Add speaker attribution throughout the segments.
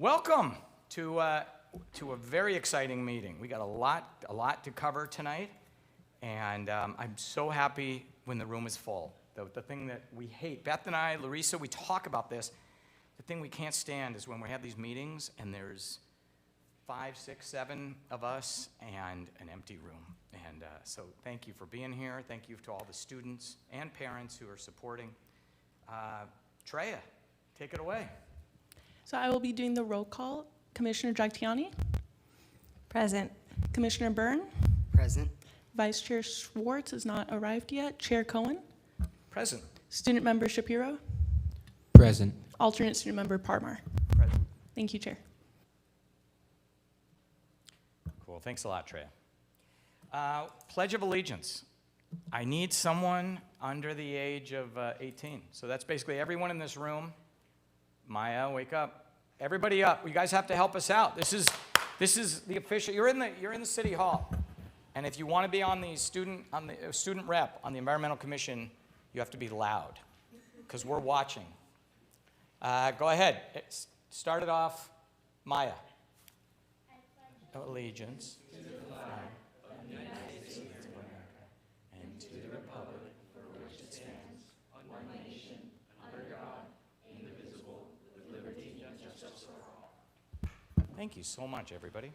Speaker 1: Welcome to a very exciting meeting. We got a lot to cover tonight, and I'm so happy when the room is full. The thing that we hate, Beth and I, Larissa, we talk about this. The thing we can't stand is when we have these meetings and there's 5, 6, 7 of us and an empty room. And so thank you for being here. Thank you to all the students and parents who are supporting. Treya, take it away.
Speaker 2: So I will be doing the roll call. Commissioner Dragtiani?
Speaker 3: Present.
Speaker 2: Commissioner Byrne?
Speaker 3: Present.
Speaker 2: Vice Chair Schwartz has not arrived yet. Chair Cohen?
Speaker 1: Present.
Speaker 2: Student Member Shapiro?
Speaker 4: Present.
Speaker 2: Alternate Student Member Parmar?
Speaker 1: Present.
Speaker 2: Thank you, Chair.
Speaker 1: Cool. Thanks a lot, Treya. Pledge of Allegiance. I need someone under the age of 18. So that's basically everyone in this room. Maya, wake up. Everybody up. You guys have to help us out. This is the official. You're in the city hall. And if you want to be on the student rep on the Environmental Commission, you have to be loud because we're watching. Go ahead. Start it off, Maya. Allegiance to the flag of the United States of America and to the republic for which it stands, one nation, under God, indivisible, with liberty and justice for all. Thank you so much, everybody.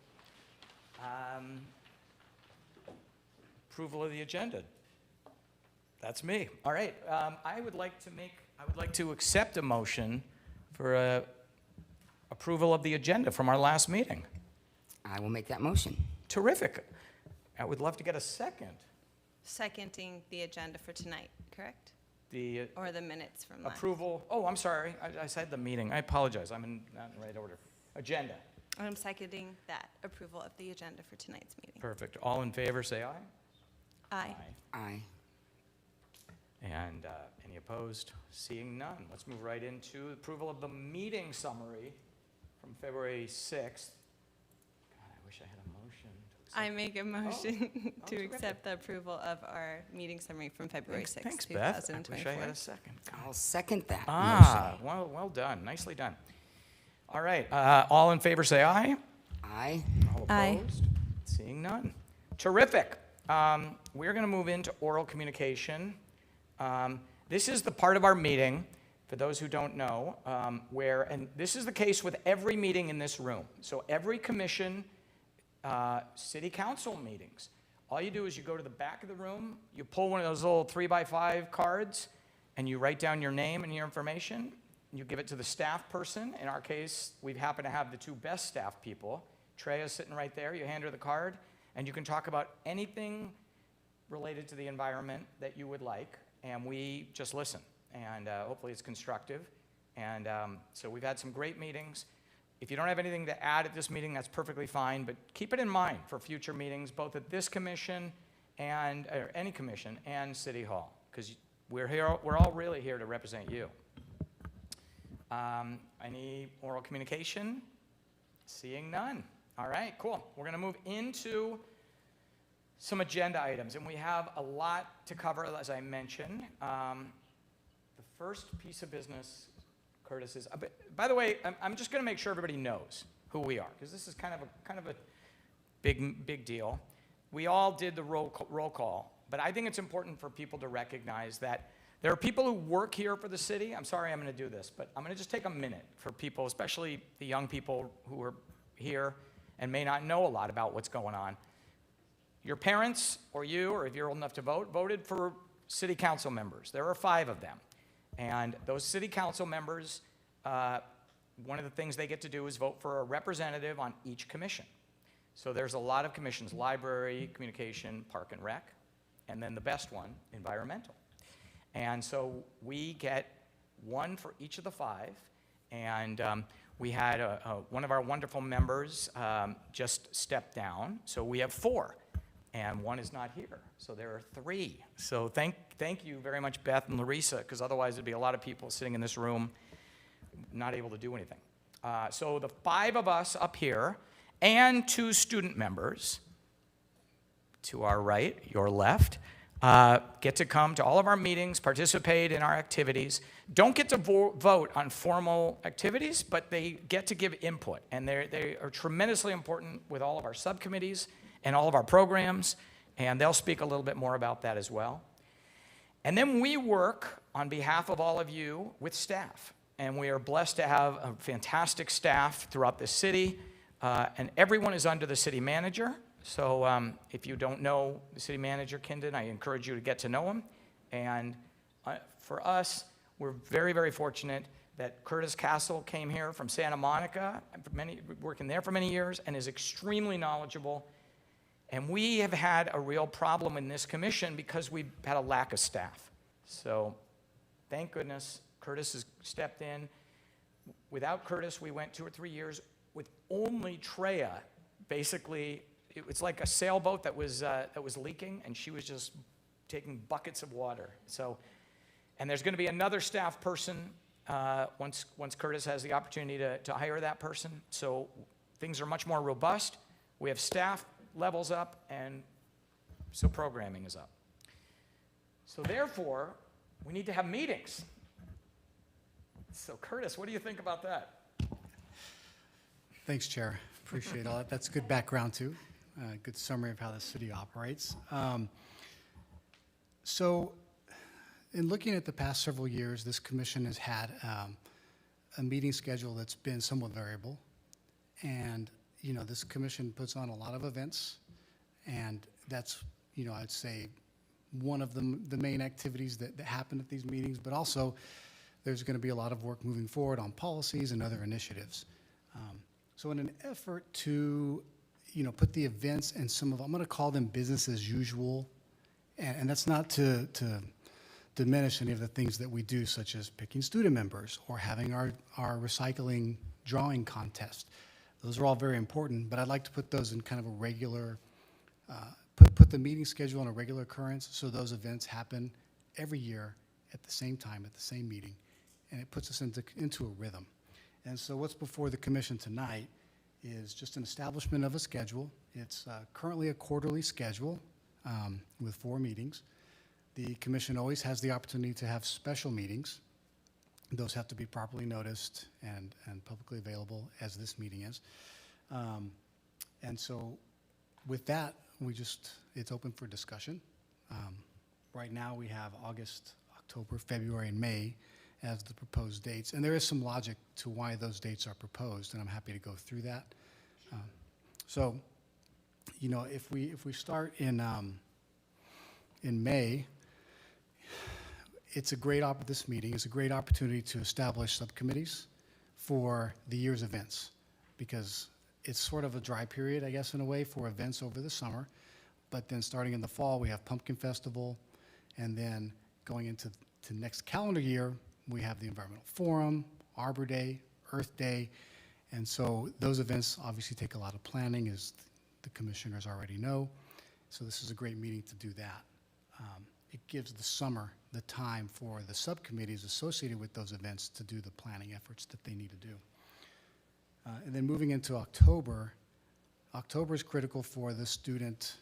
Speaker 1: Approval of the agenda. That's me. All right. I would like to accept a motion for approval of the agenda from our last meeting.
Speaker 3: I will make that motion.
Speaker 1: Terrific. I would love to get a second.
Speaker 5: Seconding the agenda for tonight, correct?
Speaker 1: The
Speaker 5: Or the minutes from last?
Speaker 1: approval. Oh, I'm sorry. I said the meeting. I apologize. I'm not in the right order. Agenda.
Speaker 5: I'm seconding that approval of the agenda for tonight's meeting.
Speaker 1: Perfect. All in favor, say aye.
Speaker 5: Aye.
Speaker 3: Aye.
Speaker 1: And any opposed? Seeing none. Let's move right into approval of the meeting summary from February 6th. God, I wish I had a motion to accept.
Speaker 5: I make a motion
Speaker 1: Oh,
Speaker 5: to
Speaker 1: terrific.
Speaker 5: accept the approval of our meeting summary from February 6th,
Speaker 1: Thanks, Beth. I wish
Speaker 5: 2024.
Speaker 1: I had a second.
Speaker 3: I'll second that motion.
Speaker 1: Well done. Nicely done. All right. All in favor, say aye.
Speaker 3: Aye.
Speaker 1: All
Speaker 5: Aye.
Speaker 1: opposed? Seeing none. Terrific. We're going to move into oral communication. This is the part of our meeting, for those who don't know, and this is the case with every meeting in this room. So every commission, city council meetings, all you do is you go to the back of the room, you pull one of those little 3x5 cards, and you write down your name and your information. You give it to the staff person. In our case, we happen to have the two best staff people. Treya's sitting right there. You hand her the card, and you can talk about anything related to the environment that you would like, and we just listen. And hopefully it's constructive. And so we've had some great meetings. If you don't have anything to add at this meeting, that's perfectly fine, but keep it in mind for future meetings, both at this commission and or any commission and City Hall, because we're all really here to represent you. Any oral communication? Seeing none. All right, cool. We're going to move into some agenda items, and we have a lot to cover, as I mentioned. The first piece of business, Curtis, is, by the way, I'm just going to make sure everybody knows who we are, because this is kind of a big deal. We all did the roll call, but I think it's important for people to recognize that there are people who work here for the city. I'm sorry I'm going to do this, but I'm going to just take a minute for people, especially the young people who are here and may not know a lot about what's going on. Your parents, or you, or if you're old enough to vote, voted for city council members. There are 5 of them. And those city council members, one of the things they get to do is vote for a representative on each commission. So there's a lot of commissions: library, communication, park and rec, and then the best one, environmental. And so we get one for each of the 5. And we had one of our wonderful members just step down. So we have 4. And 1 is not here, so there are 3. So thank you very much, Beth and Larissa, because otherwise there'd be a lot of people sitting in this room not able to do anything. So the 5 of us up here and 2 student members to our right, your left, get to come to all of our meetings, participate in our activities. Don't get to vote on formal activities, but they get to give input. And they are tremendously important with all of our subcommittees and all of our programs. And they'll speak a little bit more about that as well. And then we work on behalf of all of you with staff. And we are blessed to have a fantastic staff throughout the city. And everyone is under the city manager. So if you don't know the city manager, Kindon, I encourage you to get to know him. And for us, we're very, very fortunate that Curtis Castle came here from Santa Monica, working there for many years, and is extremely knowledgeable. And we have had a real problem in this commission because we've had a lack of staff. So thank goodness Curtis has stepped in. Without Curtis, we went 2 or 3 years with only Treya. Basically, it was like a sailboat that was leaking, and she was just taking buckets of water. So, and there's going to be another staff person once Curtis has the opportunity to hire that person. So things are much more robust. We have staff levels up, and so programming is up. So therefore, we need to have meetings. So Curtis, what do you think about that?
Speaker 4: Thanks, Chair. Appreciate all that. That's good background, too. Good summary of how the city operates. So in looking at the past several years, this commission has had a meeting schedule that's been somewhat variable. And, you know, this commission puts on a lot of events, and that's, you know, I'd say one of the main activities that happen at these meetings, but also there's going to be a lot of work moving forward on policies and other initiatives. So in an effort to, you know, put the events and some of, I'm going to call them business as usual, and that's not to diminish any of the things that we do, such as picking student members or having our recycling drawing contest. Those are all very important, but I'd like to put those in kind of a regular, put the meeting schedule on a regular occurrence, so those events happen every year at the same time, at the same meeting, and it puts us into a rhythm. And so what's before the commission tonight is just an establishment of a schedule. It's currently a quarterly schedule with 4 meetings. The commission always has the opportunity to have special meetings. Those have to be properly noticed and publicly available, as this meeting is. And so with that, it's open for discussion. Right now we have August, October, February, and May as the proposed dates. And there is some logic to why those dates are proposed, and I'm happy to go through that. So, you know, if we start in May, this meeting is a great opportunity to establish subcommittees for the year's events, because it's sort of a dry period, I guess, in a way, for events over the summer. But then starting in the fall, we have Pumpkin Festival, and then going into next calendar year, we have the Environmental Forum, Arbor Day, Earth Day, and so those events obviously take a lot of planning, as the commissioners already know. So this is a great meeting to do that. It gives the summer the time for the subcommittees associated with those events to do the planning efforts that they need to do. And then moving into October, October is critical for the student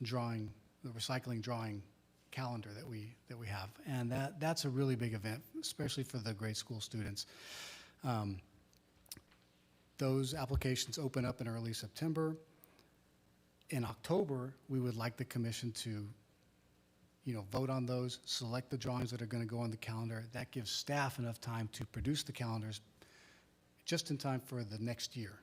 Speaker 4: drawing, the recycling drawing calendar that we have, and that's a really big event, especially for the grade school students. Those applications open up in early September. In October, we would like the commission to, you know, vote on those, select the drawings that are going to go on the calendar. That gives staff enough time to produce the calendars just in time for the next year.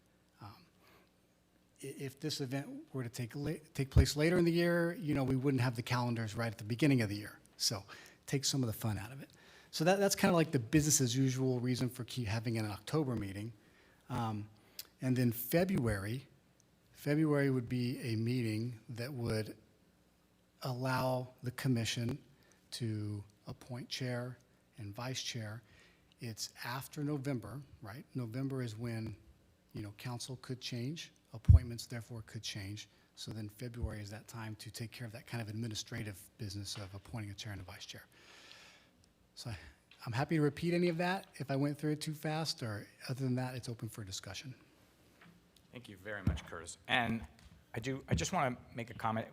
Speaker 4: If this event were to take place later in the year, you know, we wouldn't have the calendars right at the beginning of the year. So take some of the fun out of it. So that's kind of like the business as usual reason for having an October meeting. And then February would be a meeting that would allow the commission to appoint chair and vice chair. It's after November, right? November is when, you know, council could change. Appointments, therefore, could change. So then February is that time to take care of that kind of administrative business of appointing a chair and a vice chair. So I'm happy to repeat any of that if I went through it too fast, or other than that, it's open for discussion.
Speaker 1: Thank you very much, Curtis. And I just want to make a comment.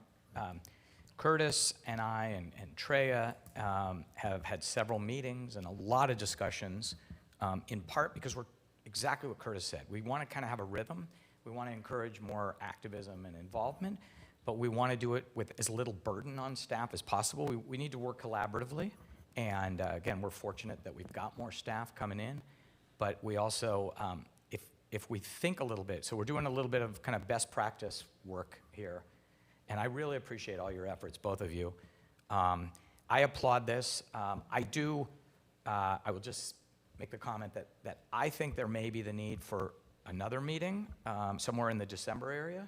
Speaker 1: Curtis and I and Treya have had several meetings and a lot of discussions, in part because we're exactly what Curtis said. We want to kind of have a rhythm. We want to encourage more activism and involvement, but we want to do it with as little burden on staff as possible. We need to work collaboratively, and again, we're fortunate that we've got more staff coming in, but we also, if we think a little bit, so we're doing a little bit of kind of best practice work here, and I really appreciate all your efforts, both of you. I applaud this. I will just make the comment that I think there may be the need for another meeting somewhere in the December area.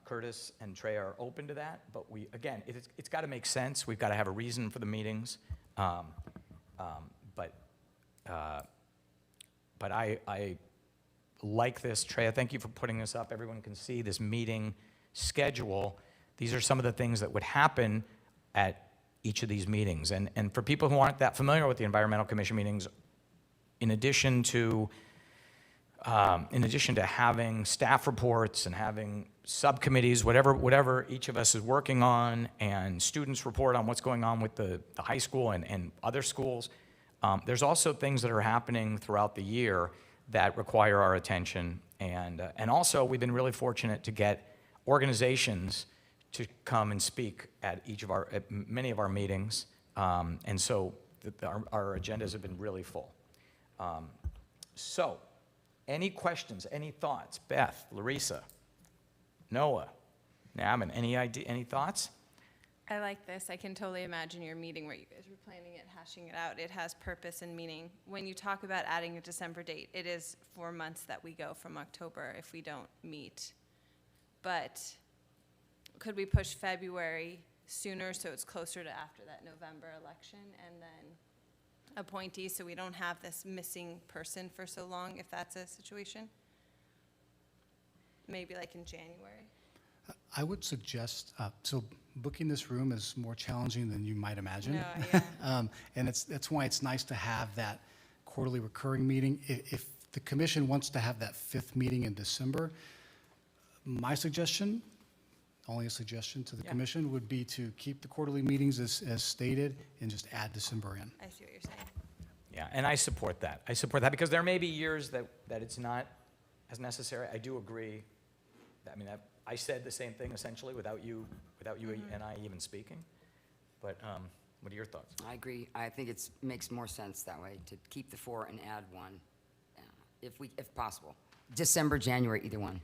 Speaker 1: Curtis and Trey are open to that, but again, it's got to make sense. We've got to have a reason for the meetings. But I like this. Trey, thank you for putting this up. Everyone can see this meeting schedule. These are some of the things that would happen at each of these meetings. And for people who aren't that familiar with the Environmental Commission meetings, in addition to having staff reports and having subcommittees, whatever each of us is working on, and students report on what's going on with the high school and other schools, there's also things that are happening throughout the year that require our attention. And also, we've been really fortunate to get organizations to come and speak at many of our meetings. And so our agendas have been really full. So, any questions, any thoughts? Beth, Larissa, Noah, Naaman, any thoughts?
Speaker 5: I like this. I can totally imagine your meeting where you guys were planning it, hashing it out. It has purpose and meaning. When you talk about adding a December date, it is 4 months that we go from October if we don't meet. But could we push February sooner so it's closer to after that November election, and then appointees so we don't have this missing person for so long, if that's a situation? Maybe like in January.
Speaker 4: I would suggest, so booking this room is more challenging than you might imagine.
Speaker 5: No, yeah.
Speaker 4: And that's why it's nice to have that quarterly recurring meeting. If the commission wants to have that 5th meeting in December, my suggestion, only a suggestion to the commission, would be to keep the quarterly meetings as stated and just add December in.
Speaker 5: I see what you're saying.
Speaker 1: Yeah, and I support that. I support that because there may be years that it's not as necessary. I do agree. I mean, I said the same thing essentially without you and I even speaking. But what are your thoughts?
Speaker 3: I agree. I think it makes more sense that way, to keep the 4 and add 1, if possible. December, January, either one.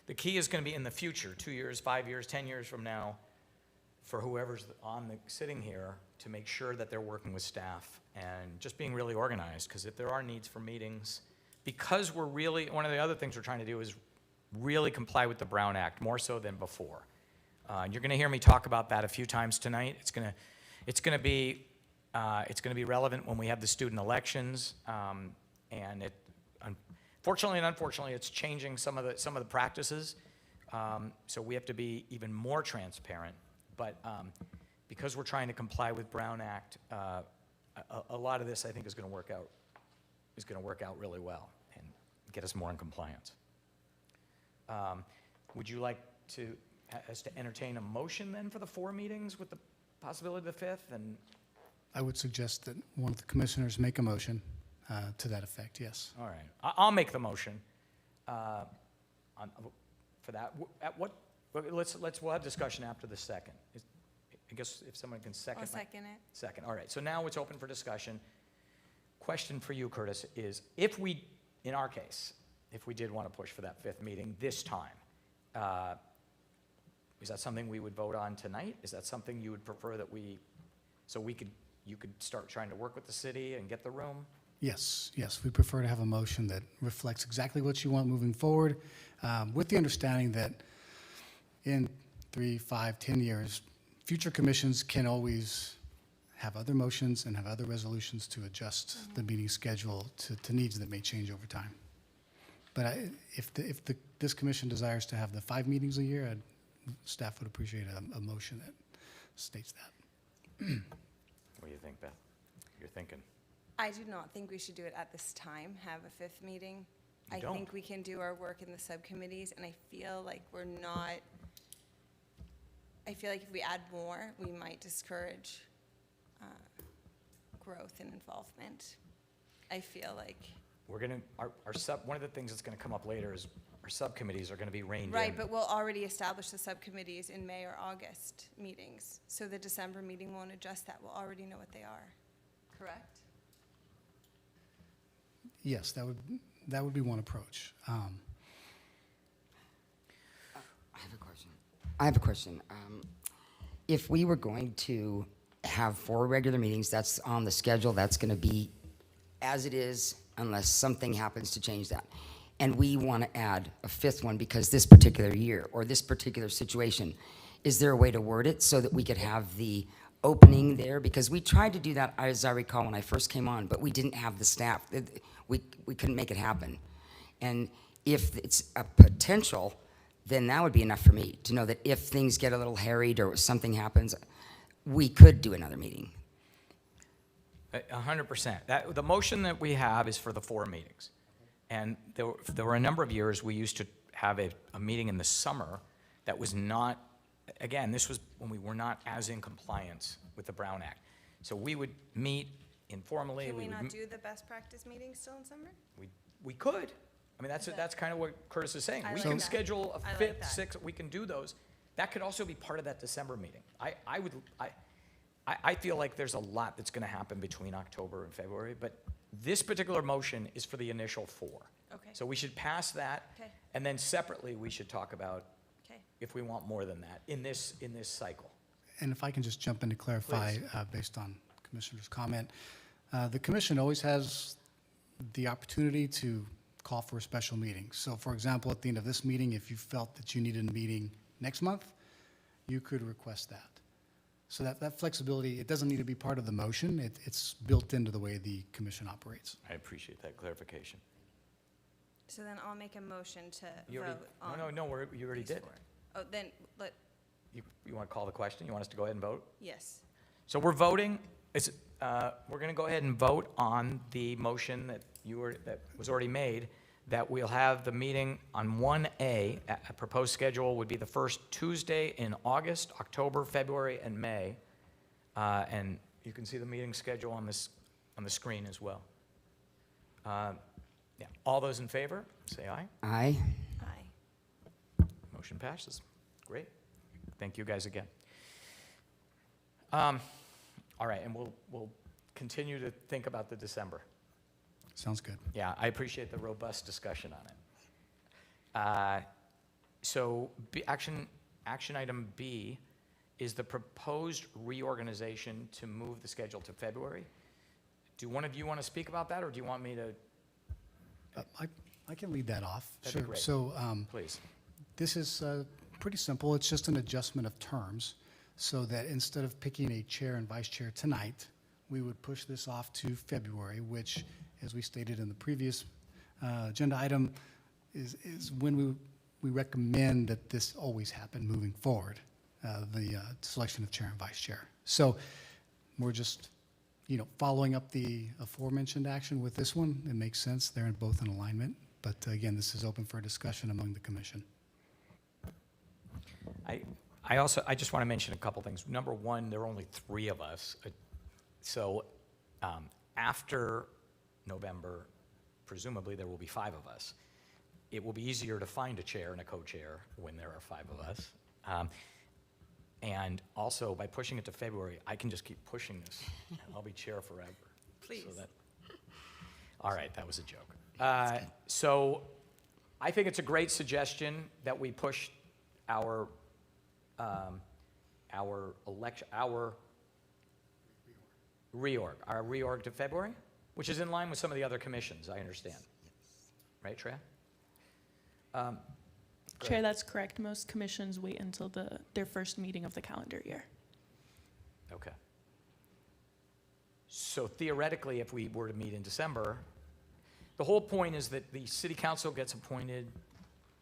Speaker 1: The key is going to be in the future, 2 years, 5 years, 10 years from now, for whoever's sitting here, to make sure that they're working with staff and just being really organized. Because if there are needs for meetings, because one of the other things we're trying to do is really comply with the Brown Act, more so than before. You're going to hear me talk about that a few times tonight. It's going to be relevant when we have the student elections, and fortunately and unfortunately, it's changing some of the practices. So we have to be even more transparent. But because we're trying to comply with Brown Act, a lot of this I think is going to work out really well and get us more in compliance. Would you like us to entertain a motion then for the 4 meetings with the possibility of the 5th? And
Speaker 4: I would suggest that one of the commissioners make a motion to that effect, yes.
Speaker 1: all right, I'll make the motion for that. We'll have discussion after the second. I guess if someone can second.
Speaker 5: I'll second it.
Speaker 1: Second. All right. So now it's open for discussion. Question for you, Curtis, is in our case, if we did want to push for that 5th meeting this time, is that something we would vote on tonight? Is that something you would prefer that you could start trying to work with the city and get the room?
Speaker 4: Yes, we prefer to have a motion that reflects exactly what you want moving forward, with the understanding that in 3, 5, 10 years, future commissions can always have other motions and have other resolutions to adjust the meeting schedule to needs that may change over time. But if this commission desires to have the 5 meetings a year, staff would appreciate a motion that states that.
Speaker 1: What do you think, Beth? You're thinking?
Speaker 5: I do not think we should do it at this time, have a 5th meeting. I
Speaker 1: don't?
Speaker 5: think we can do our work in the subcommittees, and I feel like we're not, I feel like if we add more, we might discourage growth and involvement. I feel like.
Speaker 1: We're gonna, one of the things that's gonna come up later is our subcommittees are gonna be reined in.
Speaker 5: Right, but we'll already establish the subcommittees in May or August meetings. So the December meeting won't adjust that. We'll already know what they are. Correct?
Speaker 4: Yes, that would be one approach.
Speaker 3: I have a question. If we were going to have 4 regular meetings, that's on the schedule, that's going to be as it is unless something happens to change that. And we want to add a 5th one because this particular year or this particular situation, is there a way to word it so that we could have the opening there? Because we tried to do that, as I recall, when I first came on, but we didn't have the staff. We couldn't make it happen. And if it's a potential, then that would be enough for me to know that if things get a little harried or something happens, we could do another meeting.
Speaker 1: 100%. The motion that we have is for the 4 meetings. And there were a number of years we used to have a meeting in the summer that was not, again, this was when we were not as in compliance with the Brown Act. So we would meet informally.
Speaker 5: Can we
Speaker 1: would
Speaker 5: not do the best practice meeting still in summer?
Speaker 1: We could. I mean, that's kind of what Curtis is saying.
Speaker 5: I
Speaker 1: We
Speaker 5: like
Speaker 1: can
Speaker 5: that.
Speaker 1: schedule a
Speaker 5: I like
Speaker 1: 5th,
Speaker 5: that.
Speaker 1: 6th, we can do those. That could also be part of that December meeting. I feel like there's a lot that's going to happen between October and February, but this particular motion is for the initial 4.
Speaker 5: Okay.
Speaker 1: So we should pass that,
Speaker 5: Okay.
Speaker 1: and then separately, we should talk about
Speaker 5: Okay.
Speaker 1: if we want more than that in this cycle.
Speaker 4: And if I can just jump in to clarify, based on Commissioner's comment, the commission always has the opportunity to call for a special meeting. So for example, at the end of this meeting, if you felt that you needed a meeting next month, you could request that. So that flexibility, it doesn't need to be part of the motion. It's built into the way the commission operates.
Speaker 1: I appreciate that clarification.
Speaker 5: So then I'll make a motion to
Speaker 1: You already,
Speaker 5: vote on.
Speaker 1: you already
Speaker 5: these
Speaker 1: did.
Speaker 5: 4. Oh, then,
Speaker 1: You want to call the question? You want us to go ahead and vote?
Speaker 5: yes.
Speaker 1: So we're voting, we're going to go ahead and vote on the motion that was already made, that we'll have the meeting on 1A. A proposed schedule would be the first Tuesday in August, October, February, and May. And you can see the meeting schedule on the screen as well. Yeah. All those in favor, say aye.
Speaker 3: Aye.
Speaker 5: Aye.
Speaker 1: Motion passes. Great. Thank you guys again. All right, and we'll continue to think about the December.
Speaker 4: Sounds good.
Speaker 1: Yeah, I appreciate the robust discussion on it. So action item B is the proposed reorganization to move the schedule to February. Do one of you want to speak about that, or do you want me to,
Speaker 4: I can lead that off.
Speaker 1: That'd be
Speaker 4: Sure.
Speaker 1: great.
Speaker 4: So
Speaker 1: please?
Speaker 4: this is pretty simple. It's just an adjustment of terms so that instead of picking a chair and vice chair tonight, we would push this off to February, which, as we stated in the previous agenda item, is when we recommend that this always happen moving forward, the selection of chair and vice chair. So we're just, following up the aforementioned action with this one. It makes sense. They're both in alignment. But again, this is open for discussion among the commission.
Speaker 1: I just want to mention a couple things. Number one, there are only 3 of us. So after November, presumably there will be 5 of us. It will be easier to find a chair and a co-chair when there are 5 of us. And also, by pushing it to February, I can just keep pushing this, and I'll be chair forever.
Speaker 5: Please.
Speaker 1: All right, that was a joke. So I think it's a great suggestion that we push our reorg to February, which is in line with some of the other commissions, I understand. Right, Treya?
Speaker 2: Chair, that's correct. Most commissions wait until their first meeting of the calendar year.
Speaker 1: Okay. So theoretically, if we were to meet in December, the whole point is that the city council gets appointed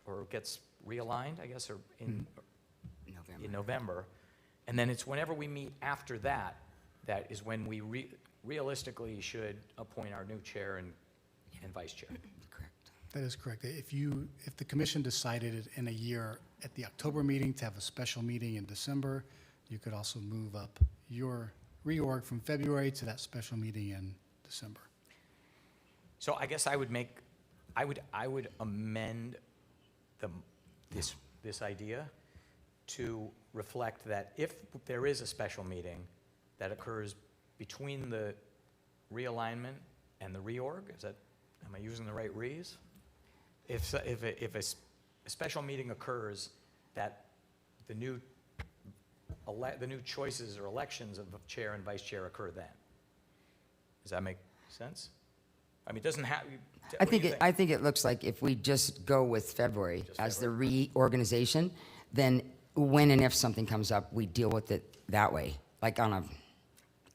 Speaker 1: or gets realigned, I guess, or in November. And then it's whenever we meet after that, that is when we realistically should appoint our new chair and vice chair.
Speaker 3: Correct.
Speaker 4: That is correct. If the commission decided in a year at the October meeting to have a special meeting in December, you could also move up your reorg from February to that special meeting in December.
Speaker 1: So I guess I would amend this idea to reflect that if there is a special meeting that occurs between the realignment and the reorg, am I using the right re's? If a special meeting occurs, that the new choices or elections of chair and vice chair occur then. Does that make sense? I mean, it doesn't have.
Speaker 3: I think it looks like if we just go with February as the reorganization, then when and if something comes up, we deal with it that way, like on a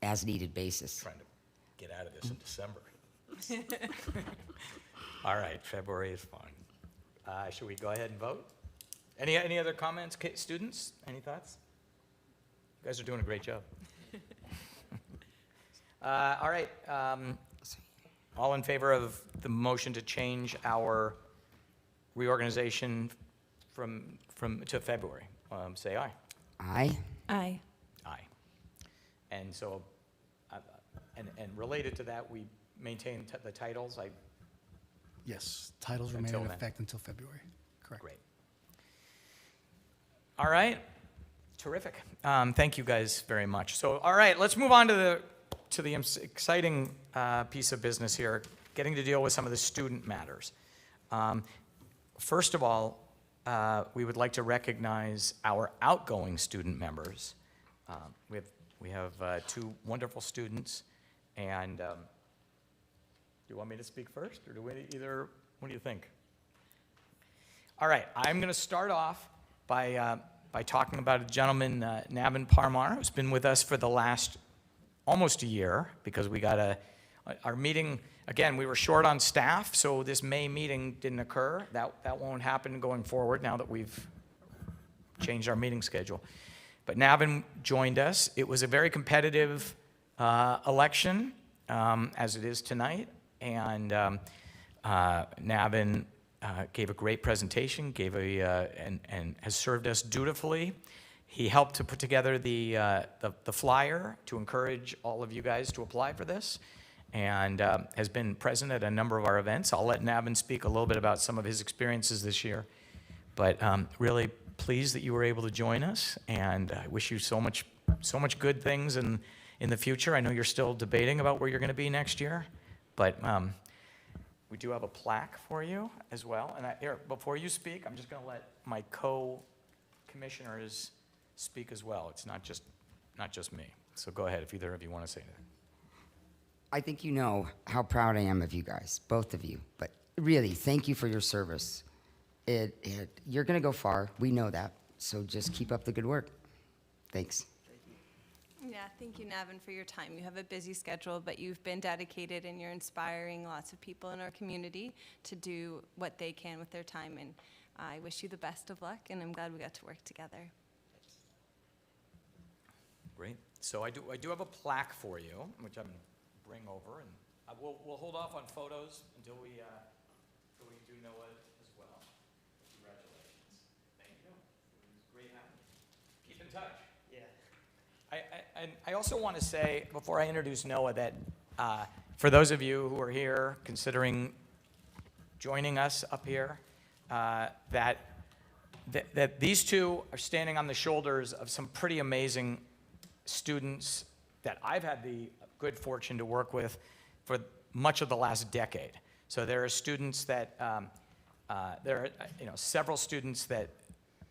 Speaker 3: as-needed basis.
Speaker 1: Trying to get out of this in December. All right, February is fine. Should we go ahead and vote? Any other comments, students? Any thoughts? You guys are doing a great job. All right. All in favor of the motion to change our reorganization to February, say aye.
Speaker 3: Aye.
Speaker 2: Aye.
Speaker 1: Aye. And so, and related to that, we maintain the titles.
Speaker 4: Yes, titles remain
Speaker 1: Until
Speaker 4: in
Speaker 1: then.
Speaker 4: effect until February. Correct.
Speaker 1: Great. All right. Terrific. Thank you guys very much. So, all right, let's move on to the exciting piece of business here, getting to deal with some of the student matters. First of all, we would like to recognize our outgoing student members. We have two wonderful students, and do you want me to speak first, or what do you think? All right, I'm going to start off by talking about a gentleman, Navin Parmar, who's been with us for the last almost a year, because we got our meeting, again, we were short on staff, so this May meeting didn't occur. That won't happen going forward now that we've changed our meeting schedule. But Navin joined us. It was a very competitive election, as it is tonight, and Navin gave a great presentation, and has served us dutifully. He helped to put together the flyer to encourage all of you guys to apply for this, and has been present at a number of our events. I'll let Navin speak a little bit about some of his experiences this year, but really pleased that you were able to join us, and I wish you so much good things in the future. I know you're still debating about where you're going to be next year, but we do have a plaque for you as well. And here, before you speak, I'm just going to let my co-commissioners speak as well. It's not just me. So go ahead if either of you want to say anything.
Speaker 3: I think you know how proud I am of you guys, both of you. But really, thank you for your service. You're going to go far. We know that. So just keep up the good work. Thanks.
Speaker 5: Yeah, thank you, Navin, for your time. You have a busy schedule, but you've been dedicated and you're inspiring lots of people in our community to do what they can with their time. And I wish you the best of luck, and I'm glad we got to work together.
Speaker 1: Great. So I do have a plaque for you, which I'm going to bring over, and we'll hold off on photos until we do know it as well. Congratulations. Thank you. It was great having you. Keep in touch. Yeah. I also want to say, before I introduce Noah, that for those of you who are here considering joining us up here, that these two are standing on the shoulders of some pretty amazing students that I've had the good fortune to work with for much of the last decade. So there are students that, there are several students that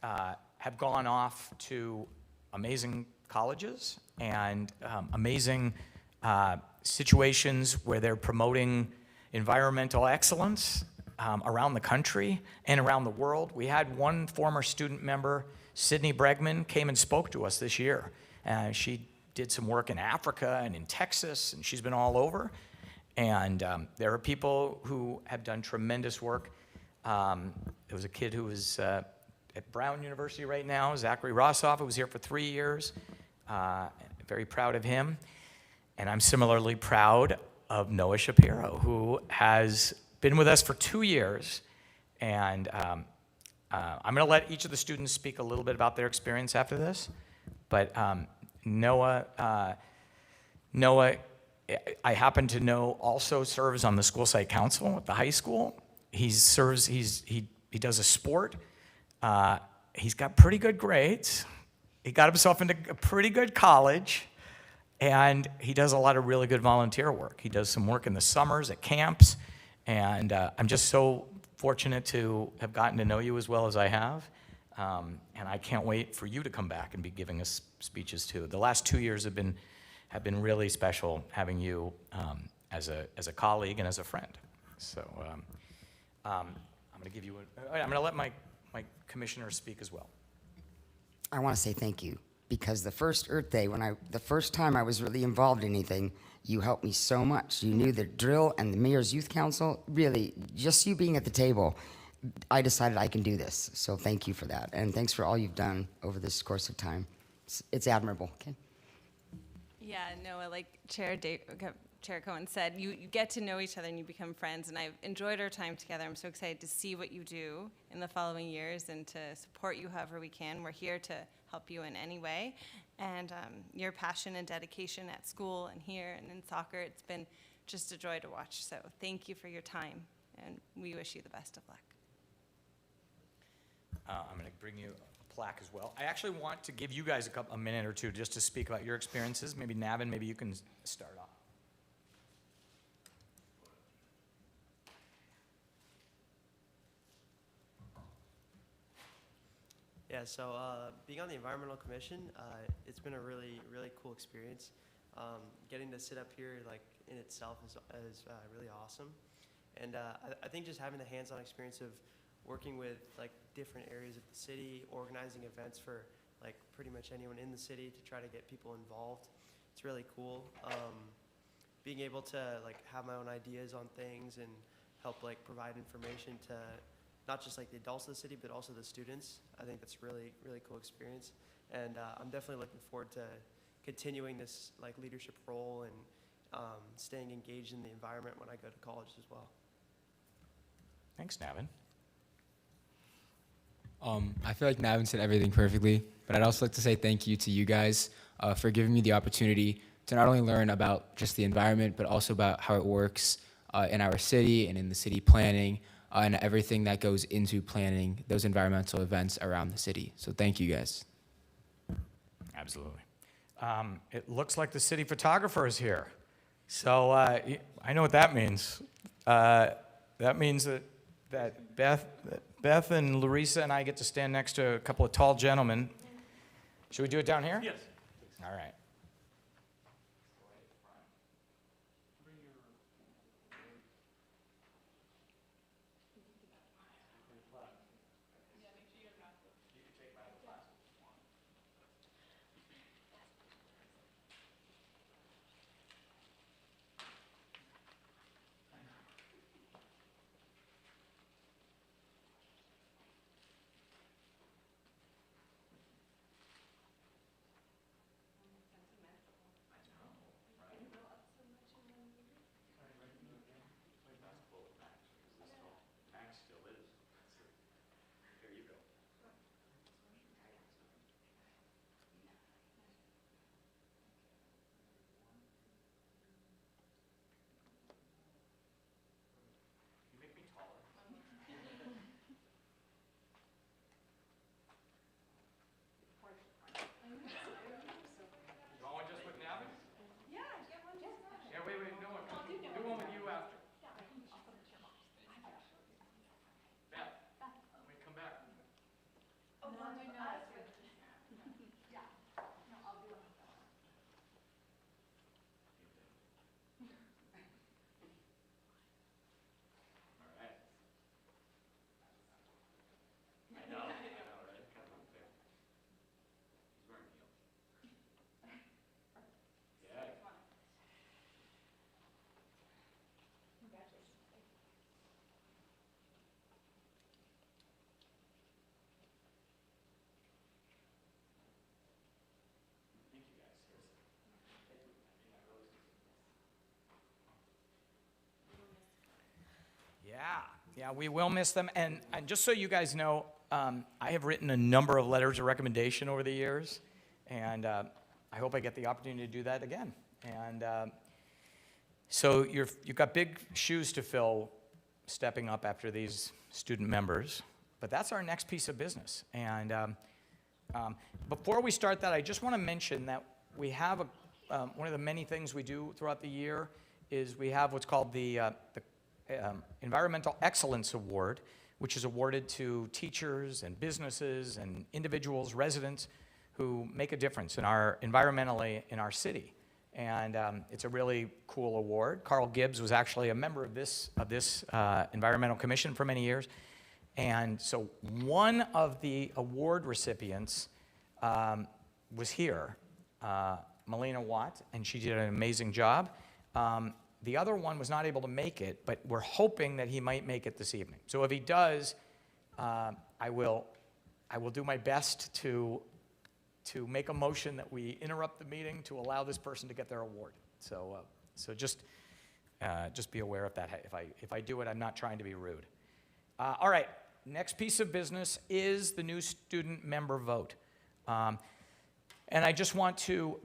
Speaker 1: have gone off to amazing colleges and amazing situations where they're promoting environmental excellence around the country and around the world. We had one former student member, Sydney Bregman, came and spoke to us this year. She did some work in Africa and in Texas, and she's been all over. And there are people who have done tremendous work. There was a kid who was at Brown University right now, Zachary Rossoff, who was here for 3 years. Very proud of him. And I'm similarly proud of Noah Shapiro, who has been with us for 2 years, and I'm going to let each of the students speak a little bit about their experience after this. But Noah, I happen to know, also serves on the school site council at the high school. He does a sport. He's got pretty good grades. He got himself into a pretty good college, and he does a lot of really good volunteer work. He does some work in the summers at camps, and I'm just so fortunate to have gotten to know you as well as I have, and I can't wait for you to come back and be giving us speeches too. The last 2 years have been really special having you as a colleague and as a friend. So I'm going to let my commissioners speak as well.
Speaker 3: I want to say thank you, because the first Earth Day, the first time I was really involved in anything, you helped me so much. You knew the drill and the Mayor's Youth Council, really, just you being at the table, I decided I can do this. So thank you for that, and thanks for all you've done over this course of time. It's admirable, okay?
Speaker 5: Yeah, Noah, like Chair Cohen said, you get to know each other and you become friends, and I've enjoyed our time together. I'm so excited to see what you do in the following years and to support you however we can. We're here to help you in any way, and your passion and dedication at school and here and in soccer, it's been just a joy to watch. So thank you for your time, and we wish you the best of luck.
Speaker 1: I'm going to bring you a plaque as well. I actually want to give you guys a minute or two just to speak about your experiences. Maybe Navin, maybe you can start off.
Speaker 6: Yeah, so being on the Environmental Commission, it's been a really, really cool experience. Getting to sit up here, like, in itself is really awesome. And I think just having the hands-on experience of working with, like, different areas of the city, organizing events for, like, pretty much anyone in the city to try to get people involved, it's really cool. Being able to, like, have my own ideas on things and help, like, provide information to not just like the adults of the city, but also the students. I think that's really, really cool experience. And I'm definitely looking forward to continuing this like leadership role and staying engaged in the environment when I go to college as well.
Speaker 1: Thanks, Navin.
Speaker 7: I feel like Navin said everything perfectly, but I'd also like to say thank you to you guys for giving me the opportunity to not only learn about just the environment, but also about how it works in our city and in the city planning, and everything that goes into planning those environmental events around the city. So thank you guys.
Speaker 1: Absolutely. It looks like the city photographer is here. So I know what that means. That means that Beth and Larissa and I get to stand next to a couple of tall gentlemen. Should we do it down here? Yes. All right. Yeah, we will miss them. And just so you guys know, I have written a number of letters of recommendation over the years, and I hope I get the opportunity to do that again. And so you've got big shoes to fill stepping up after these student members, but that's our next piece of business. And before we start that, I just want to mention that we have one of the many things we do throughout the year is we have what's called the Environmental Excellence Award, which is awarded to teachers and businesses and individuals, residents who make a difference environmentally in our city. And it's a really cool award. Carl Gibbs was actually a member of this Environmental Commission for many years. And so one of the award recipients was here, Melina Watt, and she did an amazing job. The other one was not able to make it, but we're hoping that he might make it this evening. So if he does, I will do my best to make a motion that we interrupt the meeting to allow this person to get their award. So just be aware of that. If I do it, I'm not trying to be rude. All right, next piece of business is the new student member vote. And I just want to,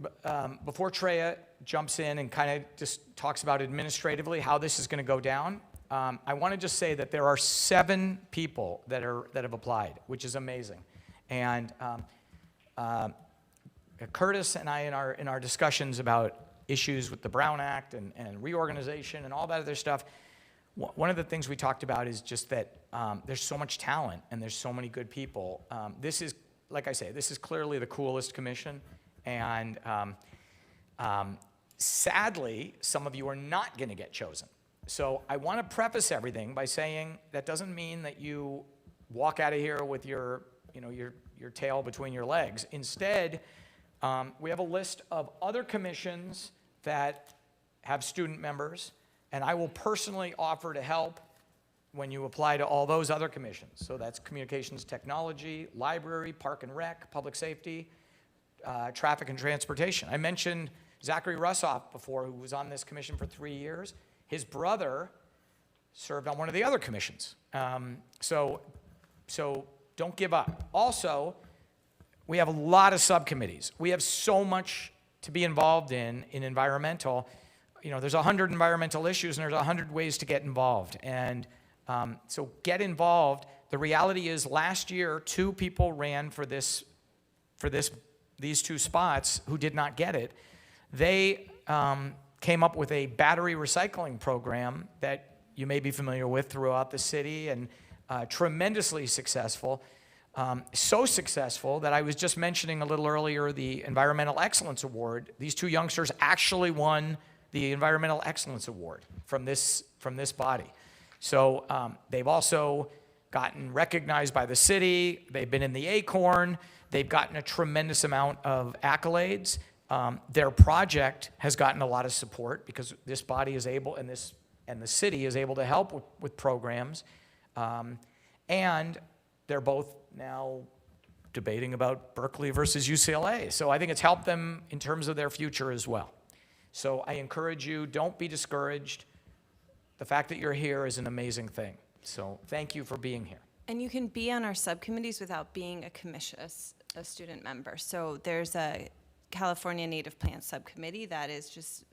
Speaker 1: before Treya jumps in and kind of just talks about administratively how this is going to go down, I want to just say that there are 7 people that have applied, which is amazing. And Curtis and I, in our discussions about issues with the Brown Act and reorganization and all that other stuff, one of the things we talked about is just that there's so much talent and there's so many good people. This is, like I say, this is clearly the coolest commission, and sadly, some of you are not going to get chosen. So I want to preface everything by saying that doesn't mean that you walk out of here with your tail between your legs. Instead, we have a list of other commissions that have student members, and I will personally offer to help when you apply to all those other commissions. So that's communications technology, library, park and rec, public safety, traffic and transportation. I mentioned Zachary Russoff before, who was on this commission for 3 years. His brother served on one of the other commissions. So don't give up. Also, we have a lot of subcommittees. We have so much to be involved in environmental. There's 100 environmental issues, and there's 100 ways to get involved. And so get involved. The reality is, last year, 2 people ran for these 2 spots who did not get it. They came up with a battery recycling program that you may be familiar with throughout the city, and tremendously successful. So successful that I was just mentioning a little earlier the Environmental Excellence Award. These 2 youngsters actually won the Environmental Excellence Award from this body. So they've also gotten recognized by the city. They've been in the Acorn. They've gotten a tremendous amount of accolades. Their project has gotten a lot of support because this body is able, and the city is able to help with programs. And they're both now debating about Berkeley versus UCLA. So I think it's helped them in terms of their future as well. So I encourage you, don't be discouraged. The fact that you're here is an amazing thing. So thank you for being here.
Speaker 5: And you can be on our subcommittees without being a student member. So there's a California Native Plants Subcommittee that is just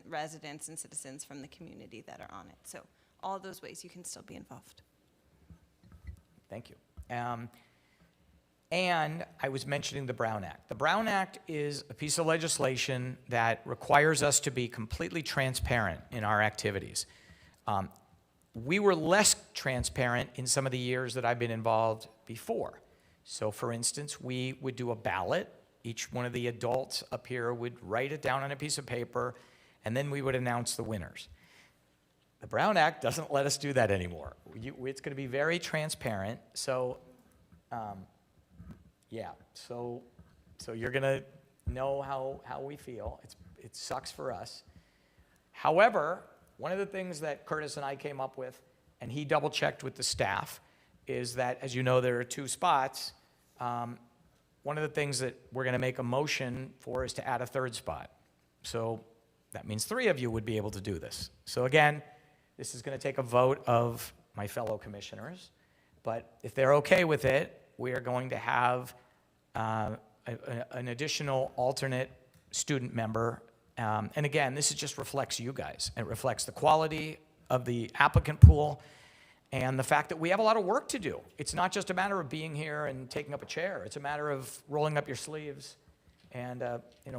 Speaker 5: residents and citizens from the community that are on it. So all those ways you can still be involved.
Speaker 1: Thank you. And I was mentioning the Brown Act. The Brown Act is a piece of legislation that requires us to be completely transparent in our activities. We were less transparent in some of the years that I've been involved before. So for instance, we would do a ballot. Each one of the adults up here would write it down on a piece of paper, and then we would announce the winners. The Brown Act doesn't let us do that anymore. It's going to be very transparent. So, so you're going to know how we feel. It sucks for us. However, one of the things that Curtis and I came up with, and he double-checked with the staff, is that, as you know, there are 2 spots. One of the things that we're going to make a motion for is to add a 3rd spot. So that means 3 of you would be able to do this. So again, this is going to take a vote of my fellow commissioners. But if they're okay with it, we are going to have an additional alternate student member. And again, this just reflects you guys. It reflects the quality of the applicant pool and the fact that we have a lot of work to do. It's not just a matter of being here and taking up a chair. It's a matter of rolling up your sleeves. And,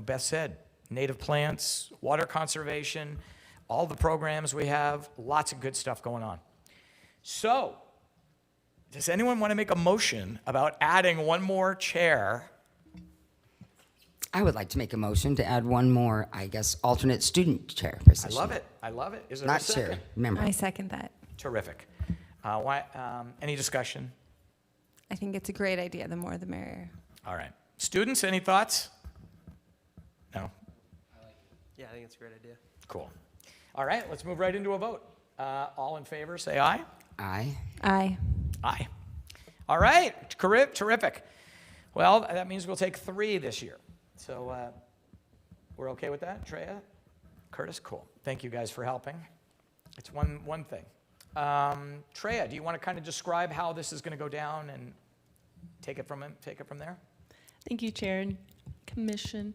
Speaker 1: Beth said, native plants, water conservation, all the programs we have, lots of good stuff going on. So, does anyone want to make a motion about adding one more chair?
Speaker 3: I would like to make a motion to add one more, I guess, alternate student chair
Speaker 1: I
Speaker 3: position.
Speaker 1: love it. I love it. Is there a
Speaker 3: Not
Speaker 1: second?
Speaker 3: chair, member.
Speaker 5: I second that.
Speaker 1: Terrific. Any discussion?
Speaker 5: I think it's a great idea. The more the merrier.
Speaker 1: All right. Students, any thoughts? No?
Speaker 6: Yeah, I think it's a great idea.
Speaker 1: Cool. All right, let's move right into a vote. All in favor, say aye.
Speaker 3: Aye.
Speaker 5: Aye.
Speaker 1: Aye. All right, terrific. Well, that means we'll take 3 this year. So we're okay with that, Treya? Curtis, cool. Thank you guys for helping. It's one thing. Treya, do you want to kind of describe how this is going to go down and take it from there?
Speaker 2: Thank you, Chair and Commission.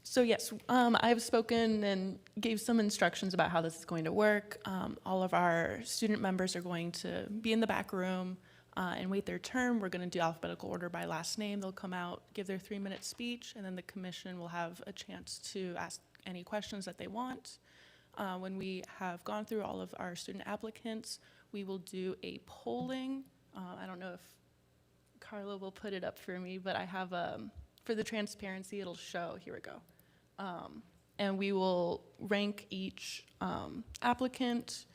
Speaker 2: So yes, I've spoken and gave some instructions about how this is going to work. All of our student members are going to be in the back room and wait their turn. We're going to do alphabetical order by last name. They'll come out, give their 3-minute speech, and then the commission will have a chance to ask any questions that they want. When we have gone through all of our student applicants, we will do a polling. I don't know if Carla will put it up for me, but I have, for the transparency, it'll show, here we go. And we will rank each applicant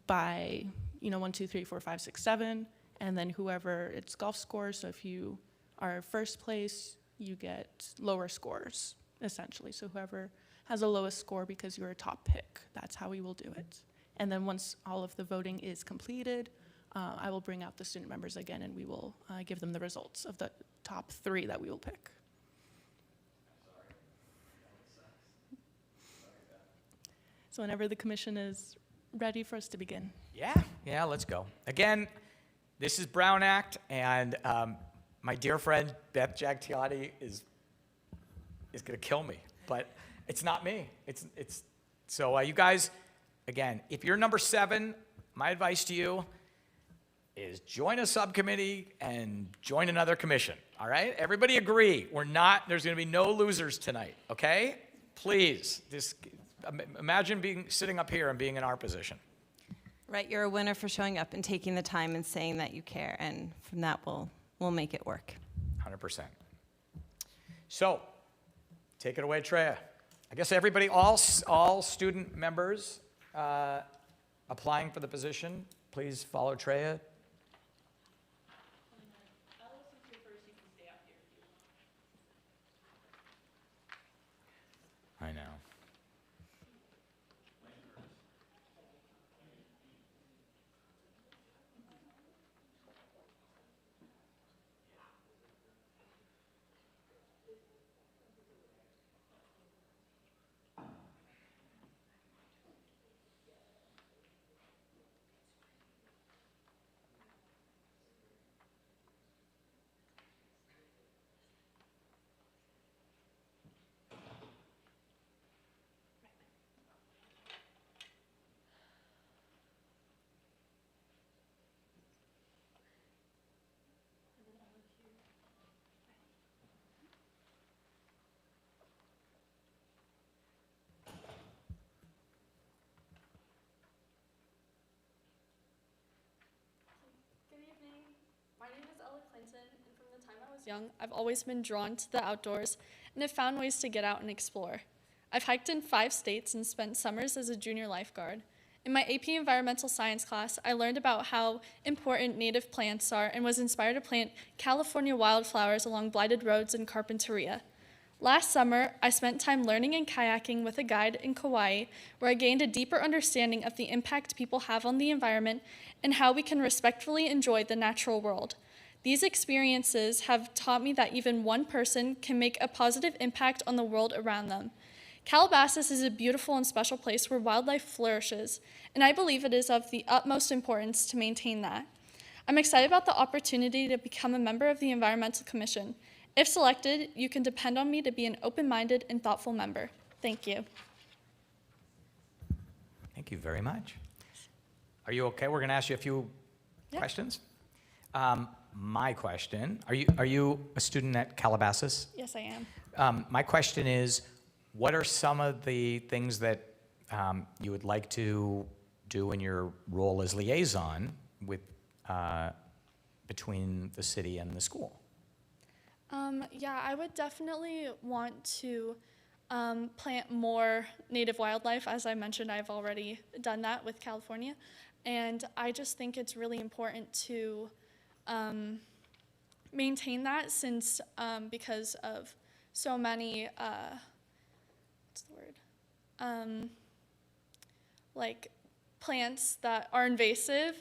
Speaker 2: by, 1, 2, 3, 4, 5, 6, 7, and then whoever it's golf scores. So if you are first place, you get lower scores, essentially. So whoever has the lowest score because you're a top pick, that's how we will do it. And then once all of the voting is completed, I will bring out the student members again, and we will give them the results of the top 3 that we will pick. So whenever the commission is ready for us to begin.
Speaker 1: Yeah, let's go. Again, this is Brown Act, and my dear friend Beth Jagtiati is going to kill me, but it's not me. So you guys, again, if you're number 7, my advice to you is join a subcommittee and join another commission, all right? Everybody agree. There's going to be no losers tonight, okay? Please, imagine sitting up here and being in our position.
Speaker 5: Right, you're a winner for showing up and taking the time and saying that you care, and from that we'll make it work.
Speaker 1: 100%. So, take it away, Treya. I guess everybody, all student members applying for the position, please follow Treya. I know.
Speaker 8: Young, I've always been drawn to the outdoors and have found ways to get out and explore. I've hiked in 5 states and spent summers as a junior lifeguard. In my AP Environmental Science class, I learned about how important native plants are and was inspired to plant California wildflowers along blighted roads in Carpinteria. Last summer, I spent time learning and kayaking with a guide in Kauai, where I gained a deeper understanding of the impact people have on the environment and how we can respectfully enjoy the natural world. These experiences have taught me that even one person can make a positive impact on the world around them. Calabasas is a beautiful and special place where wildlife flourishes, and I believe it is of the utmost importance to maintain that. I'm excited about the opportunity to become a member of the Environmental Commission. If selected, you can depend on me to be an open-minded and thoughtful member. Thank you.
Speaker 1: Thank you very much. Are you okay? We're going to ask you a few questions. My question, are you a student at Calabasas?
Speaker 8: Yes, I am.
Speaker 1: My question is, what are some of the things that you would like to do in your role as liaison with, between the city and the school?
Speaker 8: Yeah, I would definitely want to plant more native wildlife. As I mentioned, I've already done that with California. And I just think it's really important to maintain that since because of so many, what's the word? Like plants that are invasive,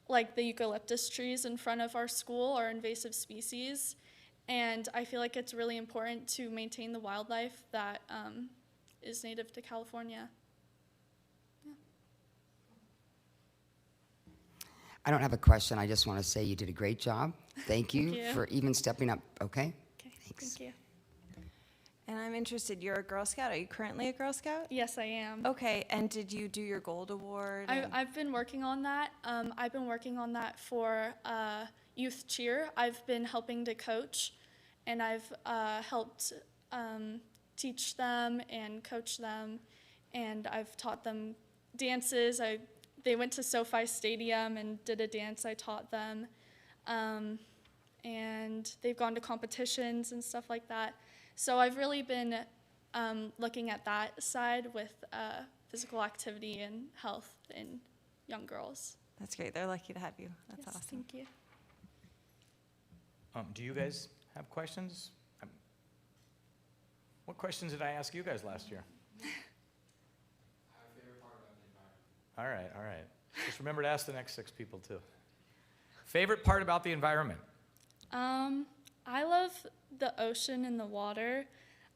Speaker 8: like the eucalyptus trees in front of our school are invasive species. And I feel like it's really important to maintain the wildlife that is native to California.
Speaker 3: I don't have a question. I just want to say you did a great job. Thank you,
Speaker 8: Thank you.
Speaker 3: for even stepping up, okay?
Speaker 8: Okay,
Speaker 3: Thanks.
Speaker 8: thank you.
Speaker 5: And I'm interested, you're a Girl Scout. Are you currently a Girl Scout?
Speaker 8: Yes, I am.
Speaker 5: Okay, and did you do your Gold Award?
Speaker 8: I've been working on that. I've been working on that for youth cheer. I've been helping to coach, and I've helped teach them and coach them, and I've taught them dances. They went to SoFi Stadium and did a dance I taught them, and they've gone to competitions and stuff like that. So I've really been looking at that side with physical activity and health in young girls.
Speaker 5: That's great. They're lucky to have you. That's
Speaker 8: Yes,
Speaker 5: awesome.
Speaker 8: thank you.
Speaker 1: Do you guys have questions? What questions did I ask you guys last year? All right. Just remember to ask the next 6 people too. Favorite part about the environment?
Speaker 8: I love the ocean and the water.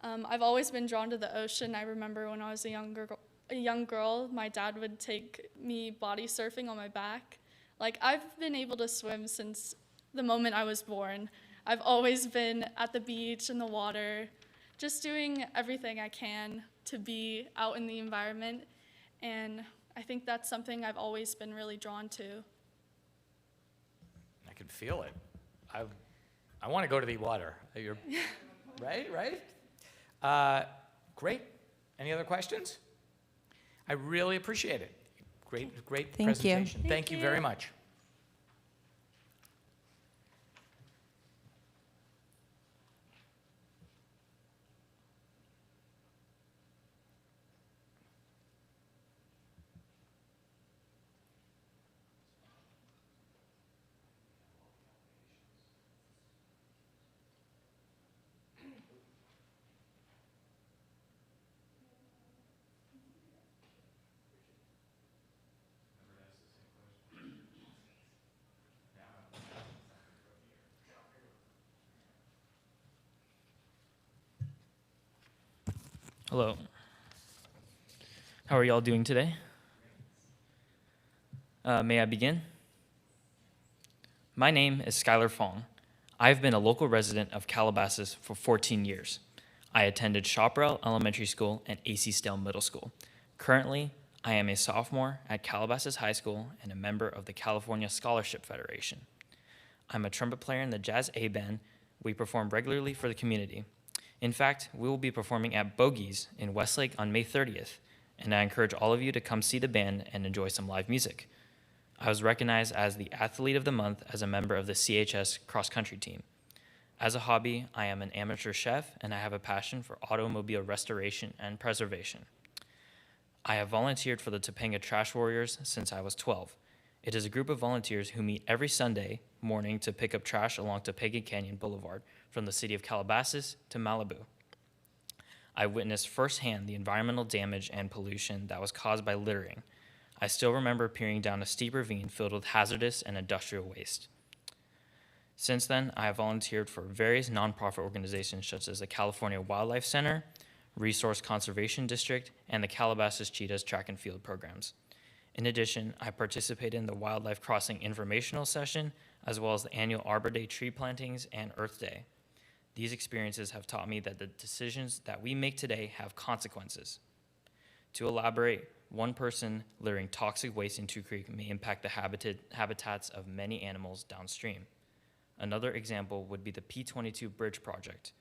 Speaker 8: I've always been drawn to the ocean. I remember when I was a young girl, my dad would take me body surfing on my back. Like, I've been able to swim since the moment I was born. I've always been at the beach and the water, just doing everything I can to be out in the environment. And I think that's something I've always been really drawn to.
Speaker 1: I can feel it. I want to go to the water. Right? Great. Any other questions? I really appreciate it. Great
Speaker 5: Thank you.
Speaker 1: presentation.
Speaker 8: Thank
Speaker 1: Thank you
Speaker 8: you.
Speaker 1: very much.
Speaker 9: Hello. How are y'all doing today? May I begin? My name is Skylar Fong. I've been a local resident of Calabasas for 14 years. I attended Chaparral Elementary School and A.C. Stale Middle School. Currently, I am a sophomore at Calabasas High School and a member of the California Scholarship Federation. I'm a trumpet player in the Jazz A Band. We perform regularly for the community. In fact, we will be performing at Bogey's in Westlake on May 30th, and I encourage all of you to come see the band and enjoy some live music. I was recognized as the Athlete of the Month as a member of the CHS cross-country team. As a hobby, I am an amateur chef, and I have a passion for automobile restoration and preservation. I have volunteered for the Topanga Trash Warriors since I was 12. It is a group of volunteers who meet every Sunday morning to pick up trash along Topanga Canyon Boulevard from the city of Calabasas to Malibu. I witnessed firsthand the environmental damage and pollution that was caused by littering. I still remember peering down a steep ravine filled with hazardous and industrial waste. Since then, I have volunteered for various nonprofit organizations such as the California Wildlife Center, Resource Conservation District, and the Calabasas Cheetahs track and field programs. In addition, I participated in the Wildlife Crossing informational session, as well as the annual Arbor Day tree plantings and Earth Day. These experiences have taught me that the decisions that we make today have consequences. To elaborate, one person littering toxic waste into Creek may impact the habitats of many animals downstream. Another example would be the P22 bridge project.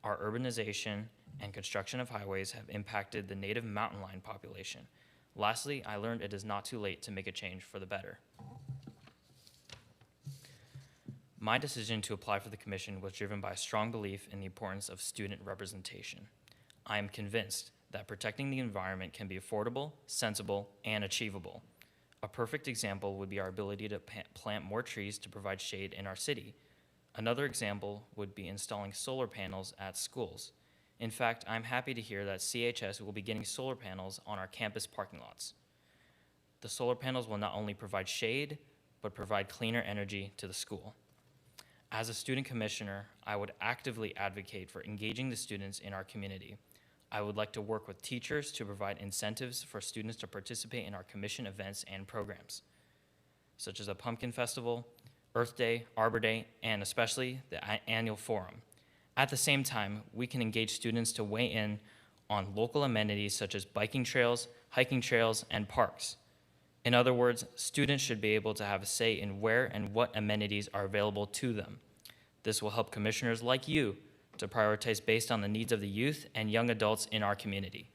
Speaker 9: Our urbanization and construction of highways have impacted the native mountain lion population. Lastly, I learned it is not too late to make a change for the better. My decision to apply for the commission was driven by a strong belief in the importance of student representation. I am convinced that protecting the environment can be affordable, sensible, and achievable. A perfect example would be our ability to plant more trees to provide shade in our city. Another example would be installing solar panels at schools. In fact, I'm happy to hear that CHS will be getting solar panels on our campus parking lots. The solar panels will not only provide shade, but provide cleaner energy to the school. As a student commissioner, I would actively advocate for engaging the students in our community. I would like to work with teachers to provide incentives for students to participate in our commission events and programs, such as a pumpkin festival, Earth Day, Arbor Day, and especially the annual forum. At the same time, we can engage students to weigh in on local amenities such as biking trails, hiking trails, and parks. In other words, students should be able to have a say in where and what amenities are available to them. This will help commissioners like you to prioritize based on the needs of the youth and young adults in our community.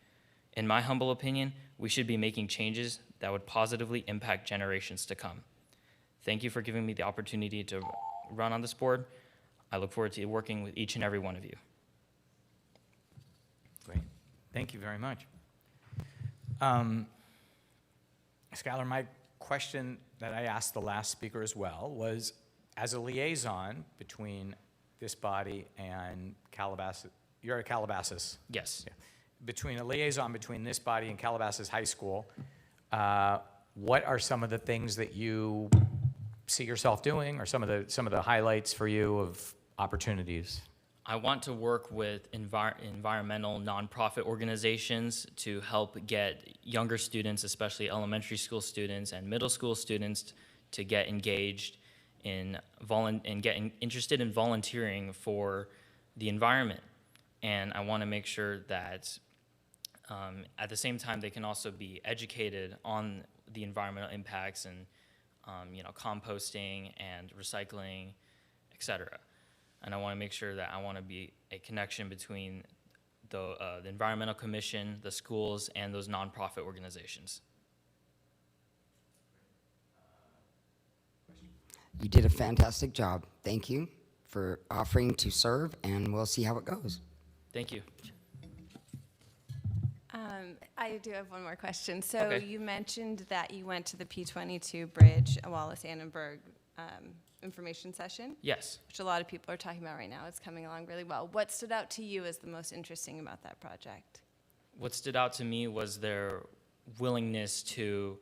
Speaker 9: In my humble opinion, we should be making changes that would positively impact generations to come. Thank you for giving me the opportunity to run on this board. I look forward to working with each and every one of you.
Speaker 1: Great. Thank you very much. Skylar, my question that I asked the last speaker as well was, as a liaison between this body and Calabasas, you're at Calabasas?
Speaker 9: Yes.
Speaker 1: Yeah. Between a liaison between this body and Calabasas High School, what are some of the things that you see yourself doing, or some of the highlights for you of opportunities?
Speaker 9: I want to work with environmental nonprofit organizations to help get younger students, especially elementary school students and middle school students, to get engaged in and get interested in volunteering for the environment. And I want to make sure that at the same time they can also be educated on the environmental impacts and composting and recycling, etc. And I want to make sure that I want to be a connection between the Environmental Commission, the schools, and those nonprofit organizations.
Speaker 3: You did a fantastic job. Thank you for offering to serve, and we'll see how it goes.
Speaker 9: Thank you.
Speaker 5: I do have one more question. So
Speaker 9: Okay.
Speaker 5: you mentioned that you went to the P22 Bridge, Wallace-Annenberg information session,
Speaker 9: Yes.
Speaker 5: which a lot of people are talking about right now. It's coming along really well. What stood out to you as the most interesting about that project?
Speaker 9: What stood out to me was their willingness to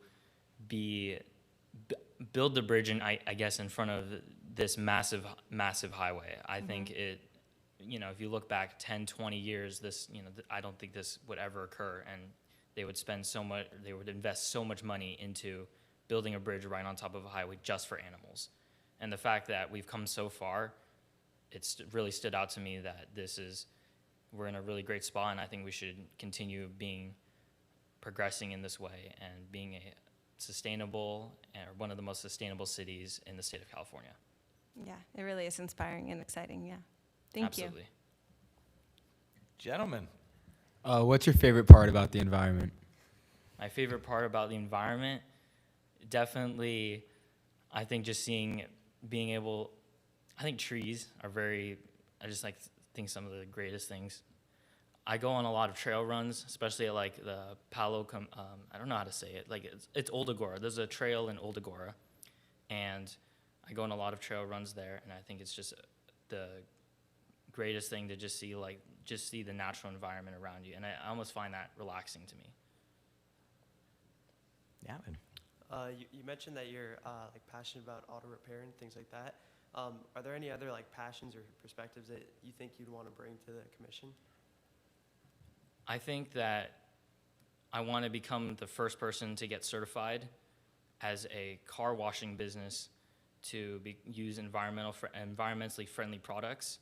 Speaker 9: build the bridge, and I guess in front of this massive highway. I think it, if you look back 10, 20 years, this, I don't think this would ever occur, and they would invest so much money into building a bridge right on top of a highway just for animals. And the fact that we've come so far, it's really stood out to me that we're in a really great spot, and I think we should continue progressing in this way and being a sustainable, or one of the most sustainable cities in the state of California.
Speaker 5: Yeah, it really is inspiring and exciting, yeah. Thank you.
Speaker 9: Absolutely.
Speaker 1: Gentlemen.
Speaker 7: What's your favorite part about the environment?
Speaker 9: My favorite part about the environment, definitely, I think just I think trees are think some of the greatest things. I go on a lot of trail runs, especially at like the Palo, I don't know how to say it, like it's Old Agora. There's a trail in Old Agora, and I go on a lot of trail runs there, and I think it's just the greatest thing to just see the natural environment around you, and I almost find that relaxing to me.
Speaker 1: Yeah.
Speaker 6: You mentioned that you're passionate about auto repair and things like that. Are there any other passions or perspectives that you think you'd want to bring to the commission?
Speaker 9: I think that I want to become the first person to get certified as a car washing business to use environmentally friendly products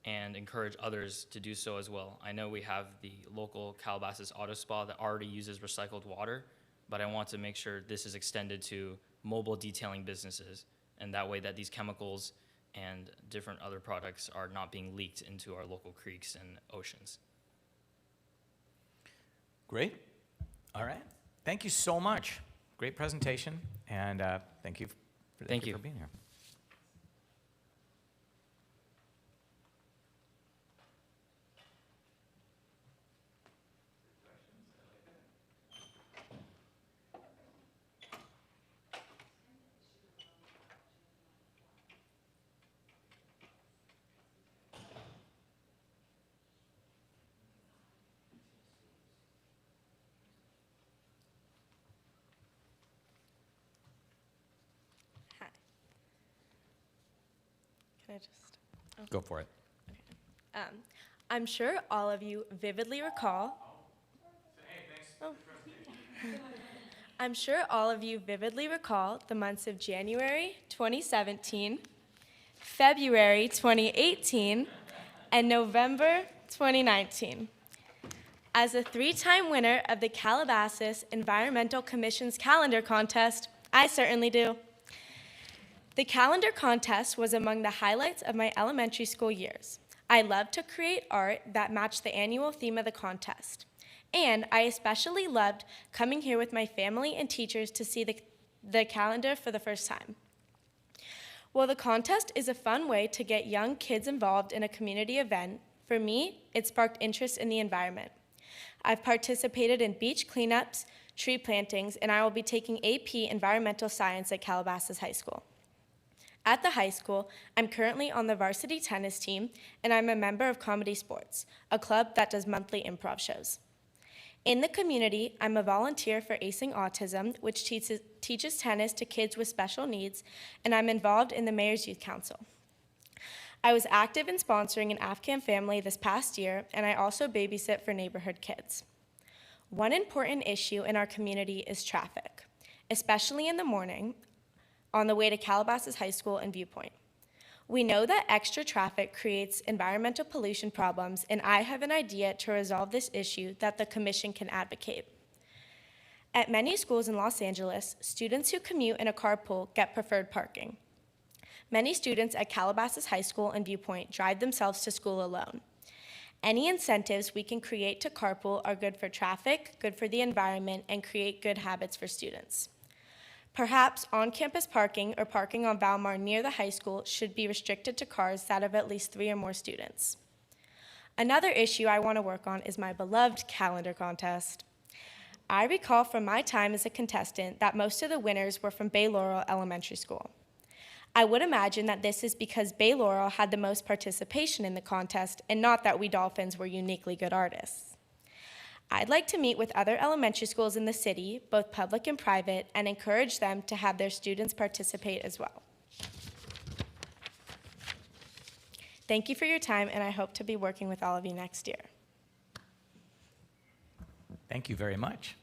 Speaker 9: and encourage others to do so as well. I know we have the local Calabasas Auto Spa that already uses recycled water, but I want to make sure this is extended to mobile detailing businesses, and that way that these chemicals and different other products are not being leaked into our local creeks and oceans.
Speaker 1: Great. All right. Thank you so much. Great presentation, and thank you for being here.
Speaker 10: Hi. Can I just?
Speaker 1: Go for it.
Speaker 10: I'm sure all of you vividly recall. Oh. I'm sure all of you vividly recall the months of January 2017, February 2018, and November 2019. As a three-time winner of the Calabasas Environmental Commission's calendar contest, I certainly do. The calendar contest was among the highlights of my elementary school years. I loved to create art that matched the annual theme of the contest. And I especially loved coming here with my family and teachers to see the calendar for the first time. While the contest is a fun way to get young kids involved in a community event, for me, it sparked interest in the environment. I've participated in beach cleanups, tree plantings, and I will be taking AP Environmental Science at Calabasas High School. At the high school, I'm currently on the varsity tennis team, and I'm a member of Comedy Sports, a club that does monthly improv shows. In the community, I'm a volunteer for Acing Autism, which teaches tennis to kids with special needs, and I'm involved in the Mayor's Youth Council. I was active in sponsoring an Afghan family this past year, and I also babysit for neighborhood kids. One important issue in our community is traffic, especially in the morning on the way to Calabasas High School and Viewpoint. We know that extra traffic creates environmental pollution problems, and I have an idea to resolve this issue that the commission can advocate. At many schools in Los Angeles, students who commute in a carpool get preferred parking. Many students at Calabasas High School and Viewpoint drive themselves to school alone. Any incentives we can create to carpool are good for traffic, good for the environment, and create good habits for students. Perhaps on-campus parking or parking on Valmar near the high school should be restricted to cars that have at least 3 or more students. Another issue I want to work on is my beloved calendar contest. I recall from my time as a contestant that most of the winners were from Bay Laurel Elementary School. I would imagine that this is because Bay Laurel had the most participation in the contest and not that we Dolphins were uniquely good artists. I'd like to meet with other elementary schools in the city, both public and private, and encourage them to have their students participate as well. Thank you for your time, and I hope to be working with all of you next year.
Speaker 1: Thank you very much.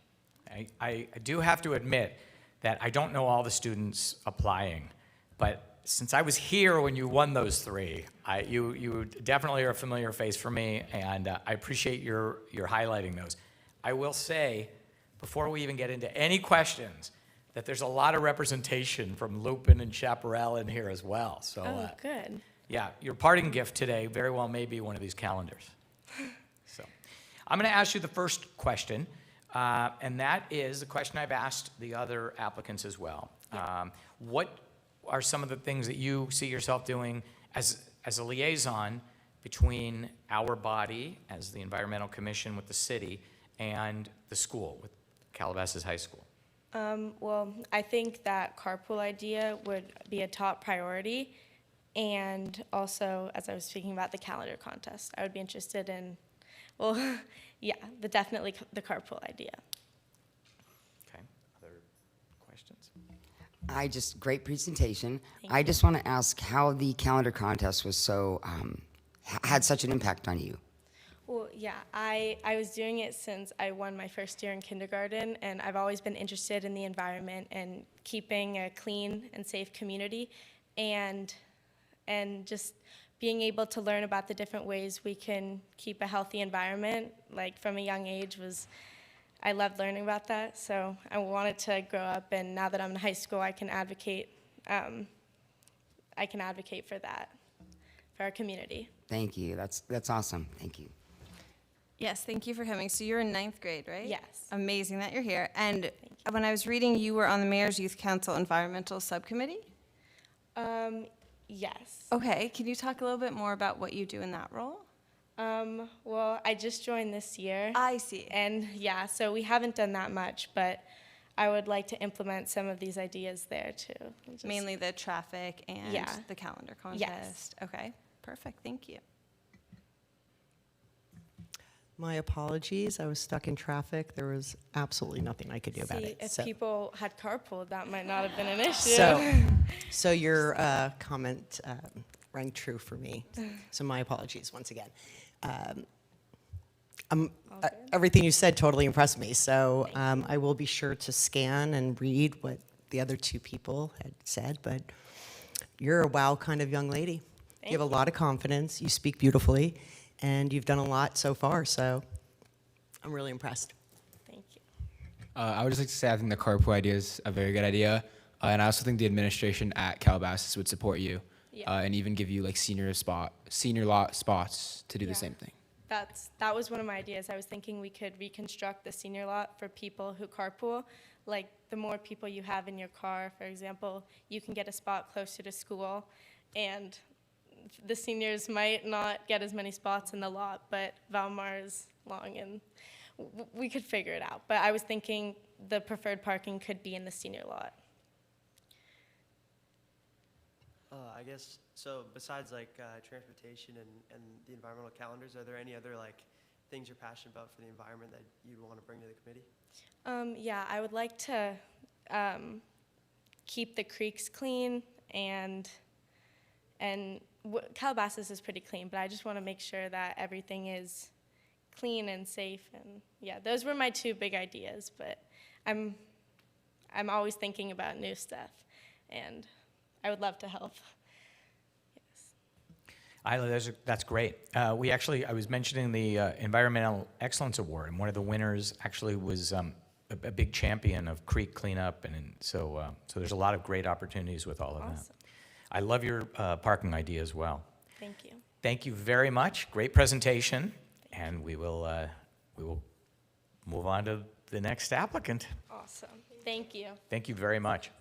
Speaker 1: I do have to admit that I don't know all the students applying, but since I was here when you won those 3, you definitely are a familiar face for me, and I appreciate your highlighting those. I will say, before we even get into any questions, that there's a lot of representation from Lupin and Chaparral in here as well. So,
Speaker 10: Good.
Speaker 1: Yeah, your parting gift today very well may be one of these calendars. So, I'm going to ask you the first question, and that is a question I've asked the other applicants as well. What are some of the things that you see yourself doing as a liaison between our body as the Environmental Commission with the city and the school with Calabasas High School?
Speaker 10: Well, I think that carpool idea would be a top priority, and also, as I was speaking about the calendar contest, I would be interested in, well, yeah, definitely the carpool idea.
Speaker 1: Okay, other questions?
Speaker 3: Great presentation. I just want to ask how the calendar contest was so, had such an impact on you.
Speaker 10: Well, yeah, I was doing it since I won my first year in kindergarten, and I've always been interested in the environment and keeping a clean and safe community, and just being able to learn about the different ways we can keep a healthy environment, like from a young age, I loved learning about that. So I wanted to grow up, and now that I'm in high school, I can advocate for that, for our community.
Speaker 3: Thank you. That's awesome. Thank you.
Speaker 5: Yes, thank you for coming. So you're in ninth grade, right?
Speaker 10: Yes.
Speaker 5: Amazing that you're here. And when I was reading, you were on the Mayor's Youth Council Environmental Subcommittee?
Speaker 10: Yes.
Speaker 5: Okay, can you talk a little bit more about what you do in that role?
Speaker 10: Well, I just joined this year.
Speaker 5: I see.
Speaker 10: And yeah, so we haven't done that much, but I would like to implement some of these ideas there too. Just-
Speaker 5: Mainly the traffic and
Speaker 10: Yeah.
Speaker 5: the calendar contest?
Speaker 10: Yes.
Speaker 5: Okay, perfect, thank you.
Speaker 11: My apologies. I was stuck in traffic. There was absolutely nothing I could do about
Speaker 10: See,
Speaker 11: it.
Speaker 10: if
Speaker 11: So,
Speaker 10: people had carpooled, that might not have been an issue.
Speaker 11: so your comment rang true for me. So my apologies once again. Everything you said totally impressed me. So I will be sure to scan and read what the other two people had said. But you're a wow kind of young lady. You have a lot of confidence. You speak beautifully. And you've done a lot so far, so I'm really impressed.
Speaker 10: Thank you.
Speaker 7: I would just like to say I think the carpool idea is a very good idea. And I also think the administration at Calabasas would support you
Speaker 10: Yeah.
Speaker 7: and even give you like senior lot spots to do
Speaker 10: Yeah.
Speaker 7: the same thing.
Speaker 10: That was one of my ideas. I was thinking we could reconstruct the senior lot for people who carpool. Like, the more people you have in your car, for example, you can get a spot closer to school, and the seniors might not get as many spots in the lot, but Valmar is long, and we could figure it out. But I was thinking the preferred parking could be in the senior lot.
Speaker 6: I guess, so besides like transportation and the environmental calendars, are there any other like things you're passionate about for the environment that you'd want to bring to the committee?
Speaker 10: Yeah, I would like to keep the creeks clean, and Calabasas is pretty clean, but I just want to make sure that everything is clean and safe. And yeah, those were my two big ideas, but I'm always thinking about new stuff, and I would love to help. Yes.
Speaker 1: Isla, that's great. I was mentioning the Environmental Excellence Award, and one of the winners actually was a big champion of creek cleanup, and so there's a lot of great opportunities with all of that.
Speaker 10: Awesome.
Speaker 1: I love your parking idea as well.
Speaker 10: Thank you.
Speaker 1: Thank you very much. Great presentation, and we will move on to the next applicant.
Speaker 10: Awesome. Thank you.
Speaker 1: Thank you very much.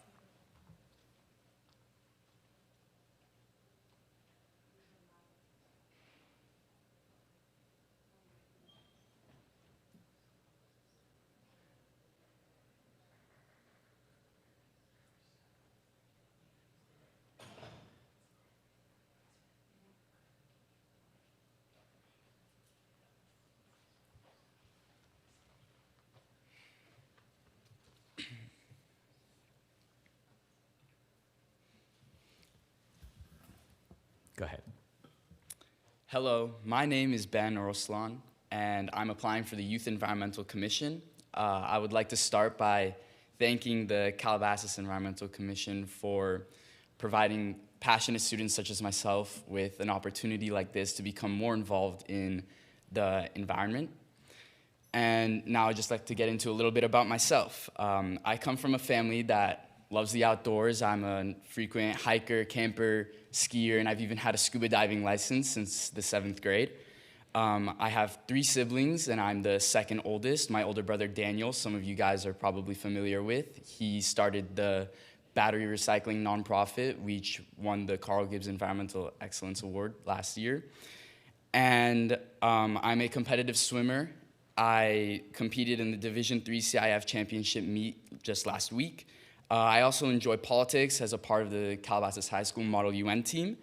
Speaker 1: Go ahead.
Speaker 12: Hello, my name is Ben Oroslan, and I'm applying for the Youth Environmental Commission. I would like to start by thanking the Calabasas Environmental Commission for providing passionate students such as myself with an opportunity like this to become more involved in the environment. And now I'd just like to get into a little bit about myself. I come from a family that loves the outdoors. I'm a frequent hiker, camper, skier, and I've even had a scuba diving license since the 7th grade. I have 3 siblings, and I'm the second oldest. My older brother, Daniel, some of you guys are probably familiar with. He started the battery recycling nonprofit, which won the Carl Gibbs Environmental Excellence Award last year. And I'm a competitive swimmer. I competed in the Division III CIF Championship meet just last week. I also enjoy politics as a part of the Calabasas High School Model UN team.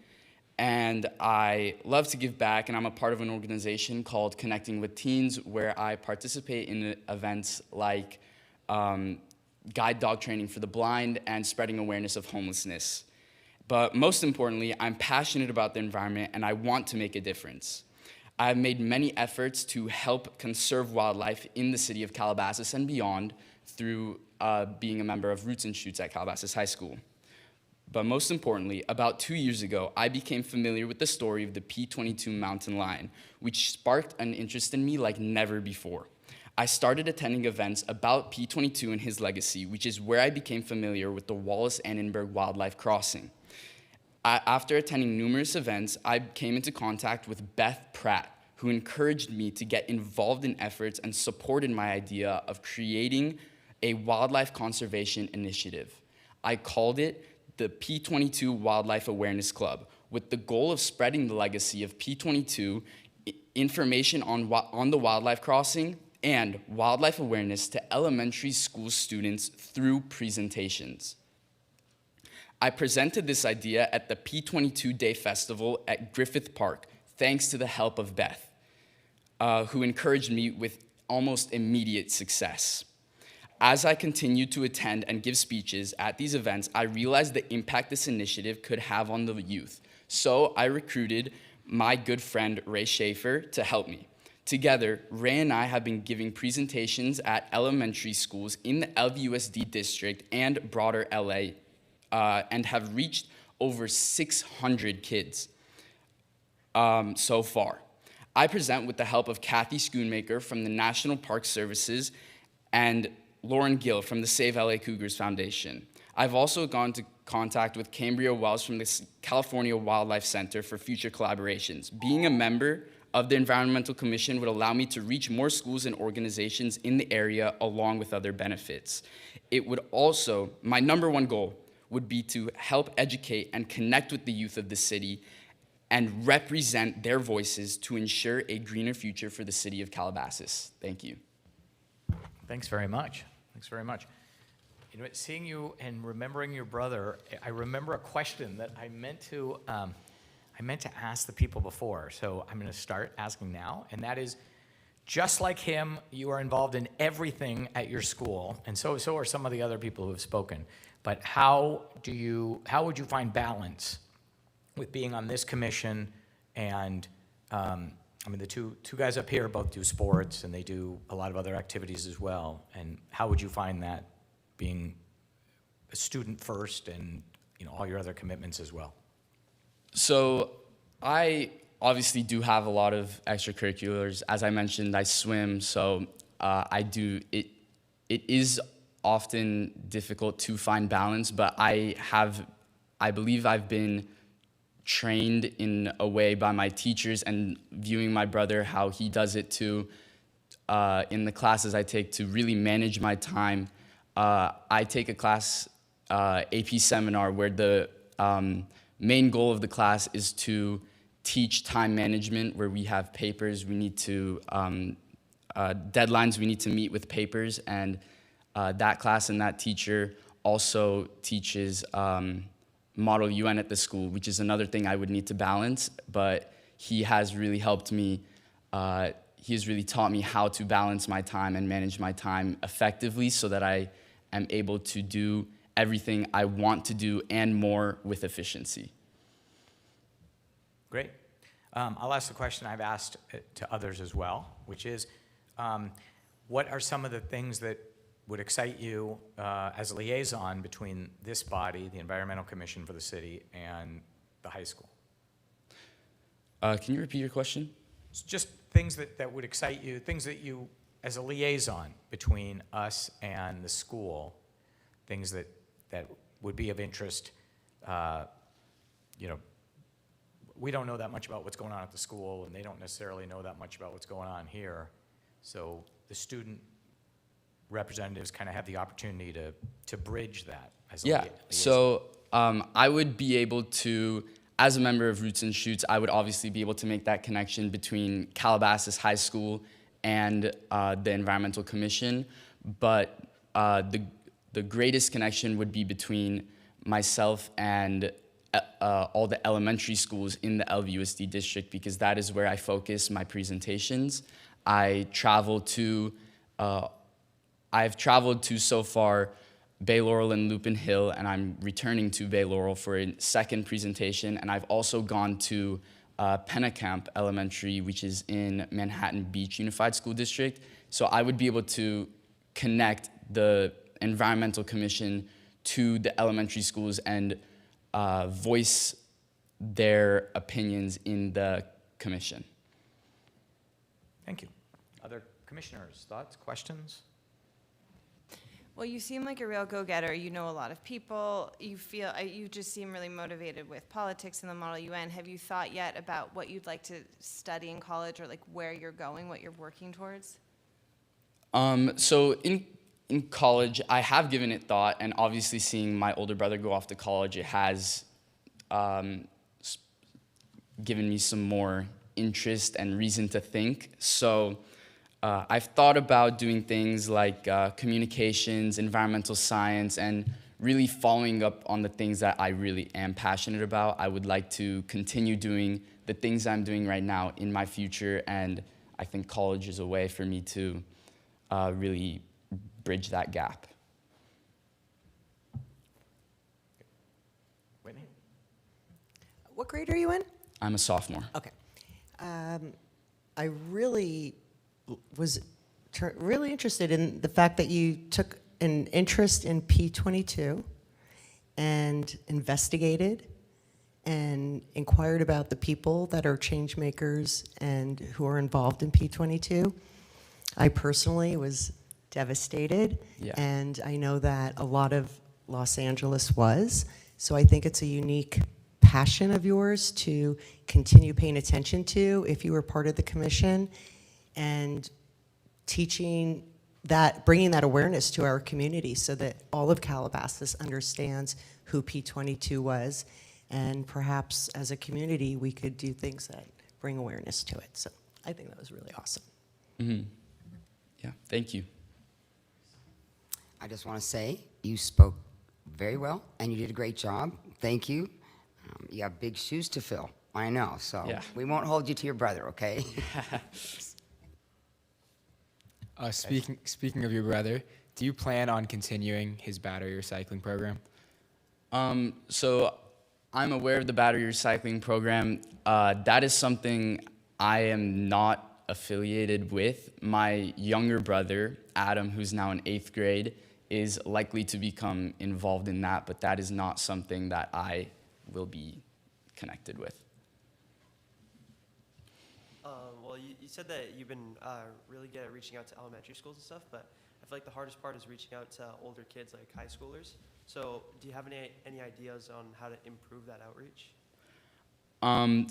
Speaker 12: And I love to give back, and I'm a part of an organization called Connecting with Teens, where I participate in events like guide dog training for the blind and spreading awareness of homelessness. But most importantly, I'm passionate about the environment, and I want to make a difference. I have made many efforts to help conserve wildlife in the city of Calabasas and beyond through being a member of Roots and Shoots at Calabasas High School. But most importantly, about 2 years ago, I became familiar with the story of the P-22 mountain lion, which sparked an interest in me like never before. I started attending events about P-22 and his legacy, which is where I became familiar with the Wallace-Annenberg Wildlife Crossing. After attending numerous events, I came into contact with Beth Pratt, who encouraged me to get involved in efforts and supported my idea of creating a wildlife conservation initiative. I called it the P-22 Wildlife Awareness Club, with the goal of spreading the legacy of P-22, information on the wildlife crossing, and wildlife awareness to elementary school students through presentations. I presented this idea at the P-22 Day Festival at Griffith Park, thanks to the help of Beth, who encouraged me with almost immediate success. As I continued to attend and give speeches at these events, I realized the impact this initiative could have on the youth. So I recruited my good friend Ray Schaefer to help me. Together, Ray and I have been giving presentations at elementary schools in the LVUSD district and broader LA, and have reached over 600 kids so far. I present with the help of Kathy Schoonmaker from the National Park Services and Lauren Gill from the Save LA Cougars Foundation. I've also gone to contact with Cambria Wells from the California Wildlife Center for future collaborations. Being a member of the Environmental Commission would allow me to reach more schools and organizations in the area along with other benefits. It would also, my number one goal would be to help educate and connect with the youth of the city and represent their voices to ensure a greener future for the city of Calabasas. Thank you.
Speaker 1: Thanks very much. Thanks very much. You know, seeing you and remembering your brother, I remember a question that I meant to ask the people before, so I'm going to start asking now, and that is, just like him, you are involved in everything at your school, and so are some of the other people who have spoken. But how would you find balance with being on this commission and I mean, the two guys up here both do sports and they do a lot of other activities as well. And how would you find that being a student first and, you know, all your other commitments as well?
Speaker 12: So I obviously do have a lot of extracurriculars. As I mentioned, I swim, so it is often difficult to find balance, but I believe I've been trained in a way by my teachers and viewing my brother, how he does it too, in the classes I take to really manage my time. I take a class, AP seminar, where the main goal of the class is to teach time management, where we have papers, we need to, deadlines we need to meet with papers, and that class and that teacher also teaches Model UN at the school, which is another thing I would need to balance, but he has really helped me, he has really taught me how to balance my time and manage my time effectively so that I am able to do everything I want to do and more with efficiency.
Speaker 1: Great. I'll ask the question I've asked to others as well, which is, what are some of the things that would excite you as a liaison between this body, the Environmental Commission for the city, and the high school?
Speaker 12: Can you repeat your question?
Speaker 1: It's just things that would excite you, things that you, as a liaison between us and the school, things that would be of interest. You know, we don't know that much about what's going on at the school, and they don't necessarily know that much about what's going on here. So the student representatives kind of have the opportunity to bridge that as a liaison.
Speaker 12: So I would be able to, as a member of Roots and Shoots, I would obviously be able to make that connection between Calabasas High School and the Environmental Commission, but the greatest connection would be between myself and all the elementary schools in the LVUSD district, because that is where I focus my presentations. I've traveled to so far Bay Laurel and Lupin Hill, and I'm returning to Bay Laurel for a second presentation. And I've also gone to Penacamp Elementary, which is in Manhattan Beach Unified School District. So I would be able to connect the Environmental Commission to the elementary schools and voice their opinions in the commission.
Speaker 1: Thank you. Other commissioners, thoughts, questions?
Speaker 5: Well, you seem like a real go-getter. You know a lot of people. You just seem really motivated with politics and the Model UN. Have you thought yet about what you'd like to study in college, or like where you're going, what you're working towards?
Speaker 12: So in college, I have given it thought, and obviously seeing my older brother go off to college, it has given me some more interest and reason to think. So I've thought about doing things like communications, environmental science, and really following up on the things that I really am passionate about. I would like to continue doing the things I'm doing right now in my future, and I think college is a way for me to really bridge that gap.
Speaker 1: Whitney?
Speaker 11: What grade are you in?
Speaker 12: I'm a sophomore.
Speaker 11: Okay. I really was really interested in the fact that you took an interest in P22 and investigated and inquired about the people that are change makers and who are involved in P22. I personally was devastated,
Speaker 12: Yeah.
Speaker 11: and I know that a lot of Los Angeles was. So I think it's a unique passion of yours to continue paying attention to if you were part of the commission, and teaching that, bringing that awareness to our community so that all of Calabasas understands who P22 was, and perhaps as a community we could do things that bring awareness to it. So I think that was really awesome.
Speaker 12: Mm-hmm. Yeah, thank you.
Speaker 3: I just want to say you spoke very well, and you did a great job. Thank you. You have big shoes to fill. I know, so
Speaker 12: Yeah.
Speaker 3: we won't hold you to your brother, okay?
Speaker 7: Speaking of your brother, do you plan on continuing his battery recycling program?
Speaker 12: So I'm aware of the battery recycling program. That is something I am not affiliated with. My younger brother, Adam, who's now in 8th grade, is likely to become involved in that, but that is not something that I will be connected with.
Speaker 6: Well, you said that you've been really good at reaching out to elementary schools and stuff, but I feel like the hardest part is reaching out to older kids, like high schoolers. So do you have any ideas on how to improve that outreach?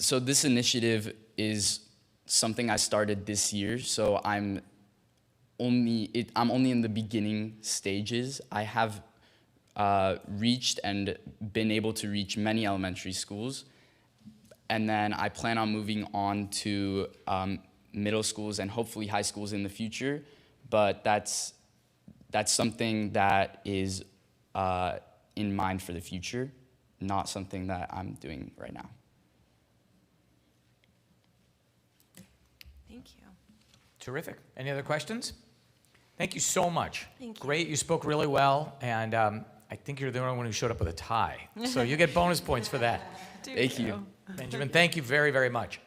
Speaker 12: So this initiative is something I started this year, so I'm only in the beginning stages. I have reached and been able to reach many elementary schools, and then I plan on moving on to middle schools and hopefully high schools in the future. But that's something that is in mind for the future, not something that I'm doing right now.
Speaker 5: Thank you.
Speaker 1: Terrific. Any other questions? Thank you so much.
Speaker 5: Thank you.
Speaker 1: Great, you spoke really well, and I think you're the only one who showed up with a tie. So you get bonus points for that.
Speaker 12: Thank you.
Speaker 1: Benjamin, thank you very, very much.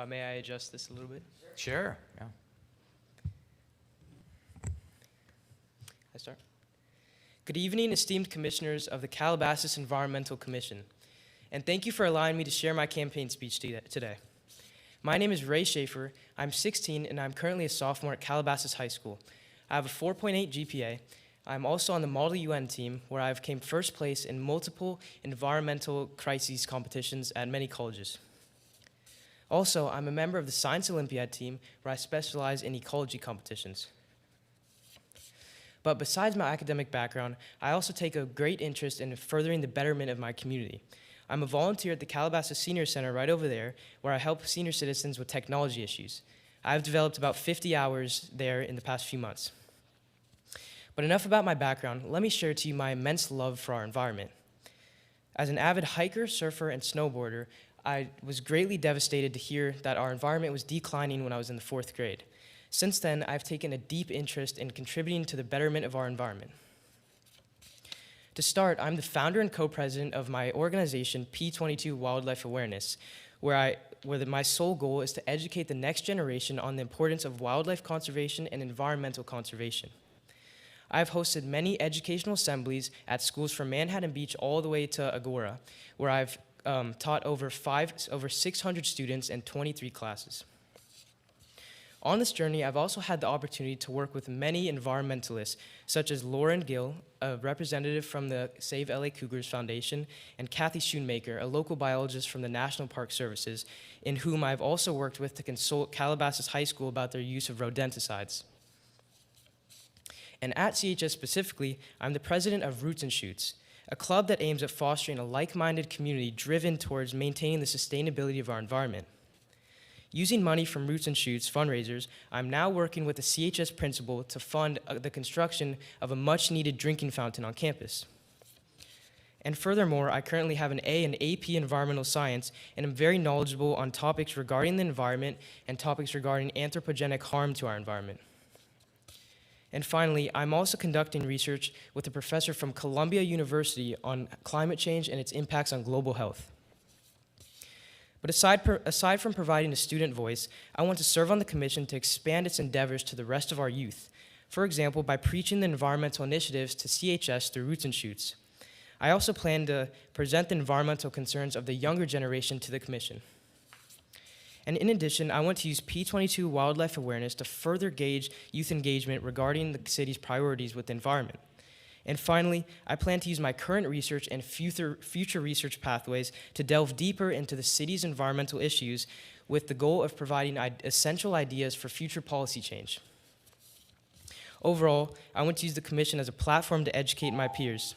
Speaker 13: May I adjust this a little bit?
Speaker 1: Sure. Yeah.
Speaker 13: I start. Good evening, esteemed commissioners of the Calabasas Environmental Commission, and thank you for allowing me to share my campaign speech today. My name is Ray Schaefer. I'm 16, and I'm currently a sophomore at Calabasas High School. I have a 4.8 GPA. I'm also on the Model UN team, where I've came first place in multiple environmental crises competitions at many colleges. Also, I'm a member of the Science Olympiad team, where I specialize in ecology competitions. But besides my academic background, I also take a great interest in furthering the betterment of my community. I'm a volunteer at the Calabasas Senior Center right over there, where I help senior citizens with technology issues. I've developed about 50 hours there in the past few months. But enough about my background. Let me share to you my immense love for our environment. As an avid hiker, surfer, and snowboarder, I was greatly devastated to hear that our environment was declining when I was in the 4th grade. Since then, I've taken a deep interest in contributing to the betterment of our environment. To start, I'm the founder and co-president of my organization, P22 Wildlife Awareness, where my sole goal is to educate the next generation on the importance of wildlife conservation and environmental conservation. I've hosted many educational assemblies at schools from Manhattan Beach all the way to Agora, where I've taught over 600 students and 23 classes. On this journey, I've also had the opportunity to work with many environmentalists, such as Lauren Gill, a representative from the Save LA Cougars Foundation, and Kathy Schoonmaker, a local biologist from the National Park Services, in whom I've also worked with to consult Calabasas High School about their use of rodenticides. And at CHS specifically, I'm the president of Roots and Shoots, a club that aims at fostering a like-minded community driven towards maintaining the sustainability of our environment. Using money from Roots and Shoots fundraisers, I'm now working with a CHS principal to fund the construction of a much-needed drinking fountain on campus. And furthermore, I currently have an A in AP Environmental Science, and I'm very knowledgeable on topics regarding the environment and topics regarding anthropogenic harm to our environment. And finally, I'm also conducting research with a professor from Columbia University on climate change and its impacts on global health. But aside from providing a student voice, I want to serve on the commission to expand its endeavors to the rest of our youth. For example, by preaching the environmental initiatives to CHS through Roots and Shoots. I also plan to present the environmental concerns of the younger generation to the commission. And in addition, I want to use P22 Wildlife Awareness to further gauge youth engagement regarding the city's priorities with the environment. And finally, I plan to use my current research and future research pathways to delve deeper into the city's environmental issues with the goal of providing essential ideas for future policy change. Overall, I want to use the commission as a platform to educate my peers.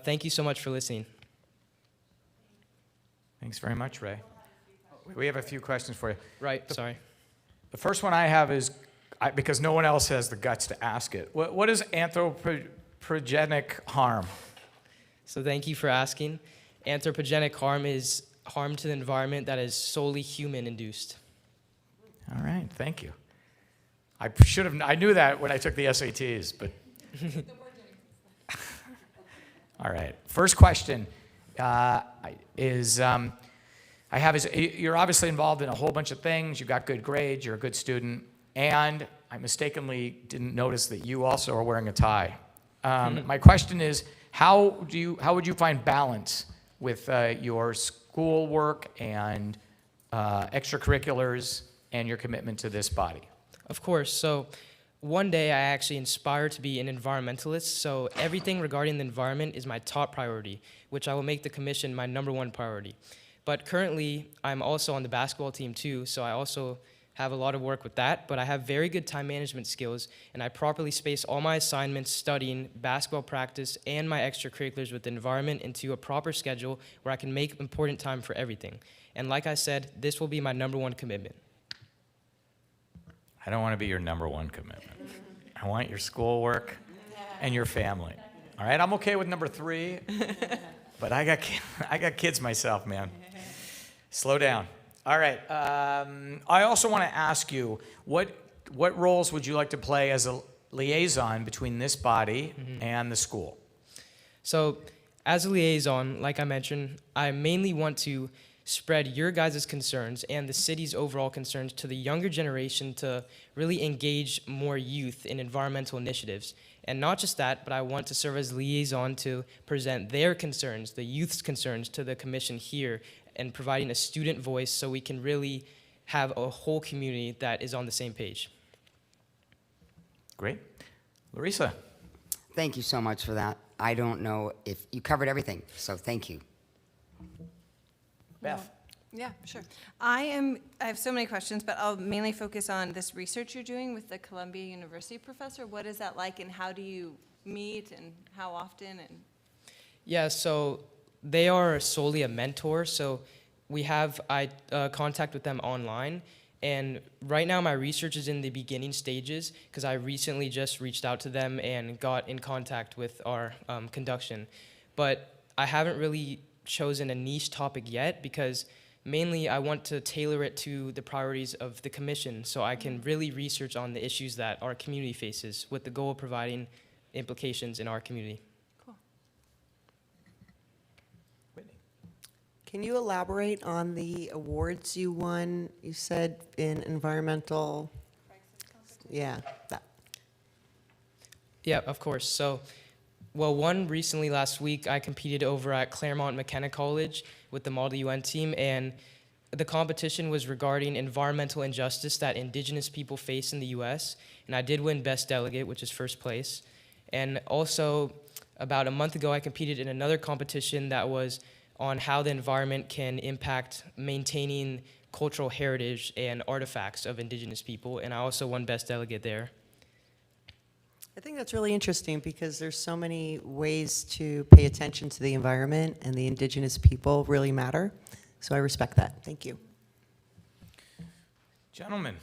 Speaker 13: Thank you so much for listening.
Speaker 1: Thanks very much, Ray. We have a few questions for you.
Speaker 13: Right, sorry.
Speaker 1: The first one I have is, because no one else has the guts to ask it, what is anthropogenic harm?
Speaker 13: So thank you for asking. Anthropogenic harm is harm to the environment that is solely human-induced.
Speaker 1: All right, thank you. I knew that when I took the SATs, but. All right, first question you're obviously involved in a whole bunch of things. You got good grades, you're a good student, and I mistakenly didn't notice that you also are wearing a tie. My question is, how would you find balance with your schoolwork and extracurriculars and your commitment to this body?
Speaker 13: Of course. So one day I actually inspired to be an environmentalist, so everything regarding the environment is my top priority, which I will make the commission my #1 priority. But currently, I'm also on the basketball team too, so I also have a lot of work with that, but I have very good time management skills, and I properly space all my assignments, studying, basketball practice, and my extracurriculars with the environment into a proper schedule where I can make important time for everything. And like I said, this will be my #1 commitment.
Speaker 1: I don't want to be your #1 commitment. I want your schoolwork and your family. All right, I'm okay with #3, but I got kids myself, man. Slow down. All right. I also want to ask you, what roles would you like to play as a liaison between this body and the school?
Speaker 13: So, as a liaison, like I mentioned, I mainly want to spread your guys' concerns and the city's overall concerns to the younger generation to really engage more youth in environmental initiatives. And not just that, but I want to serve as liaison to present their concerns, the youth's concerns, to the commission here, and providing a student voice so we can really have a whole community that is on the same page.
Speaker 1: Great. Larissa.
Speaker 3: Thank you so much for that. I don't know if you covered everything, so thank you.
Speaker 1: Beth.
Speaker 5: Yeah, sure. I have so many questions, but I'll mainly focus on this research you're doing with the Columbia University professor. What is that like, and how do you meet, and how often? And
Speaker 13: Yeah, so they are solely a mentor, so we have contact with them online. And right now my research is in the beginning stages because I recently just reached out to them and got in contact with our conduction. But I haven't really chosen a niche topic yet because mainly I want to tailor it to the priorities of the commission so I can really research on the issues that our community faces with the goal of providing implications in our community.
Speaker 1: Whitney.
Speaker 11: Can you elaborate on the awards you won, you said, in environmental? Yeah, that.
Speaker 13: Yeah, of course. So, well, one recently last week, I competed over at Claremont McKenna College with the Model UN team, and the competition was regarding environmental injustice that Indigenous people face in the U.S., and I did win Best Delegate, which is first place. And also, about a month ago, I competed in another competition that was on how the environment can impact maintaining cultural heritage and artifacts of Indigenous people, and I also won Best Delegate there.
Speaker 11: I think that's really interesting because there's so many ways to pay attention to the environment, and the Indigenous people really matter. So I respect that. Thank you.
Speaker 1: Gentlemen,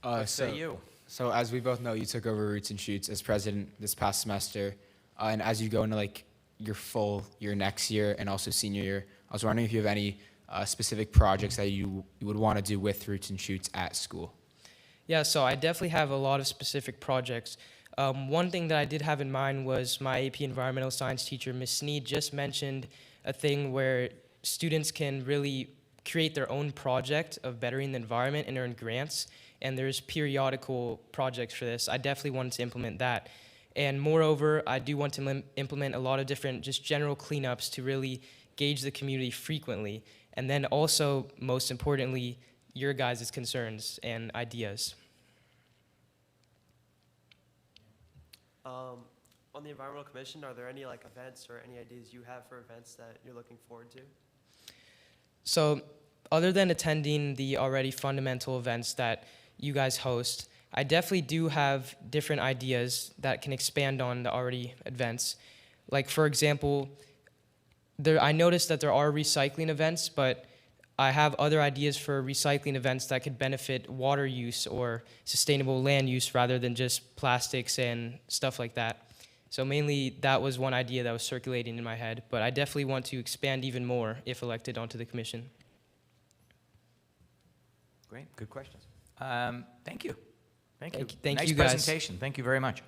Speaker 1: what say you?
Speaker 7: So as we both know, you took over Roots and Shoots as president this past semester, and as you go into like your next year and also senior year, I was wondering if you have any specific projects that you would want to do with Roots and Shoots at school.
Speaker 13: Yeah, so I definitely have a lot of specific projects. One thing that I did have in mind was my AP Environmental Science teacher, Ms. Sneed, just mentioned a thing where students can really create their own project of bettering the environment and earn grants, and there's periodical projects for this. I definitely wanted to implement that. And moreover, I do want to implement a lot of different just general cleanups to really gauge the community frequently, and then also, most importantly, your guys' concerns and ideas.
Speaker 6: On the Environmental Commission, are there any like events or any ideas you have for events that you're looking forward to?
Speaker 13: So other than attending the already fundamental events that you guys host, I definitely do have different ideas that can expand on the already events. Like, for example, I noticed that there are recycling events, but I have other ideas for recycling events that could benefit water use or sustainable land use rather than just plastics and stuff like that. So mainly that was one idea that was circulating in my head, but I definitely want to expand even more if elected onto the commission.
Speaker 1: Great, good questions. Thank you. Thank you.
Speaker 13: Thank
Speaker 1: nice
Speaker 13: you, guys.
Speaker 1: presentation. Thank you very much.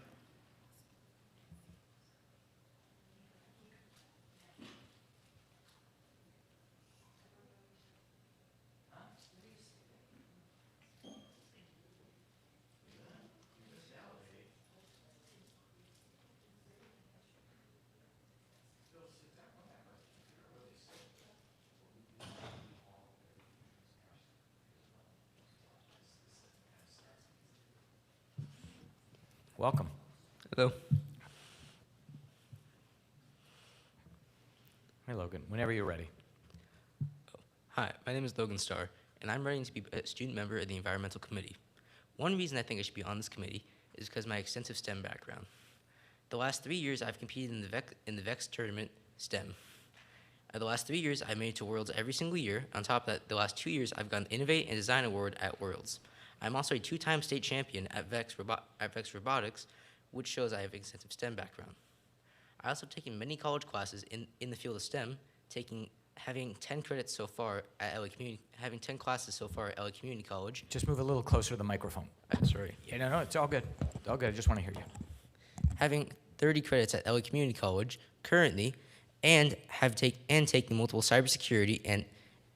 Speaker 1: Welcome.
Speaker 14: Hello.
Speaker 1: Hey, Logan, whenever you're ready.
Speaker 14: Hi, my name is Logan Starr, and I'm running to be a student member of the Environmental Committee. One reason I think I should be on this committee is because of my extensive STEM background. The last 3 years, I've competed in the VEX tournament STEM. The last 3 years, I've made it to Worlds every single year. On top of that, the last 2 years, I've gotten the Innovate and Design Award at Worlds. I'm also a 2-time state champion at VEX Robotics, which shows I have extensive STEM background. I also have taken many college classes in the field of STEM, having 10 credits so far at having 10 classes so far at LA Community College.
Speaker 1: Just move a little closer to the microphone.
Speaker 14: Sorry.
Speaker 1: Yeah, no, it's all good. It's all good. I just want to hear you.
Speaker 14: Having 30 credits at LA Community College currently, and taking multiple cybersecurity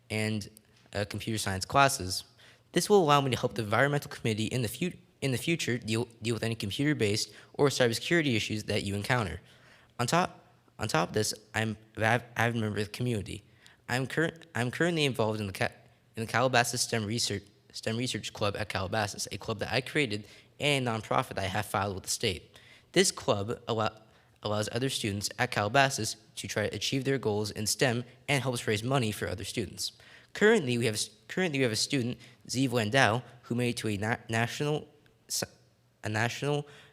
Speaker 14: and computer science classes. This will allow me to help the environmental committee in the future deal with any computer-based or cybersecurity issues that you encounter. On top of this, I'm an avid member of the community. I'm currently involved in the Calabasas STEM Research Club at Calabasas, a club that I created and a nonprofit I have filed with the state. This club allows other students at Calabasas to try to achieve their goals in STEM and helps raise money for other students. Currently, we have a student, Ziv Landau, who made it to a national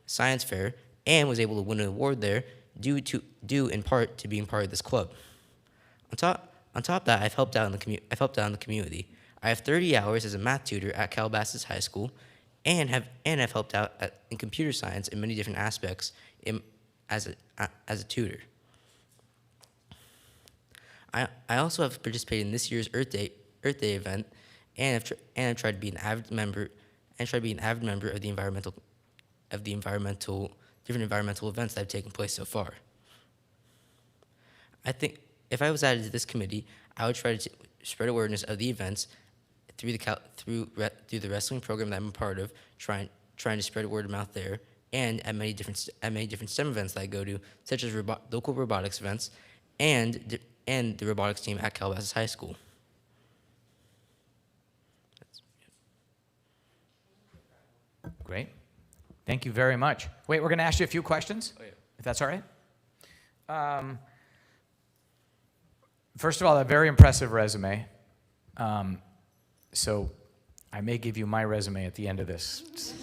Speaker 14: science fair and was able to win an award there due in part to being part of this club. On top of that, I've helped out in the community. I have 30 hours as a math tutor at Calabasas High School, and have helped out in computer science in many different aspects as a tutor. I also have participated in this year's Earth Day event, and have tried to be an avid member of the different environmental events that have taken place so far. I think if I was added to this committee, I would try to spread awareness of the events through the wrestling program that I'm a part of, trying to spread word of mouth there, and at many different STEM events that I go to, such as local robotics events, and the robotics team at Calabasas High School.
Speaker 1: Great. Thank you very much. Wait, we're going to ask you a few questions, if that's all right. First of all, a very impressive resume. So I may give you my resume at the end of this.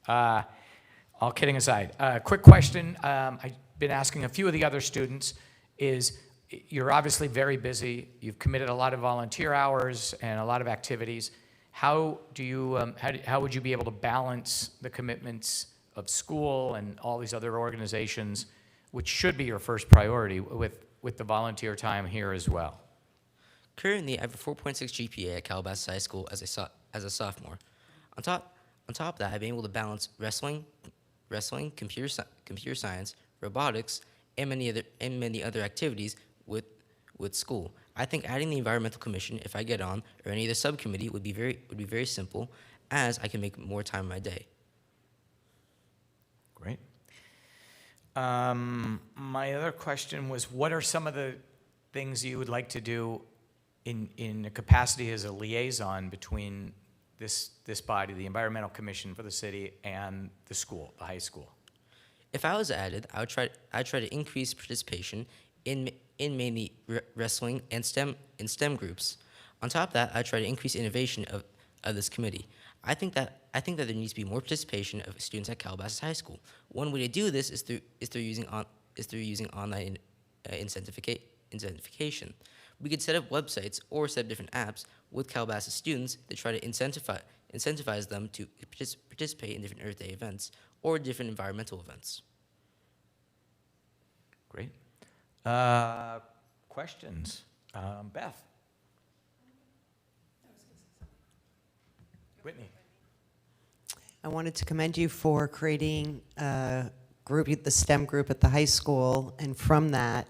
Speaker 1: All kidding aside, quick question I've been asking a few of the other students is, you're obviously very busy. You've committed a lot of volunteer hours and a lot of activities. How do you, how would you be able to balance the commitments of school and all these other organizations, which should be your first priority, with the volunteer time here as well?
Speaker 14: Currently, I have a 4.6 GPA at Calabasas High School as a sophomore. On top of that, I've been able to balance wrestling, computer science, robotics, and many other activities with school. I think adding the environmental commission, if I get on, or any other subcommittee, would be very simple, as I can make more time in my day.
Speaker 1: Great. My other question was, what are some of the things you would like to do in a capacity as a liaison between this body, the Environmental Commission for the city, and the school, the high school?
Speaker 14: If I was added, I'd try to increase participation in mainly wrestling and STEM groups. On top of that, I'd try to increase innovation of this committee. I think that there needs to be more participation of students at Calabasas High School. One way to do this is through using online incentivification. We could set up websites or set up different apps with Calabasas students to try to incentivize them to participate in different Earth Day events or different environmental events.
Speaker 1: Great. Questions? Beth? Whitney?
Speaker 11: I wanted to commend you for creating a group, the STEM group at the high school, and from that,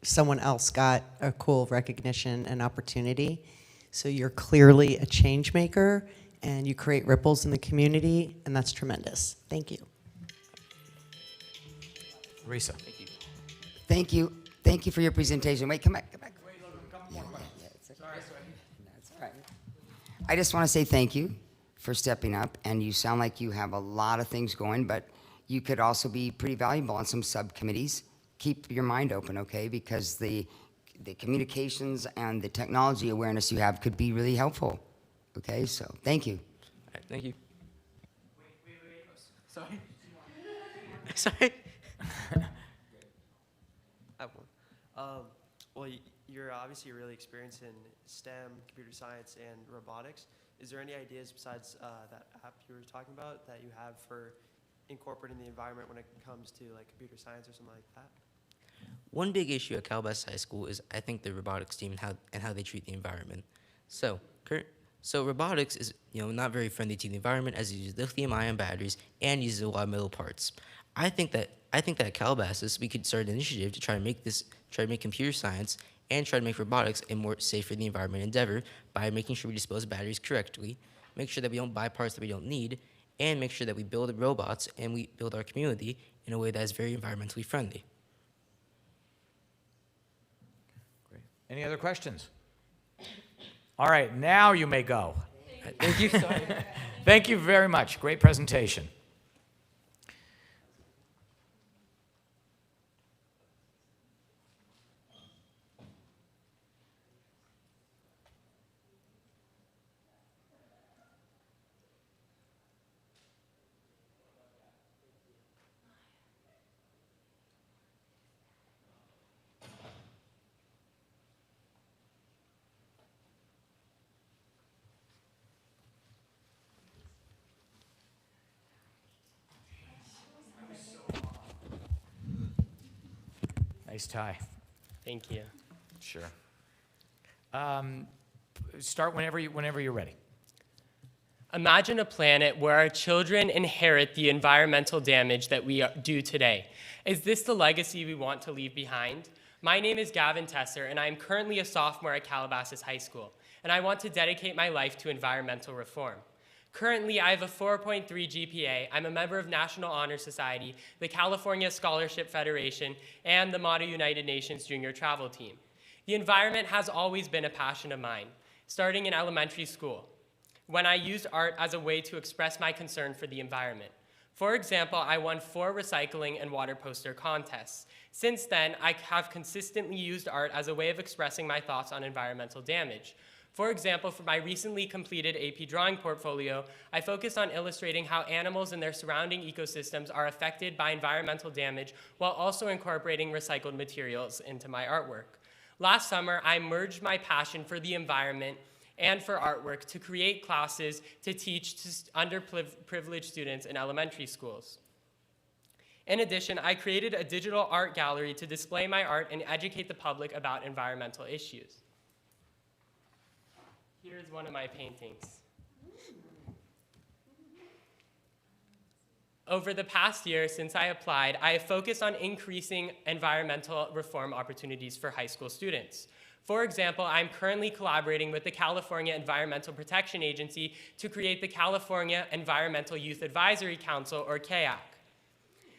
Speaker 11: someone else got a cool recognition and opportunity. So you're clearly a change maker, and you create ripples in the community, and that's tremendous. Thank you.
Speaker 1: Risa?
Speaker 3: Thank you. Thank you for your presentation. Wait, come back.
Speaker 1: Wait, come more. Sorry.
Speaker 3: That's all right. I just want to say thank you for stepping up, and you sound like you have a lot of things going, but you could also be pretty valuable on some subcommittees. Keep your mind open, okay? Because the communications and the technology awareness you have could be really helpful, okay? So thank you.
Speaker 14: All right, thank you.
Speaker 1: Wait. Sorry.
Speaker 14: Sorry.
Speaker 6: Well, you're obviously really experienced in STEM, computer science, and robotics. Is there any ideas besides that app you were talking about that you have for incorporating the environment when it comes to like computer science or something like that?
Speaker 14: One big issue at Calabasas High School is, I think, the robotics team and how they treat the environment. So robotics is not very friendly to the environment, as it uses lithium-ion batteries and uses a lot of metal parts. I think that at Calabasas we could start an initiative to try to make computer science and try to make robotics a more safe for the environment endeavor by making sure we dispose of batteries correctly, make sure that we don't buy parts that we don't need, and make sure that we build robots and we build our community in a way that is very environmentally friendly.
Speaker 1: Great. Any other questions? All right, now you may go.
Speaker 14: Thank you.
Speaker 1: Thank you very much. Great presentation. Nice tie.
Speaker 15: Thank you.
Speaker 1: Sure. Start whenever you're ready.
Speaker 15: Imagine a planet where our children inherit the environmental damage that we do today. Is this the legacy we want to leave behind? My name is Gavin Tesser, and I am currently a sophomore at Calabasas High School, and I want to dedicate my life to environmental reform. Currently, I have a 4.3 GPA. I'm a member of National Honor Society, the California Scholarship Federation, and the Motto United Nations Junior Travel Team. The environment has always been a passion of mine, starting in elementary school, when I used art as a way to express my concern for the environment. For example, I won 4 recycling and water poster contests. Since then, I have consistently used art as a way of expressing my thoughts on environmental damage. For example, for my recently completed AP drawing portfolio, I focused on illustrating how animals and their surrounding ecosystems are affected by environmental damage while also incorporating recycled materials into my artwork. Last summer, I merged my passion for the environment and for artwork to create classes to teach to underprivileged students in elementary schools. In addition, I created a digital art gallery to display my art and educate the public about environmental issues. Here's one of my paintings. Over the past year since I applied, I have focused on increasing environmental reform opportunities for high school students. For example, I'm currently collaborating with the California Environmental Protection Agency to create the California Environmental Youth Advisory Council, or CAYAC.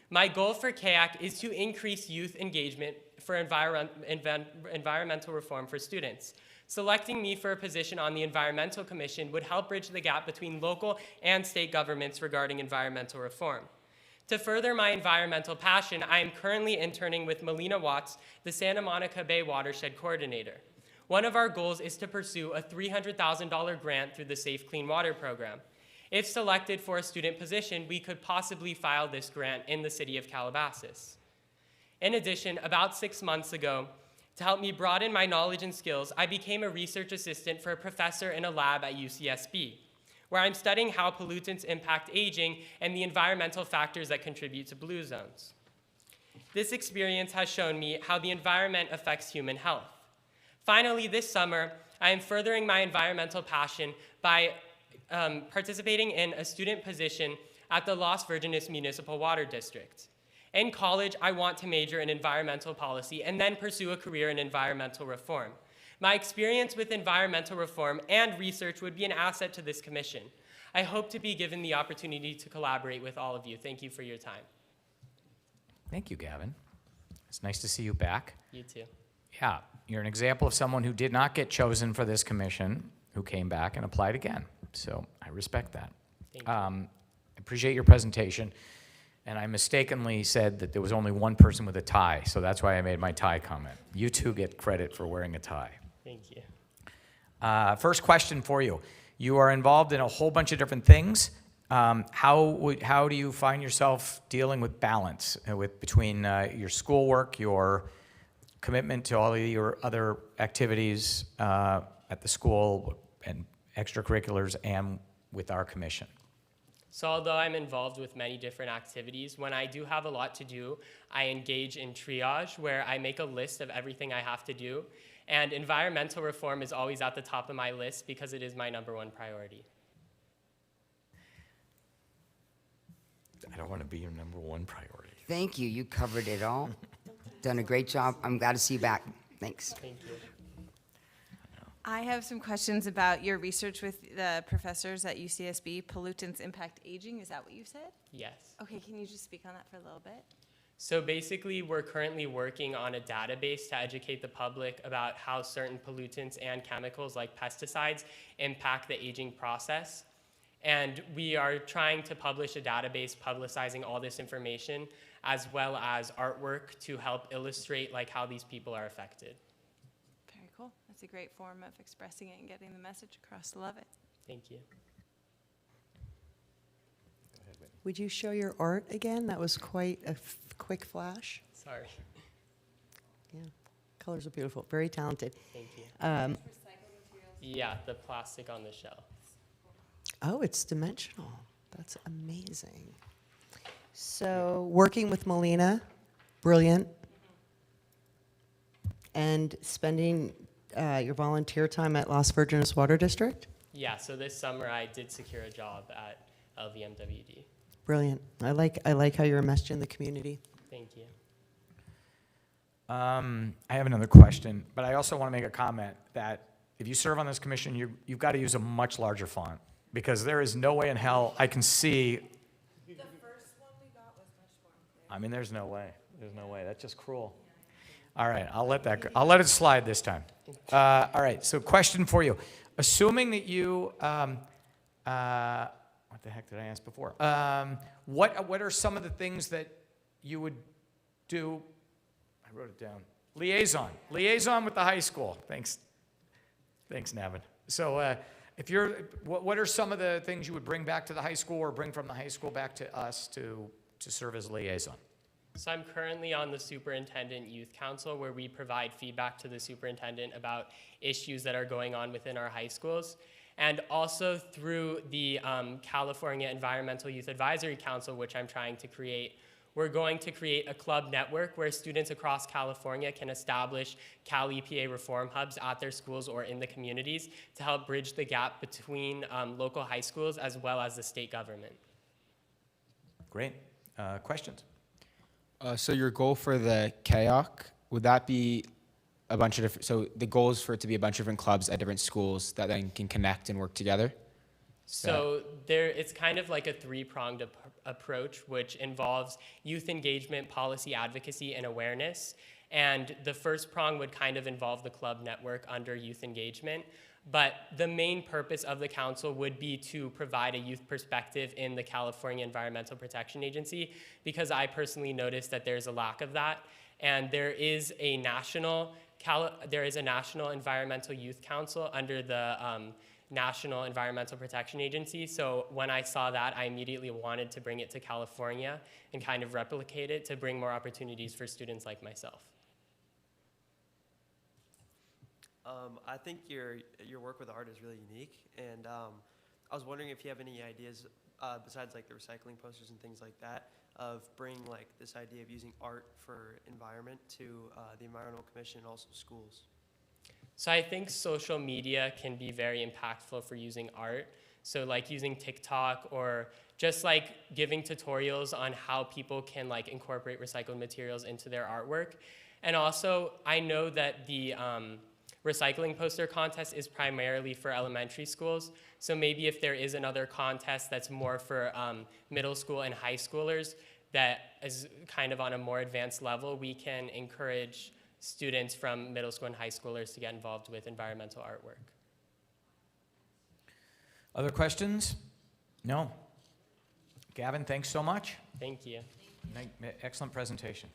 Speaker 15: My goal for CAYAC is to increase youth engagement for environmental reform for students. Selecting me for a position on the Environmental Commission would help bridge the gap between local and state governments regarding environmental reform. To further my environmental passion, I am currently interning with Melina Watts, the Santa Monica Bay Watershed Coordinator. One of our goals is to pursue a $300,000 grant through the Safe Clean Water Program. If selected for a student position, we could possibly file this grant in the city of Calabasas. In addition, about 6 months ago, to help me broaden my knowledge and skills, I became a research assistant for a professor in a lab at UCSB, where I'm studying how pollutants impact aging and the environmental factors that contribute to blue zones. This experience has shown me how the environment affects human health. Finally, this summer, I am furthering my environmental passion by participating in a student position at the Las Virgenes Municipal Water District. In college, I want to major in environmental policy and then pursue a career in environmental reform. My experience with environmental reform and research would be an asset to this commission. I hope to be given the opportunity to collaborate with all of you. Thank you for your time.
Speaker 1: Thank you, Gavin. It's nice to see you back.
Speaker 15: You too.
Speaker 1: Yeah, you're an example of someone who did not get chosen for this commission, who came back and applied again. So I respect that.
Speaker 15: Thank you.
Speaker 1: I appreciate your presentation. And I mistakenly said that there was only one person with a tie, so that's why I made my tie comment. You two get credit for wearing a tie.
Speaker 15: Thank you.
Speaker 1: First question for you. You are involved in a whole bunch of different things. How do you find yourself dealing with balance between your schoolwork, your commitment to all of your other activities at the school and extracurriculars and with our commission?
Speaker 15: So although I'm involved with many different activities, when I do have a lot to do, I engage in triage, where I make a list of everything I have to do. And environmental reform is always at the top of my list because it is my #1 priority.
Speaker 1: I don't want to be your #1 priority.
Speaker 3: Thank you. You covered it all. Done a great job. I'm glad to see you back. Thanks.
Speaker 15: Thank you.
Speaker 5: I have some questions about your research with the professors at UCSB. Pollutants impact aging, is that what you said?
Speaker 15: Yes.
Speaker 5: Okay, can you just speak on that for a little bit?
Speaker 15: So basically, we're currently working on a database to educate the public about how certain pollutants and chemicals like pesticides impact the aging process. And we are trying to publish a database publicizing all this information, as well as artwork to help illustrate like how these people are affected.
Speaker 5: Very cool. That's a great form of expressing it and getting the message across. Love it.
Speaker 15: Thank you.
Speaker 11: Would you show your art again? That was quite a quick flash.
Speaker 15: Sorry.
Speaker 11: Yeah, colors are beautiful. Very talented.
Speaker 15: Thank you. Yeah, the plastic on the shelf.
Speaker 11: Oh, it's dimensional. That's amazing. So working with Melina, brilliant. and spending your volunteer time at Las Virgenes Water District?
Speaker 15: Yeah, so this summer I did secure a job at LVMWD.
Speaker 11: Brilliant. I like how you're enmeshed in the community.
Speaker 15: Thank you.
Speaker 1: I have another question, but I also want to make a comment that if you serve on this commission, you've got to use a much larger font, because there is no way in hell I can see. The first one we got was much more clear. I mean, there's no way. There's no way. That's just cruel. All right, I'll let that go. I'll let it slide this time. All right, so question for you. Assuming that you, what the heck did I ask before? What are some of the things that you would do? I wrote it down. Liaison with the high school. Thanks, Navin. So what are some of the things you would bring back to the high school or bring from the high school back to us to serve as liaison?
Speaker 15: So I'm currently on the Superintendent Youth Council, where we provide feedback to the superintendent about issues that are going on within our high schools. And also through the California Environmental Youth Advisory Council, which I'm trying to create, we're going to create a club network where students across California can establish Cal EPA reform hubs at their schools or in the communities to help bridge the gap between local high schools as well as the state government.
Speaker 1: Great. Questions?
Speaker 7: So your goal for the KAOC, would that be a bunch of different, so the goal is for it to be a bunch of different clubs at different schools that then can connect and work together?
Speaker 15: So it's kind of like a three-pronged approach, which involves youth engagement, policy advocacy, and awareness. And the first prong would kind of involve the club network under youth engagement. But the main purpose of the council would be to provide a youth perspective in the California Environmental Protection Agency, because I personally noticed that there's a lack of that. And there is a national Environmental Youth Council under the National Environmental Protection Agency. So when I saw that, I immediately wanted to bring it to California and kind of replicate it to bring more opportunities for students like myself.
Speaker 6: I think your work with art is really unique, and I was wondering if you have any ideas besides like the recycling posters and things like that, of bringing like this idea of using art for environment to the Environmental Commission and also schools.
Speaker 15: So I think social media can be very impactful for using art. So like using TikTok, or just like giving tutorials on how people can like incorporate recycled materials into their artwork. And also I know that the recycling poster contest is primarily for elementary schools. So maybe if there is another contest that's more for middle school and high schoolers that is kind of on a more advanced level, we can encourage students from middle school and high schoolers to get involved with environmental artwork.
Speaker 1: Other questions? No. Gavin, thanks so much.
Speaker 15: Thank you.
Speaker 1: Excellent presentation.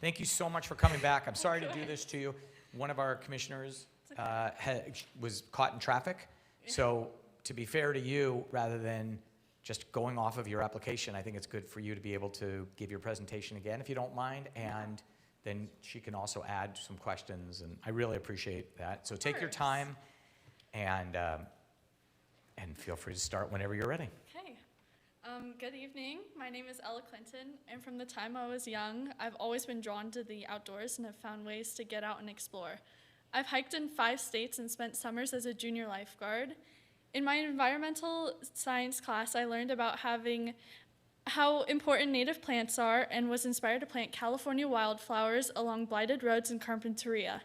Speaker 1: Thank you so much for coming back. I'm sorry to do this to you. One of our commissioners was caught in traffic. So to be fair to you, rather than just going off of your application, I think it's good for you to be able to give your presentation again, if you don't mind, and then she can also add some questions, and I really appreciate that. So take your time, and feel free to start whenever you're ready.
Speaker 8: Okay. Good evening. My name is Ella Clinton, and from the time I was young, I've always been drawn to the outdoors and have found ways to get out and explore. I've hiked in 5 states and spent summers as a junior lifeguard. In my environmental science class, I learned about how important native plants are and was inspired to plant California wildflowers along blighted roads in Carpinteria.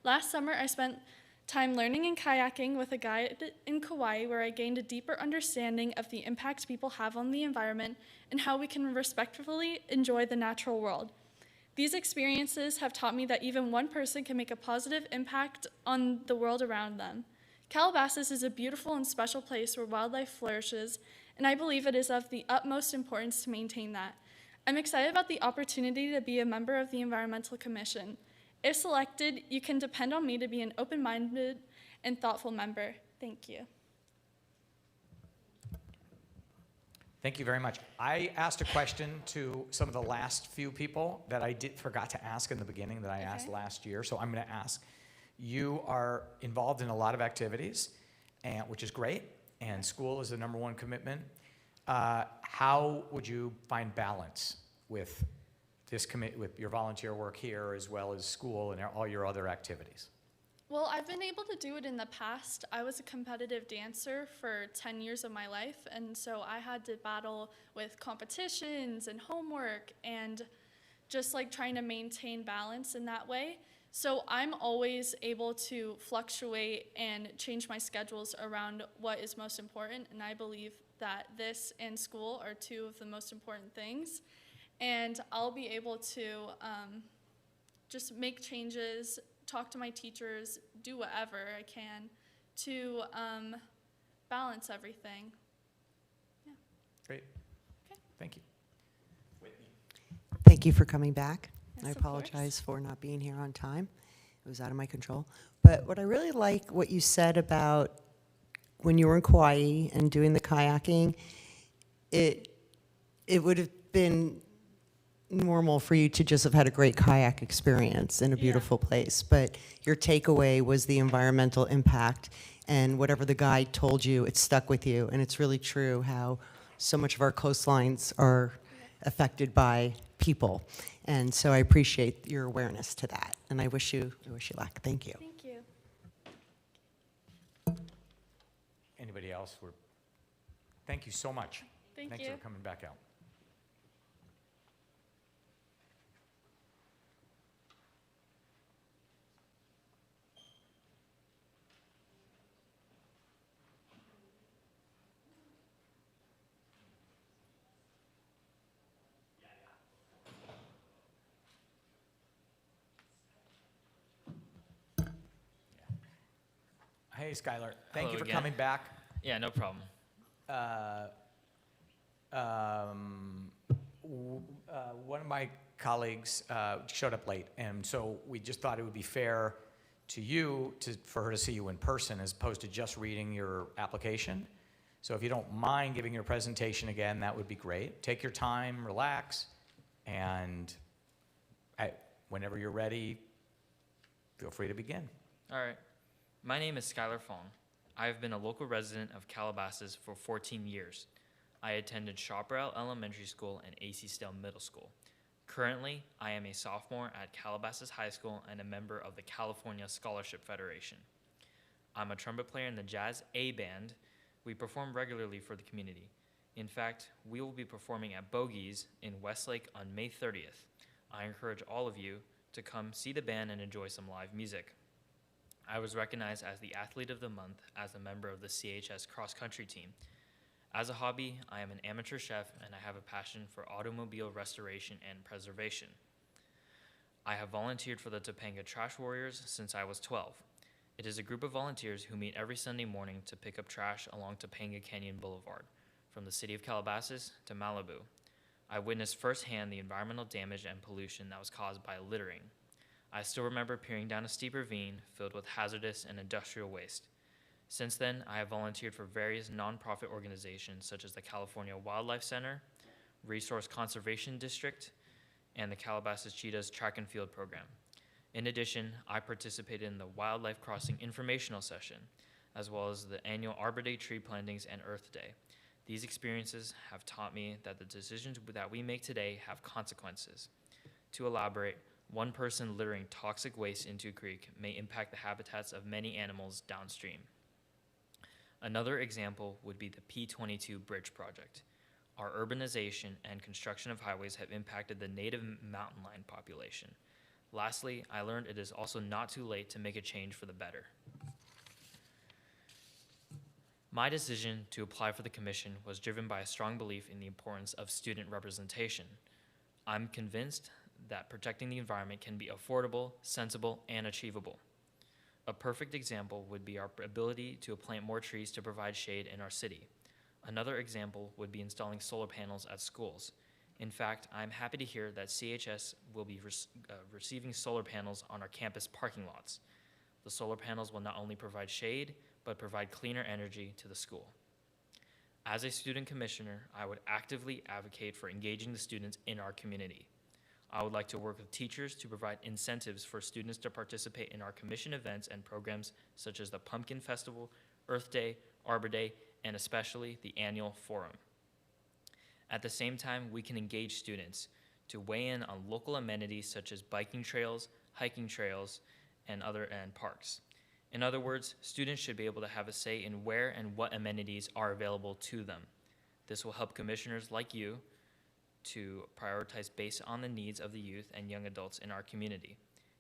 Speaker 8: Last summer, I spent time learning and kayaking with a guide in Kauai, where I gained a deeper understanding of the impact people have on the environment and how we can respectfully enjoy the natural world. These experiences have taught me that even one person can make a positive impact on the world around them. Calabasas is a beautiful and special place where wildlife flourishes, and I believe it is of the utmost importance to maintain that. I'm excited about the opportunity to be a member of the Environmental Commission. If selected, you can depend on me to be an open-minded and thoughtful member. Thank you.
Speaker 1: Thank you very much. I asked a question to some of the last few people that I forgot to ask in the beginning that I asked last year, so I'm going to ask. You are involved in a lot of activities, which is great, and school is the #1 commitment. How would you find balance with with your volunteer work here as well as school and all your other activities?
Speaker 8: Well, I've been able to do it in the past. I was a competitive dancer for 10 years of my life, and so I had to battle with competitions and homework and just like trying to maintain balance in that way. So I'm always able to fluctuate and change my schedules around what is most important, and I believe that this and school are 2 of the most important things. And I'll be able to just make changes, talk to my teachers, do whatever I can to balance everything. Yeah.
Speaker 1: Great.
Speaker 8: Okay.
Speaker 1: Thank you.
Speaker 11: Thank you for coming back.
Speaker 8: Yes,
Speaker 11: I
Speaker 8: of
Speaker 11: apologize for not being here on time. It was out of my control. But what I really like what you said about when you were in Kauai and doing the kayaking, it would have been normal for you to just have had a great kayak experience in a beautiful place. But your takeaway was the environmental impact, and whatever the guide told you, it stuck with you. And it's really true how so much of our coastlines are affected by people. And so I appreciate your awareness to that. And I wish you luck. Thank you.
Speaker 8: Thank you.
Speaker 1: Anybody else? Thank you so much.
Speaker 8: Thanks
Speaker 1: for coming back out. Hey, Skylar. Thank you for coming back.
Speaker 9: Yeah, no problem.
Speaker 1: One of my colleagues showed up late, and so we just thought it would be fair to you for her to see you in person as opposed to just reading your application. So if you don't mind giving your presentation again, that would be great. Take your time, relax, and whenever you're ready, feel free to begin.
Speaker 9: All right. My name is Skylar Fong. I have been a local resident of Calabasas for 14 years. I attended Chaparral Elementary School and A.C. Stale Middle School. Currently, I am a sophomore at Calabasas High School and a member of the California Scholarship Federation. I'm a trumpet player in the Jazz A Band. We perform regularly for the community. In fact, we will be performing at Bogey's in Westlake on May 30th. I encourage all of you to come see the band and enjoy some live music. I was recognized as the Athlete of the Month as a member of the CHS cross-country team. As a hobby, I am an amateur chef and I have a passion for automobile restoration and preservation. I have volunteered for the Topanga Trash Warriors since I was 12. It is a group of volunteers who meet every Sunday morning to pick up trash along Topanga Canyon Boulevard, from the city of Calabasas to Malibu. I witnessed firsthand the environmental damage and pollution that was caused by littering. I still remember peering down a steep ravine filled with hazardous and industrial waste. Since then, I have volunteered for various nonprofit organizations such as the California Wildlife Center, Resource Conservation District, and the Calabasas Cheetahs Track and Field Program. In addition, I participated in the Wildlife Crossing informational session, as well as the annual Arbor Day tree plantings and Earth Day. These experiences have taught me that the decisions that we make today have consequences. To elaborate, one person littering toxic waste into a creek may impact the habitats of many animals downstream. Another example would be the P22 Bridge project. Our urbanization and construction of highways have impacted the native mountain lion population. Lastly, I learned it is also not too late to make a change for the better. My decision to apply for the commission was driven by a strong belief in the importance of student representation. I'm convinced that protecting the environment can be affordable, sensible, and achievable. A perfect example would be our ability to plant more trees to provide shade in our city. Another example would be installing solar panels at schools. In fact, I'm happy to hear that CHS will be receiving solar panels on our campus parking lots. The solar panels will not only provide shade, but provide cleaner energy to the school. As a student commissioner, I would actively advocate for engaging the students in our community. I would like to work with teachers to provide incentives for students to participate in our commission events and programs such as the Pumpkin Festival, Earth Day, Arbor Day, and especially the annual forum. At the same time, we can engage students to weigh in on local amenities such as biking trails, hiking trails, and parks. In other words, students should be able to have a say in where and what amenities are available to them. This will help commissioners like you to prioritize based on the needs of the youth and young adults in our community.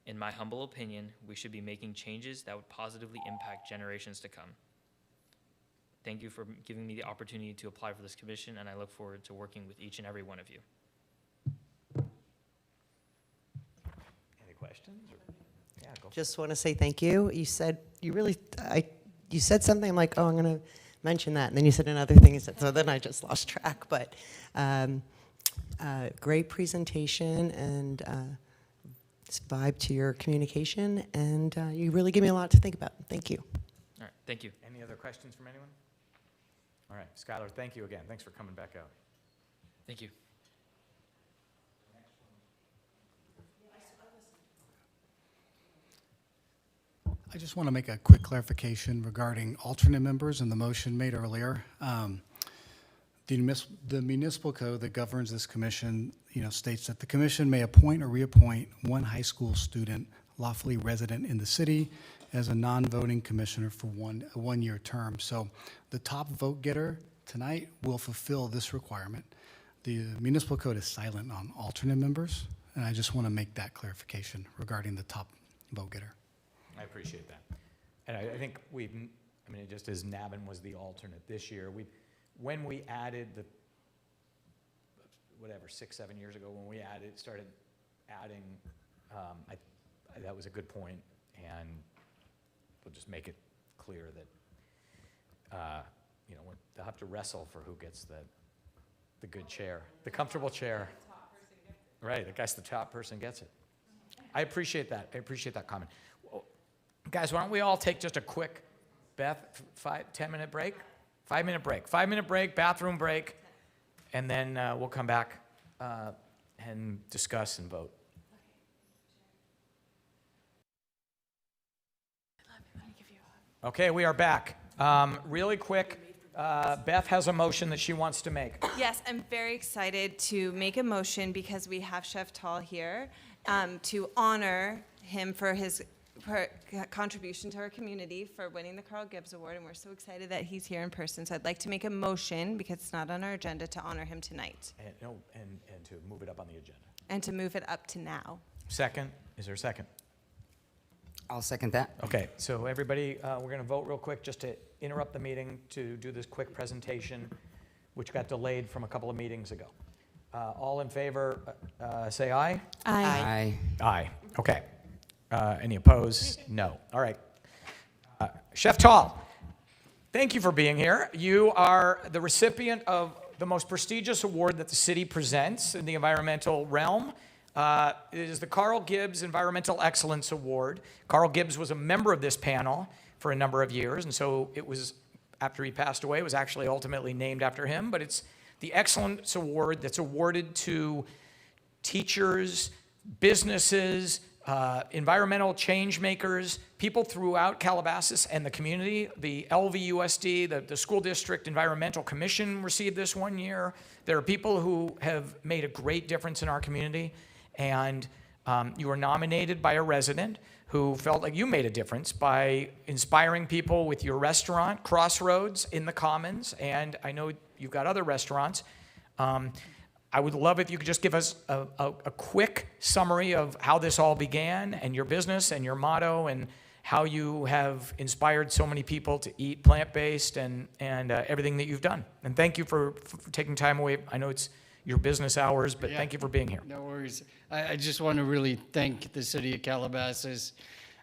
Speaker 9: In my humble opinion, we should be making changes that would positively impact generations to come. Thank you for giving me the opportunity to apply for this commission, and I look forward to working with each and every one of you.
Speaker 1: Any questions? Yeah, go for it.
Speaker 11: Just want to say thank you. You said, you said something, I'm like, oh, I'm going to mention that. And then you said another thing, so then I just lost track. But great presentation and vibe to your communication. And you really give me a lot to think about. Thank you.
Speaker 9: All right, thank you.
Speaker 1: Any other questions from anyone? All right, Skylar, thank you again. Thanks for coming back out.
Speaker 9: Thank you.
Speaker 4: I just want to make a quick clarification regarding alternate members and the motion made earlier. The municipal code that governs this commission, states that the commission may appoint or reappoint one high school student lawfully resident in the city as a non-voting commissioner for a one-year term. So the top vote getter tonight will fulfill this requirement. The municipal code is silent on alternate members, and I just want to make that clarification regarding the top vote getter.
Speaker 1: I appreciate that. And I think just as Navin was the alternate this year, when we added 6, 7 years ago, when we started adding, that was a good point, and we'll just make it clear that, they'll have to wrestle for who gets the good chair, the comfortable chair. Right, the top person gets it. I appreciate that. I appreciate that comment. Guys, why don't we all take just a quick, Beth, 10-minute break? 5-minute break. 5-minute break, bathroom break, and then we'll come back and discuss and vote. Okay, we are back. Really quick, Beth has a motion that she wants to make.
Speaker 5: Yes, I'm very excited to make a motion because we have Chef Tall here to honor him for his contribution to our community for winning the Carl Gibbs Award, and we're so excited that he's here in person. So I'd like to make a motion, because it's not on our agenda, to honor him tonight.
Speaker 1: And to move it up on the agenda.
Speaker 5: And to move it up to now.
Speaker 1: Second, is there a second?
Speaker 3: I'll second that.
Speaker 1: Okay, so everybody, we're going to vote real quick just to interrupt the meeting to do this quick presentation, which got delayed from a couple of meetings ago. All in favor, say aye.
Speaker 3: Aye.
Speaker 1: Aye. Okay. Any opposed? No. All right. Chef Tall, thank you for being here. You are the recipient of the most prestigious award that the city presents in the environmental realm. It is the Carl Gibbs Environmental Excellence Award. Carl Gibbs was a member of this panel for a number of years, and so it was, after he passed away, it was actually ultimately named after him, but it's the Excellence Award that's awarded to teachers, businesses, environmental change makers, people throughout Calabasas and the community. The LVUSD, the School District Environmental Commission received this one year. There are people who have made a great difference in our community, and you were nominated by a resident who felt like you made a difference by inspiring people with your restaurant, Crossroads, in the Commons, and I know you've got other restaurants. I would love if you could just give us a quick summary of how this all began and your business and your motto and how you have inspired so many people to eat plant-based and everything that you've done. And thank you for taking time away. I know it's your business hours, but thank you for being here.
Speaker 16: No worries. I just want to really thank the city of Calabasas.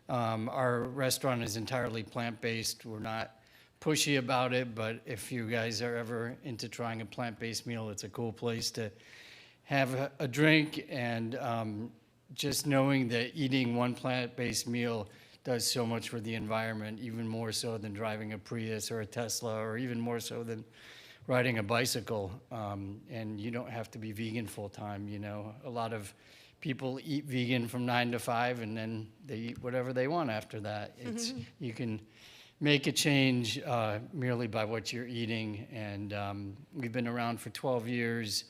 Speaker 16: Our restaurant is entirely plant-based. We're not pushy about it, but if you guys are ever into trying a plant-based meal, it's a cool place to have a drink, and just knowing that eating one plant-based meal does so much for the environment, even more so than driving a Prius or a Tesla, or even more so than riding a bicycle. And you don't have to be vegan full-time, you know. A lot of people eat vegan from 9 to 5, and then they eat whatever they want after that. It's, you can make a change merely by what you're eating. And we've been around for 12 years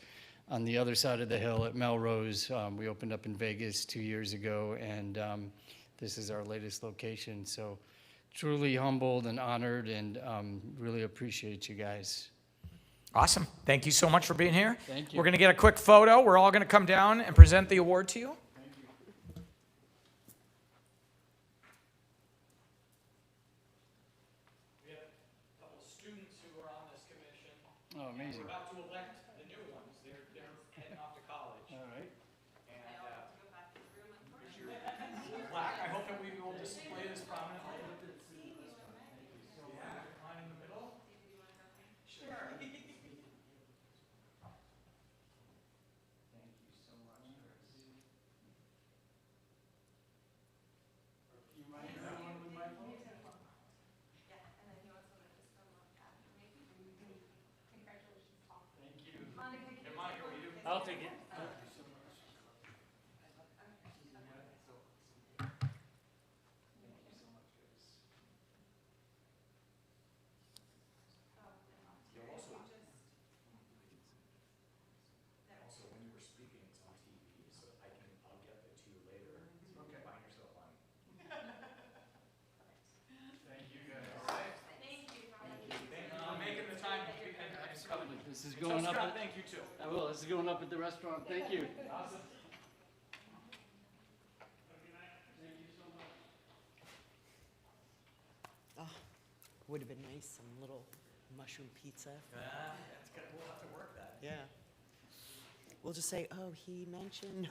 Speaker 16: on the other side of the hill at Melrose. We opened up in Vegas 2 years ago, and this is our latest location. So truly humbled and honored, and really appreciate you guys.
Speaker 1: Awesome. Thank you so much for being here.
Speaker 16: Thank you.
Speaker 1: We're going to get a quick photo. We're all going to come down and present the award to you.
Speaker 16: Oh, amazing.
Speaker 1: We're about to elect the new ones. They're heading off to college.
Speaker 16: All right.
Speaker 1: And plaque. I hope that we will display this prominently. Yeah, line in the middle. Sure. Thank you so much, Chris.
Speaker 16: You mind if I want with my phone?
Speaker 15: I'll take it.
Speaker 1: Also, when you were speaking, it's on TV, so I'll get that to you later. So you can find yourself on.
Speaker 16: Thank you, guys.
Speaker 1: All right. Thank you for making the time to speak. And coming.
Speaker 16: This is
Speaker 1: Tell
Speaker 16: going up.
Speaker 1: Scott thank you too.
Speaker 16: I will. This is going up at the restaurant. Thank you.
Speaker 1: Awesome.
Speaker 16: Thank you so much.
Speaker 11: Oh, would have been nice, some little mushroom pizza.
Speaker 1: That's good. We'll have to work that.
Speaker 11: Yeah. We'll just say, oh, he mentioned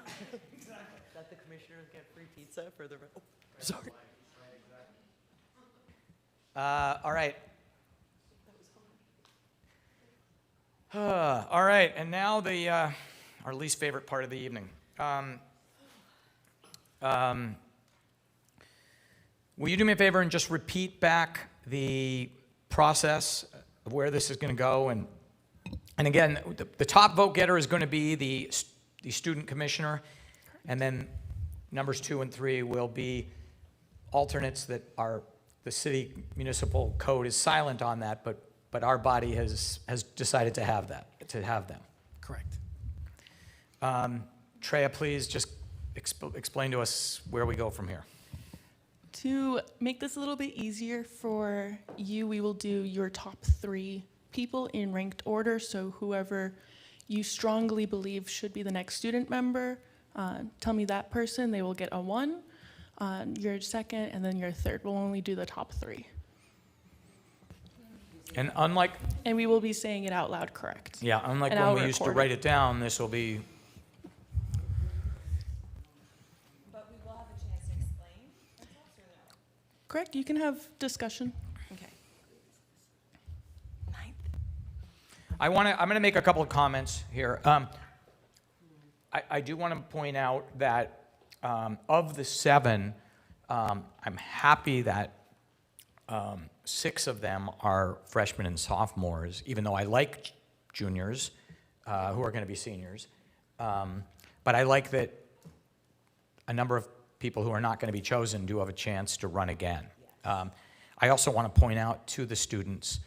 Speaker 11: that the commissioners get free pizza for the, oh, sorry.
Speaker 1: All right. All right, and now the our least favorite part of the evening. Will you do me a favor and just repeat back the process of where this is going to go? And again, the top vote getter is going to be the student commissioner, and then numbers 2 and 3 will be alternates that are, the city municipal code is silent on that, but our body has decided to have them.
Speaker 4: Correct.
Speaker 1: Treya, please just explain to us where we go from here.
Speaker 2: To make this a little bit easier for you, we will do your top 3 people in ranked order. So whoever you strongly believe should be the next student member, tell me that person, they will get a 1. Your second, and then your third. We'll only do the top 3.
Speaker 1: And unlike,
Speaker 2: And we will be saying it out loud, correct?
Speaker 1: yeah, unlike
Speaker 2: And
Speaker 1: when
Speaker 2: I'll
Speaker 1: we used to
Speaker 2: record
Speaker 1: write it down, this will be,
Speaker 5: But we will have a chance to explain ourselves, or no?
Speaker 2: Correct, you can have discussion.
Speaker 5: Okay.
Speaker 1: I'm going to make a couple of comments here. I do want to point out that of the 7, I'm happy that 6 of them are freshmen and sophomores, even though I like juniors who are going to be seniors. But I like that a number of people who are not going to be chosen do have a chance to run again. I also want to point out to the students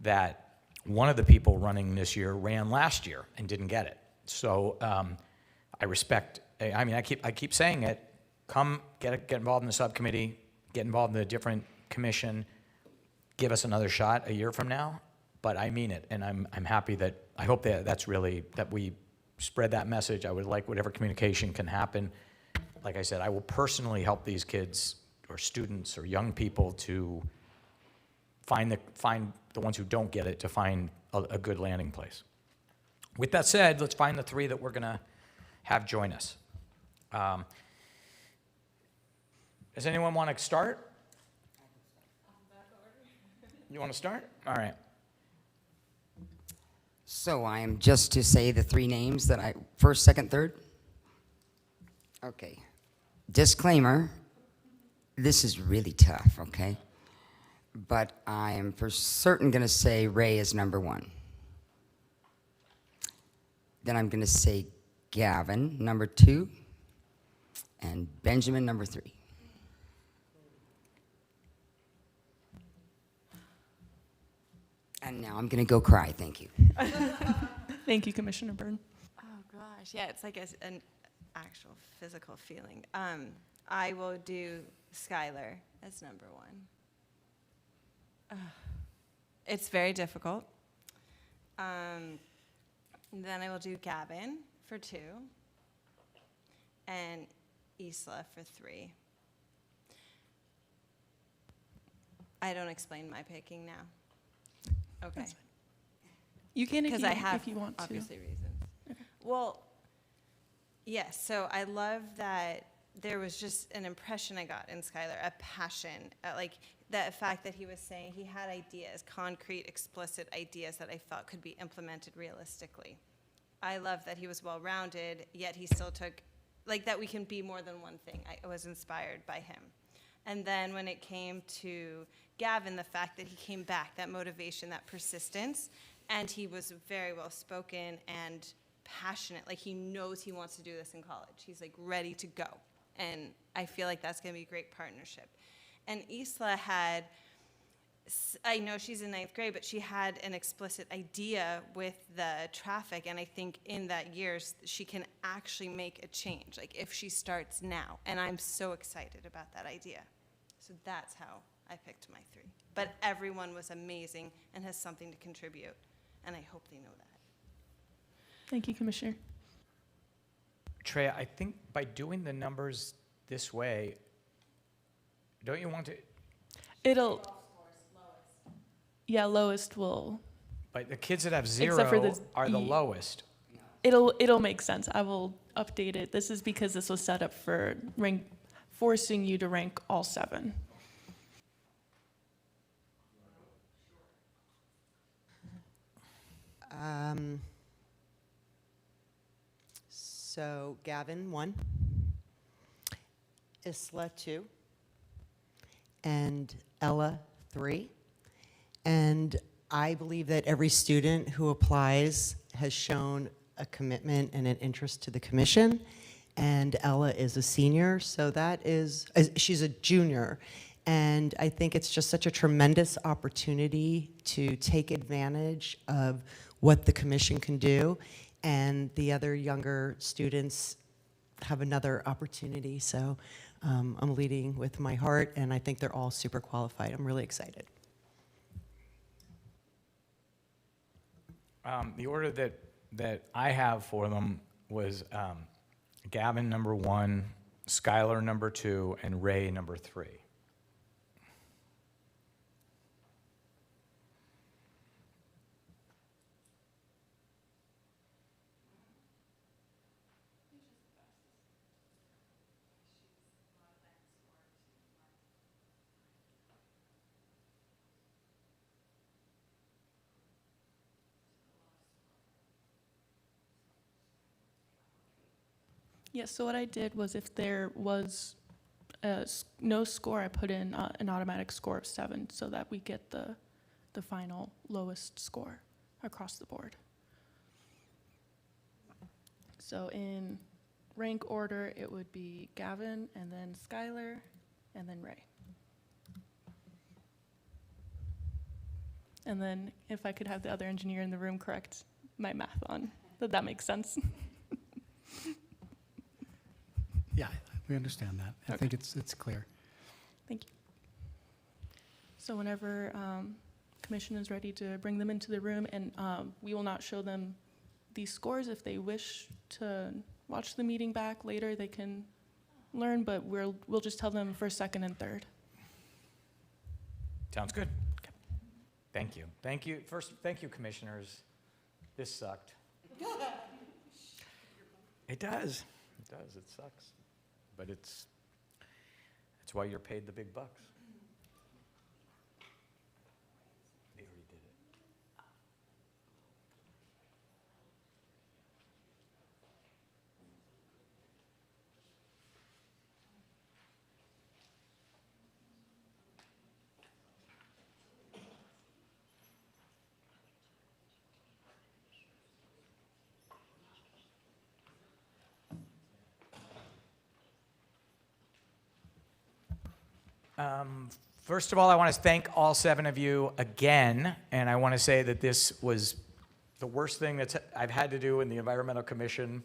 Speaker 1: that one of the people running this year ran last year and didn't get it. So I respect, I mean, I keep saying it, come get involved in the subcommittee, get involved in a different commission, give us another shot a year from now, but I mean it, and I'm happy that, I hope that we spread that message. I would like whatever communication can happen. Like I said, I will personally help these kids or students or young people to find the ones who don't get it, to find a good landing place. With that said, let's find the 3 that we're gonna have join us. Does anyone want to start? You want to start? All right.
Speaker 3: So I am just to say the 3 names that I, first, second, third? Okay. Disclaimer, this is really tough, okay? But I am for certain going to say Ray is number 1. Then I'm going to say Gavin, number 2, and Benjamin, number 3. And now I'm going to go cry, thank you.
Speaker 2: Thank you, Commissioner Byrne.
Speaker 5: Oh, gosh. Yeah, it's like an actual physical feeling. I will do Skylar as number 1. It's very difficult. Then I will do Gavin for 2 and Isla for 3. I don't explain my picking now. Okay.
Speaker 2: You can
Speaker 5: Because I have
Speaker 2: if you want to.
Speaker 5: obviously reasons. Well, yes. So I love that there was just an impression I got in Skylar, a passion, like the fact that he was saying he had ideas, concrete, explicit ideas that I felt could be implemented realistically. I love that he was well-rounded, yet he still took, like that we can be more than one thing. I was inspired by him. And then when it came to Gavin, the fact that he came back, that motivation, that persistence, and he was very well-spoken and passionate. Like he knows he wants to do this in college. He's like ready to go. And I feel like that's going to be a great partnership. And Isla had, I know she's in 9th grade, but she had an explicit idea with the traffic. And I think in that year, she can actually make a change, like if she starts now. And I'm so excited about that idea. So that's how I picked my 3. But everyone was amazing and has something to contribute. And I hope they know that.
Speaker 2: Thank you, Commissioner.
Speaker 1: Trey, I think by doing the numbers this way, don't you want to?
Speaker 2: Yeah, lowest will.
Speaker 1: But the kids that have
Speaker 2: Except for
Speaker 1: 0
Speaker 2: the-
Speaker 1: are the lowest.
Speaker 2: It'll make sense. I will update it. This is because this was set up for forcing you to rank all 7.
Speaker 11: So Gavin, 1. Isla, 2. And Ella, 3. And I believe that every student who applies has shown a commitment and an interest to the commission. And Ella is a senior, so that is, she's a junior. And I think it's just such a tremendous opportunity to take advantage of what the commission can do. And the other younger students have another opportunity. So I'm leading with my heart, and I think they're all super qualified. I'm really excited.
Speaker 1: The order that I have for them was Gavin number 1, Skylar number 2, and Ray number 3.
Speaker 2: Yes, so what I did was if there was no score, I put in an automatic score of 7 so that we get the final lowest score across the board. So in rank order, it would be Gavin, and then Skylar, and then Ray. And then if I could have the other engineer in the room correct my math on, that makes sense.
Speaker 4: Yeah, we understand that. I think it's clear.
Speaker 2: Thank you. So whenever commission is ready to bring them into the room, and we will not show them these scores. If they wish to watch the meeting back later, they can learn, but we'll just tell them first, second, and third.
Speaker 1: Sounds good. Okay. Thank you. Thank you. First, thank you, commissioners. This sucked. It does. It does. It sucks. But that's why you're paid the big bucks. They already did it. First of all, I want to thank all 7 of you again, and I want to say that this was the worst thing that I've had to do in the Environmental Commission.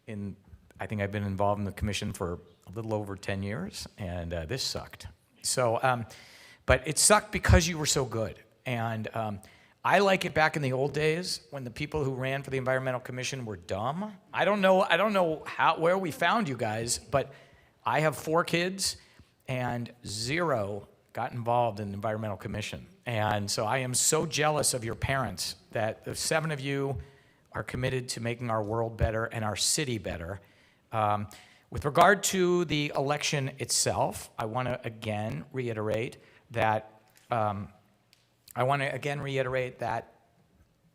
Speaker 1: I think I've been involved in the commission for a little over 10 years, and this sucked. So, but it sucked because you were so good, and I like it back in the old days when the people who ran for the Environmental Commission were dumb. I don't know where we found you guys, but I have 4 kids. And 0 got involved in the Environmental Commission. And so I am so jealous of your parents that the 7 of you are committed to making our world better and our city better. With regard to the election itself, I want to again reiterate that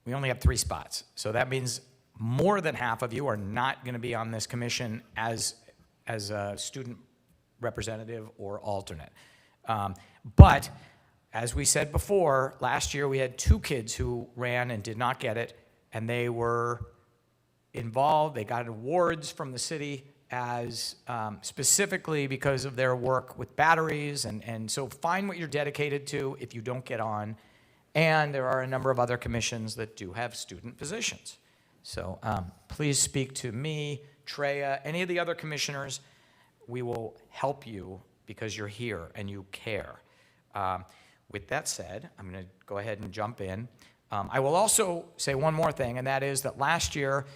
Speaker 1: we only have 3 spots. So that means more than half of you are not going to be on this commission as a student representative or alternate. But as we said before, last year we had 2 kids who ran and did not get it, and they were involved. They got awards from the city as specifically because of their work with batteries, and so find what you're dedicated to if you don't get on. And there are a number of other commissions that do have student positions. So please speak to me, Treya, any of the other commissioners. We will help you because you're here and you care. With that said, I'm going to go ahead and jump in. I will also say one more thing, and that is that last year,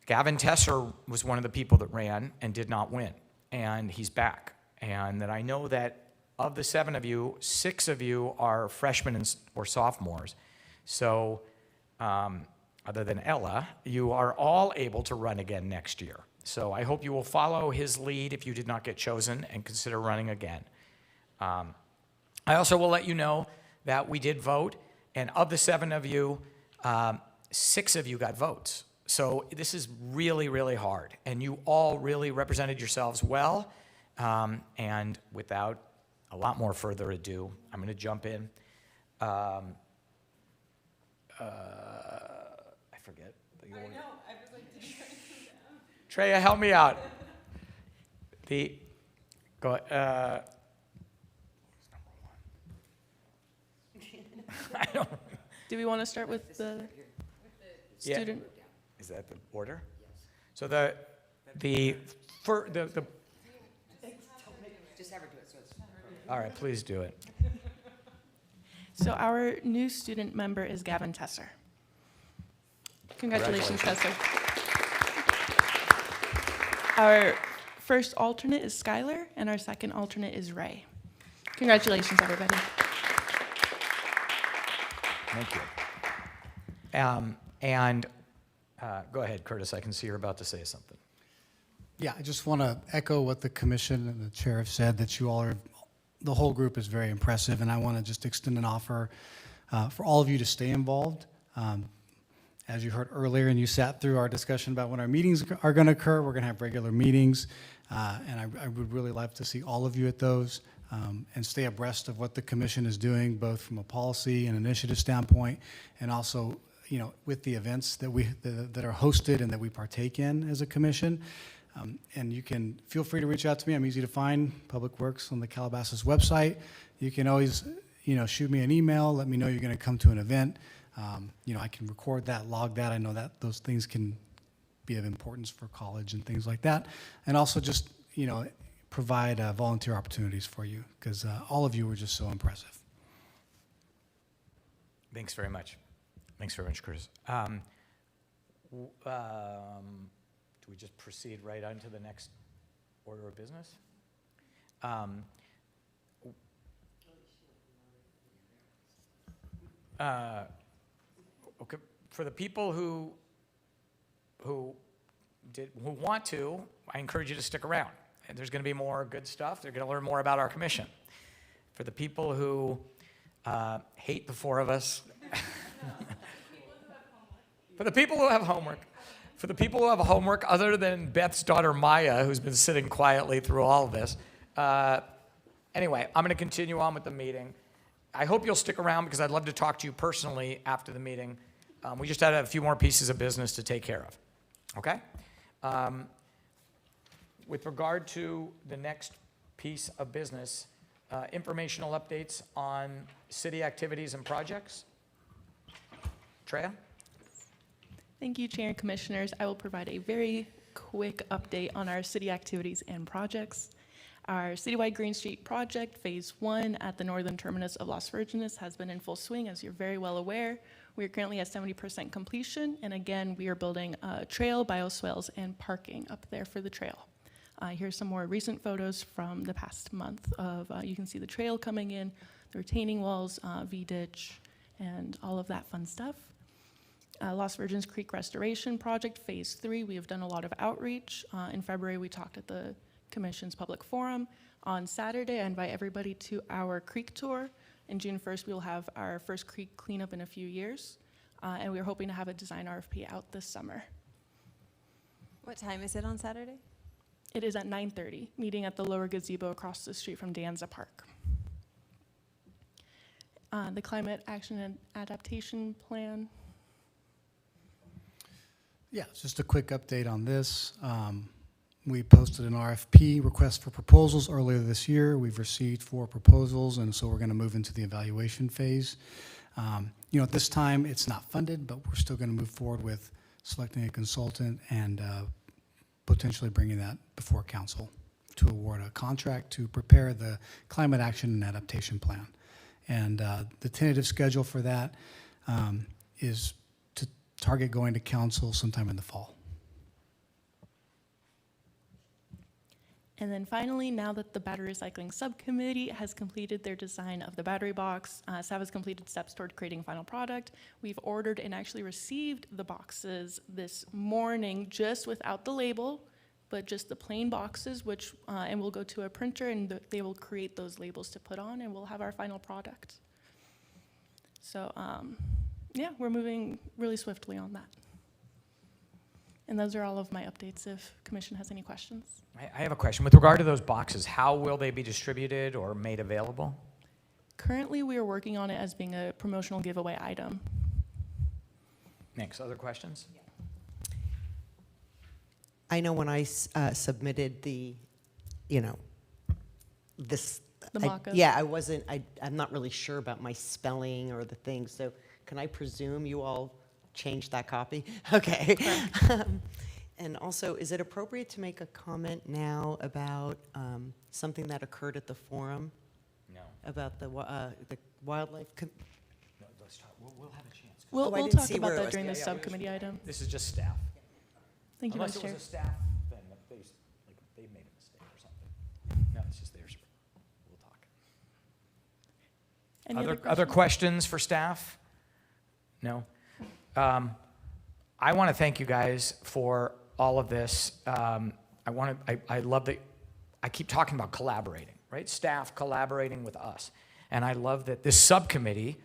Speaker 1: Gavin Tesser was one of the people that ran and did not win, and he's back. And that I know that of the 7 of you, 6 of you are freshmen or sophomores. So other than Ella, you are all able to run again next year. So I hope you will follow his lead if you did not get chosen and consider running again. I also will let you know that we did vote, and of the 7 of you, 6 of you got votes. So this is really, really hard, and you all really represented yourselves well. And without a lot more further ado, I'm going to jump in. I forget. I know. I was like, Treya, help me out. I don't.
Speaker 2: Do we want to start with the student?
Speaker 1: Is that the order? Yes. So the
Speaker 3: Just have her do it. So it's
Speaker 1: all right, please do it.
Speaker 2: So our new student member is Gavin Tesser. Congratulations, Tesser. Our first alternate is Skylar, and our second alternate is Ray. Congratulations, everybody.
Speaker 1: Thank you. Go ahead, Curtis. I can see you're about to say something.
Speaker 4: Yeah, I just want to echo what the commission and the chair have said, that you all are, the whole group is very impressive, and I want to just extend an offer for all of you to stay involved. As you heard earlier, and you sat through our discussion about when our meetings are going to occur, we're going to have regular meetings, and I would really like to see all of you at those, and stay abreast of what the commission is doing, both from a policy and initiative standpoint, and also, you know, with the events that that are hosted and that we partake in as a commission. And you can feel free to reach out to me. I'm easy to find, Public Works on the Calabasas website. You can always, you know, shoot me an email, let me know you're going to come to an event. You know, I can record that, log that. I know that those things can be of importance for college and things like that. And also just, you know, provide volunteer opportunities for you, because all of you were just so impressive.
Speaker 1: Thanks very much. Thanks very much, Chris. Do we just proceed right on to the next order of business? Okay, for the people who want to, I encourage you to stick around. And there's going to be more good stuff. They're going to learn more about our commission. For the people who hate the four of us, for the people who have homework, other than Beth's daughter Maya, who's been sitting quietly through all of this. Anyway, I'm going to continue on with the meeting. I hope you'll stick around because I'd love to talk to you personally after the meeting. We just had a few more pieces of business to take care of. Okay? With regard to the next piece of business, informational updates on city activities and projects. Treya?
Speaker 2: Thank you, Chair and Commissioners. I will provide a very quick update on our city activities and projects. Our citywide Green Street project, Phase 1 at the northern terminus of Las Virgenes, has been in full swing, as you're very well aware. We are currently at 70% completion, and again, we are building a trail, bioswales, and parking up there for the trail. Here's some more recent photos from the past month of, you can see the trail coming in, the retaining walls, V-ditch, and all of that fun stuff. Las Virgenes Creek Restoration Project, Phase 3, we have done a lot of outreach. In February, we talked at the Commission's public forum. On Saturday, I invite everybody to our creek tour. In June 1st, we will have our first creek cleanup in a few years, and we are hoping to have a design RFP out this summer.
Speaker 5: What time is it on Saturday?
Speaker 2: It is at 9:30, meeting at the lower gazebo across the street from Danza Park. The Climate Action and Adaptation Plan.
Speaker 4: Yeah, just a quick update on this. We posted an RFP, request for proposals, earlier this year. We've received 4 proposals, and so we're going to move into the evaluation phase. You know, at this time, it's not funded, but we're still going to move forward with selecting a consultant and potentially bringing that before council to award a contract to prepare the Climate Action and Adaptation Plan. And the tentative schedule for that is to target going to council sometime in the fall.
Speaker 2: And then finally, now that the battery recycling subcommittee has completed their design of the battery box, staff has completed steps toward creating a final product. We've ordered and actually received the boxes this morning, just without the label, but just the plain boxes, which, and we'll go to a printer and they will create those labels to put on, and we'll have our final product. So, yeah, we're moving really swiftly on that. And those are all of my updates if Commission has any questions.
Speaker 1: I have a question. With regard to those boxes, how will they be distributed or made available?
Speaker 2: Currently, we are working on it as being a promotional giveaway item.
Speaker 1: Thanks. Other questions?
Speaker 11: I know when I submitted the, you know, this.
Speaker 2: The mock-up?
Speaker 11: Yeah, I'm not really sure about my spelling or the things, so can I presume you all changed that copy? Okay. And also, is it appropriate to make a comment now about something that occurred at the forum?
Speaker 1: No.
Speaker 11: About the wildlife?
Speaker 1: No, let's talk. We'll have a chance.
Speaker 2: We'll talk about that during the subcommittee item.
Speaker 1: This is just staff.
Speaker 2: Thank you,
Speaker 1: Unless
Speaker 2: Vice
Speaker 1: it
Speaker 2: Chair.
Speaker 1: was a staff thing that they made a mistake or something. No, it's just theirs. We'll talk.
Speaker 2: Any
Speaker 1: Other questions for staff? No? I want to thank you guys for all of this. I love that I keep talking about collaborating, right? Staff collaborating with us. And I love that this subcommittee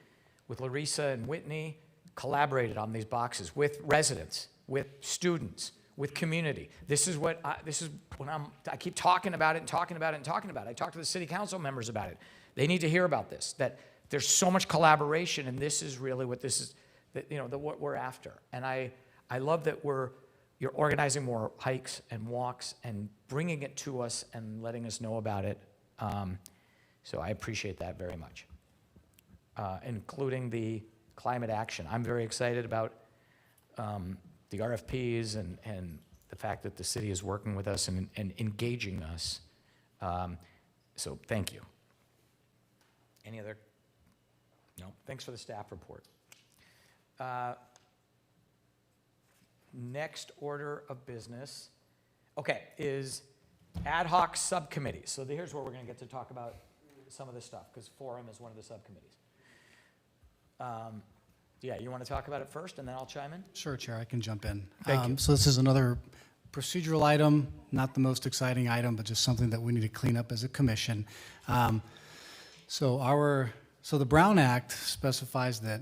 Speaker 1: with Larissa and Whitney collaborated on these boxes with residents, with students, with community. This is what I keep talking about it and talking about it and talking about it. I talk to the city council members about it. They need to hear about this, that there's so much collaboration, and this is really what this is, what we're after. And I love that you're organizing more hikes and walks and bringing it to us and letting us know about it. So I appreciate that very much, including the climate action. I'm very excited about the RFPs and the fact that the city is working with us and engaging us. So thank you. Any other? No. Thanks for the staff report. Next order of business, is ad hoc subcommittees. So here's where we're going to get to talk about some of this stuff, because Forum is one of the subcommittees. You want to talk about it first, and then I'll chime in?
Speaker 4: Sure, Chair, I can jump in.
Speaker 1: Thank you.
Speaker 4: So this is another procedural item, not the most exciting item, but just something that we need to clean up as a commission. So the Brown Act specifies that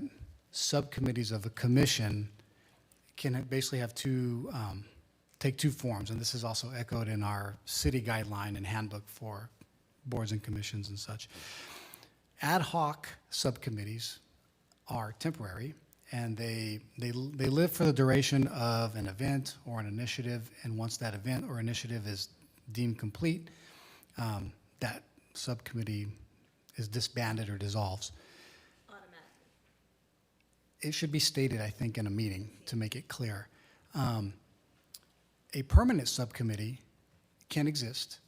Speaker 4: subcommittees of a commission can basically have take two forms, and this is also echoed in our city guideline and handbook for boards and commissions and such. Ad hoc subcommittees are temporary, and they live for the duration of an event or an initiative, and once that event or initiative is deemed complete, that subcommittee is disbanded or dissolves. Automatically. It should be stated, I think, in a meeting to make it clear. A permanent subcommittee can exist,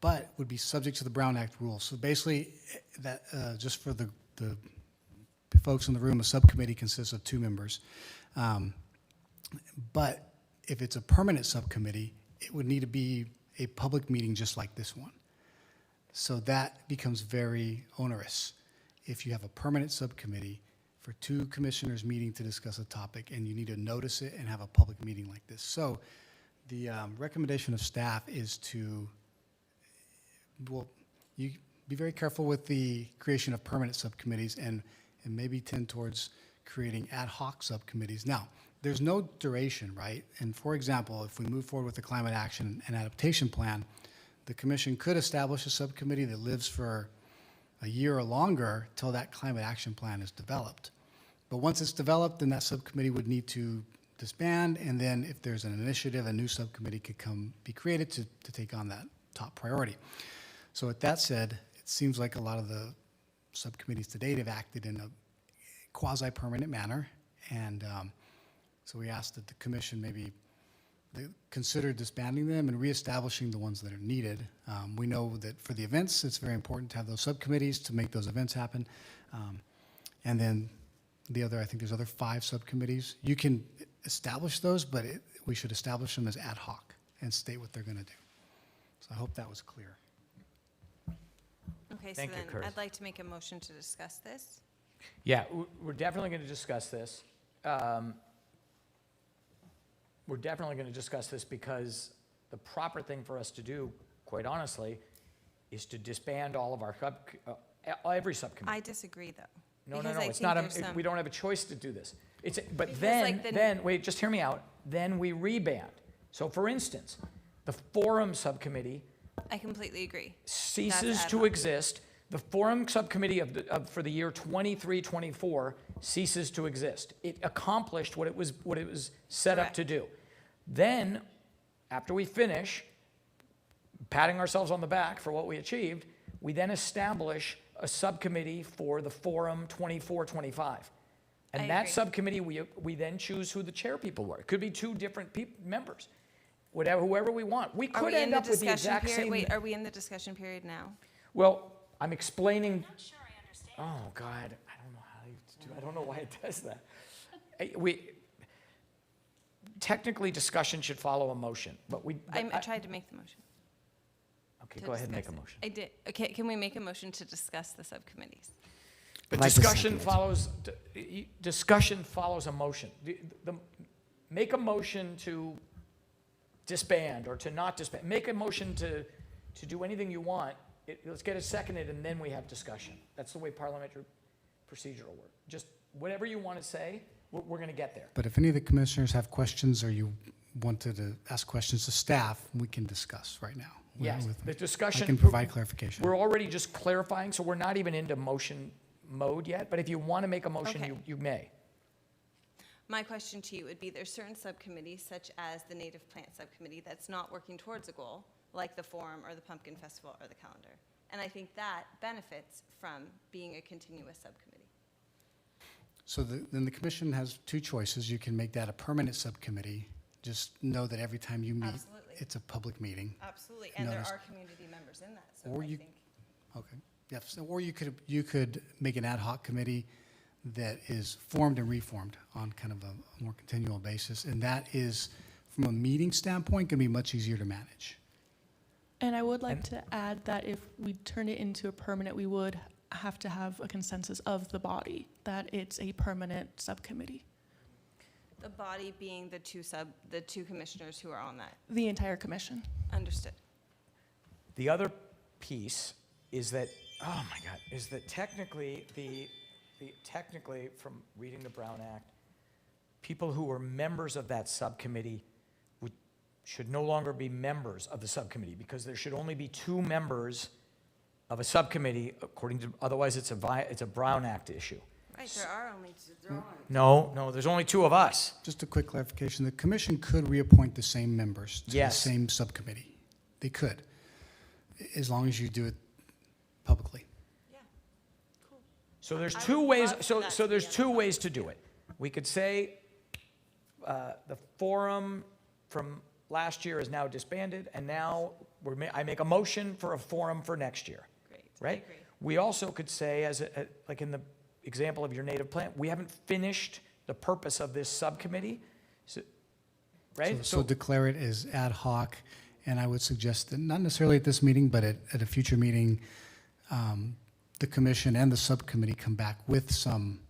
Speaker 4: but would be subject to the Brown Act rules. So basically, that just for the folks in the room, a subcommittee consists of 2 members. But if it's a permanent subcommittee, it would need to be a public meeting just like this one. So that becomes very onerous. If you have a permanent subcommittee for 2 commissioners meeting to discuss a topic, and you need to notice it and have a public meeting like this. So the recommendation of staff is to, you be very careful with the creation of permanent subcommittees and maybe tend towards creating ad hoc subcommittees. Now, there's no duration, right? And for example, if we move forward with the climate action and adaptation plan, the commission could establish a subcommittee that lives for a year or longer till that climate action plan is developed. But once it's developed, then that subcommittee would need to disband, and then if there's an initiative, a new subcommittee could be created to take on that top priority. So with that said, it seems like a lot of the subcommittees to date have acted in a quasi-permanent manner, and so we asked that the commission maybe consider disbanding them and reestablishing the ones that are needed. We know that for the events, it's very important to have those subcommittees to make those events happen. And then I think there's other 5 subcommittees. You can establish those, but we should establish them as ad hoc and state what they're going to do. So I hope that was clear.
Speaker 5: Okay,
Speaker 1: Thank
Speaker 5: so
Speaker 1: you,
Speaker 5: then
Speaker 1: Curtis.
Speaker 5: I'd like to make a motion to discuss this.
Speaker 1: Yeah, we're definitely going to discuss this. We're definitely going to discuss this because the proper thing for us to do, quite honestly, is to disband all of our every subcommittee.
Speaker 5: I disagree, though.
Speaker 1: No,
Speaker 5: because I
Speaker 1: it's
Speaker 5: think
Speaker 1: not.
Speaker 5: there's some-
Speaker 1: We don't have a choice to do this. But
Speaker 5: Because,
Speaker 1: then,
Speaker 5: like,
Speaker 1: then wait, just hear me out. Then we reband. So, for instance, the Forum subcommittee
Speaker 5: I completely agree.
Speaker 1: ceases
Speaker 5: That's ad
Speaker 1: to
Speaker 5: hoc.
Speaker 1: exist. The Forum subcommittee for the year 23-24 ceases to exist. It accomplished what it was set up to do. Then, after we finish patting ourselves on the back for what we achieved, we then establish a subcommittee for the Forum 24-25. And
Speaker 5: I
Speaker 1: that
Speaker 5: agree.
Speaker 1: subcommittee, we then choose who the chair people were. It could be 2 different members, whoever we want. We
Speaker 5: Are
Speaker 1: could
Speaker 5: we in
Speaker 1: end
Speaker 5: the
Speaker 1: up with the
Speaker 5: discussion
Speaker 1: exact
Speaker 5: period?
Speaker 1: same.
Speaker 5: Wait, are we in the discussion period now?
Speaker 1: Well, I'm explaining. I'm not sure I understand. Oh God, I don't know why it does that. Technically, discussion should follow a motion, but
Speaker 5: I tried to make the motion.
Speaker 1: Okay,
Speaker 5: to
Speaker 1: go ahead and make a
Speaker 5: discuss it.
Speaker 1: motion.
Speaker 5: I did. Okay, can we make a motion to discuss the subcommittees?
Speaker 1: But
Speaker 3: Like to
Speaker 1: discussion
Speaker 3: second
Speaker 1: follows a motion. Make a motion to disband or to not disband. Make a motion to do anything you want. Let's get it seconded, and then we have discussion. That's the way parliamentary procedural work. Just whatever you want to say, we're going to get there.
Speaker 4: But if any of the commissioners have questions or you wanted to ask questions to staff, we can discuss right now.
Speaker 1: Yes, the discussion.
Speaker 4: I can provide clarification.
Speaker 1: We're already just clarifying, so we're not even into motion mode yet, but if you want to make a motion,
Speaker 5: Okay.
Speaker 1: you may.
Speaker 5: My question to you would be, there's certain subcommittees, such as the Native Plant Subcommittee, that's not working towards a goal, like the Forum or the Pumpkin Festival or the calendar. And I think that benefits from being a continuous subcommittee.
Speaker 4: So then the commission has two choices. You can make that a permanent subcommittee. Just know that every time you meet,
Speaker 5: Absolutely.
Speaker 4: it's a public meeting.
Speaker 5: Absolutely, and there
Speaker 4: Notice-
Speaker 5: are community members in that, so
Speaker 4: Or
Speaker 5: I
Speaker 4: you-
Speaker 5: think.
Speaker 4: Okay, yes, so- or you could make an ad hoc committee that is formed and reformed on kind of a more continual basis, and that is, from a meeting standpoint, can be much easier to manage.
Speaker 2: And I would like to add that if we turn it into a permanent, we would have to have a consensus of the body that it's a permanent subcommittee.
Speaker 5: The body being the two commissioners who are on that.
Speaker 2: The entire commission.
Speaker 5: Understood.
Speaker 1: The other piece is that, oh my God, is that technically, technically, from reading the Brown Act, people who were members of that subcommittee should no longer be members of the subcommittee, because there should only be 2 members of a subcommittee, according to, otherwise it's a Brown Act issue.
Speaker 5: Right, there are only two.
Speaker 1: No, there's only 2 of us.
Speaker 4: Just a quick clarification, the commission could reappoint the same members to the
Speaker 1: Yes.
Speaker 4: same subcommittee. They could, as long as you do it publicly.
Speaker 5: Yeah, cool.
Speaker 1: So there's
Speaker 5: I
Speaker 1: 2
Speaker 5: would
Speaker 1: ways,
Speaker 5: love
Speaker 1: so
Speaker 5: that
Speaker 1: so
Speaker 5: to be
Speaker 1: there's
Speaker 5: on
Speaker 1: 2
Speaker 5: the
Speaker 1: ways to do it. We could say the forum from last year is now disbanded, and now I make a motion for a forum for next year.
Speaker 5: Great, I
Speaker 1: Right?
Speaker 5: agree.
Speaker 1: We also could say, like in the example of your native plant, we haven't finished the purpose of this subcommittee, right?
Speaker 4: So declare it as ad hoc, and I would suggest that, not necessarily at this meeting, but at a future meeting, the commission and the subcommittee come back with some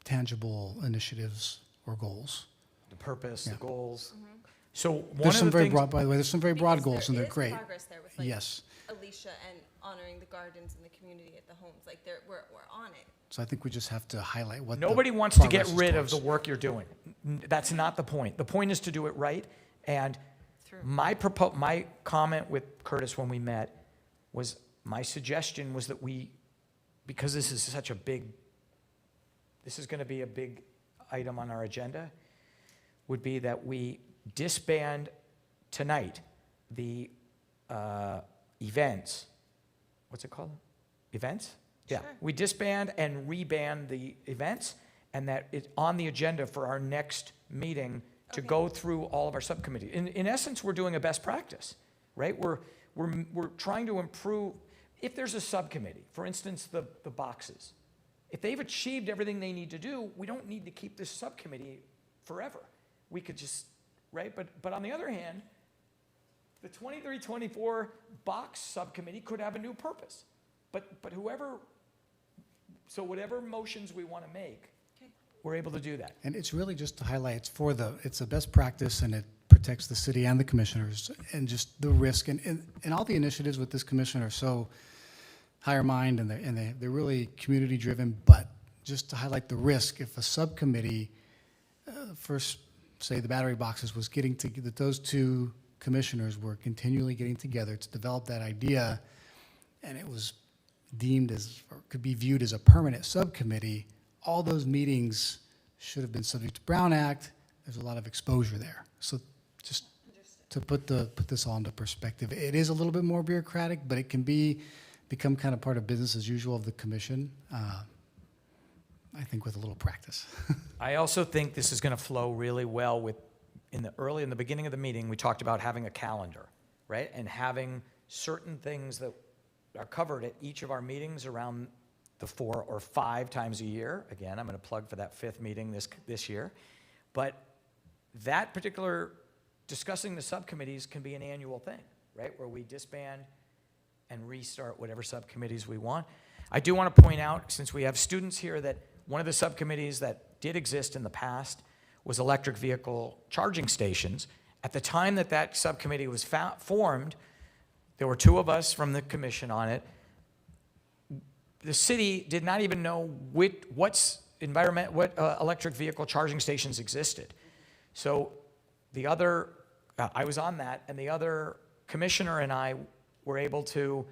Speaker 4: tangible initiatives or goals.
Speaker 1: The purpose, the
Speaker 4: Yeah.
Speaker 1: goals. So one
Speaker 4: There's
Speaker 1: of
Speaker 4: some
Speaker 1: the
Speaker 4: very
Speaker 1: things.
Speaker 4: broad, by the way, there's some very broad
Speaker 5: Because
Speaker 4: goals, and
Speaker 5: there
Speaker 4: they're
Speaker 5: is
Speaker 4: great.
Speaker 5: progress there with, like,
Speaker 4: Yes.
Speaker 5: Alicia and honoring the gardens and the community at the homes, like we're on it.
Speaker 4: So I think we just have to highlight what the
Speaker 1: Nobody wants to get
Speaker 4: progress is
Speaker 1: rid of the
Speaker 4: towards.
Speaker 1: work you're doing. That's not the point. The point is to do it right. And my comment with Curtis when we met was, my suggestion was that because this is going to be a big item on our agenda, would be that we disband tonight the events. What's it called? Events? Yeah.
Speaker 5: Sure.
Speaker 1: We disband and reband the events, and that it's on the agenda for our next meeting to
Speaker 5: Okay.
Speaker 1: go through all of our subcommittees. In essence, we're doing a best practice, right? We're trying to improve. If there's a subcommittee, for instance, the boxes, if they've achieved everything they need to do, we don't need to keep this subcommittee forever. We could just, right? But on the other hand, the 23-24 box subcommittee could have a new purpose. But whatever motions we want to make, we're able to do that.
Speaker 4: And it's really just to highlight, it's a best practice, and it protects the city and the commissioners, and just the risk, and all the initiatives with this commission are so higher mind, and they're really community-driven, but just to highlight the risk, if a subcommittee, first, say, the battery boxes was that those 2 commissioners were continually getting together to develop that idea, and it was deemed as, or could be viewed as a permanent subcommittee, all those meetings should have been subject to Brown Act. There's a lot of exposure there. So just to put this all into perspective, it is a little bit more bureaucratic, but it can become kind of part of business as usual of the commission, I think, with a little practice.
Speaker 1: I also think this is going to flow really well in the beginning of the meeting, we talked about having a calendar, right? And having certain things that are covered at each of our meetings around the 4 or 5 times a year. Again, I'm going to plug for that 5th meeting this year. But that particular, discussing the subcommittees can be an annual thing, right? Where we disband and restart whatever subcommittees we want. I do want to point out, since we have students here, that one of the subcommittees that did exist in the past was electric vehicle charging stations. At the time that subcommittee was formed, there were 2 of us from the commission on it. the city did not even know what electric vehicle charging stations existed. So the other, I was on that, and the other commissioner and I were able to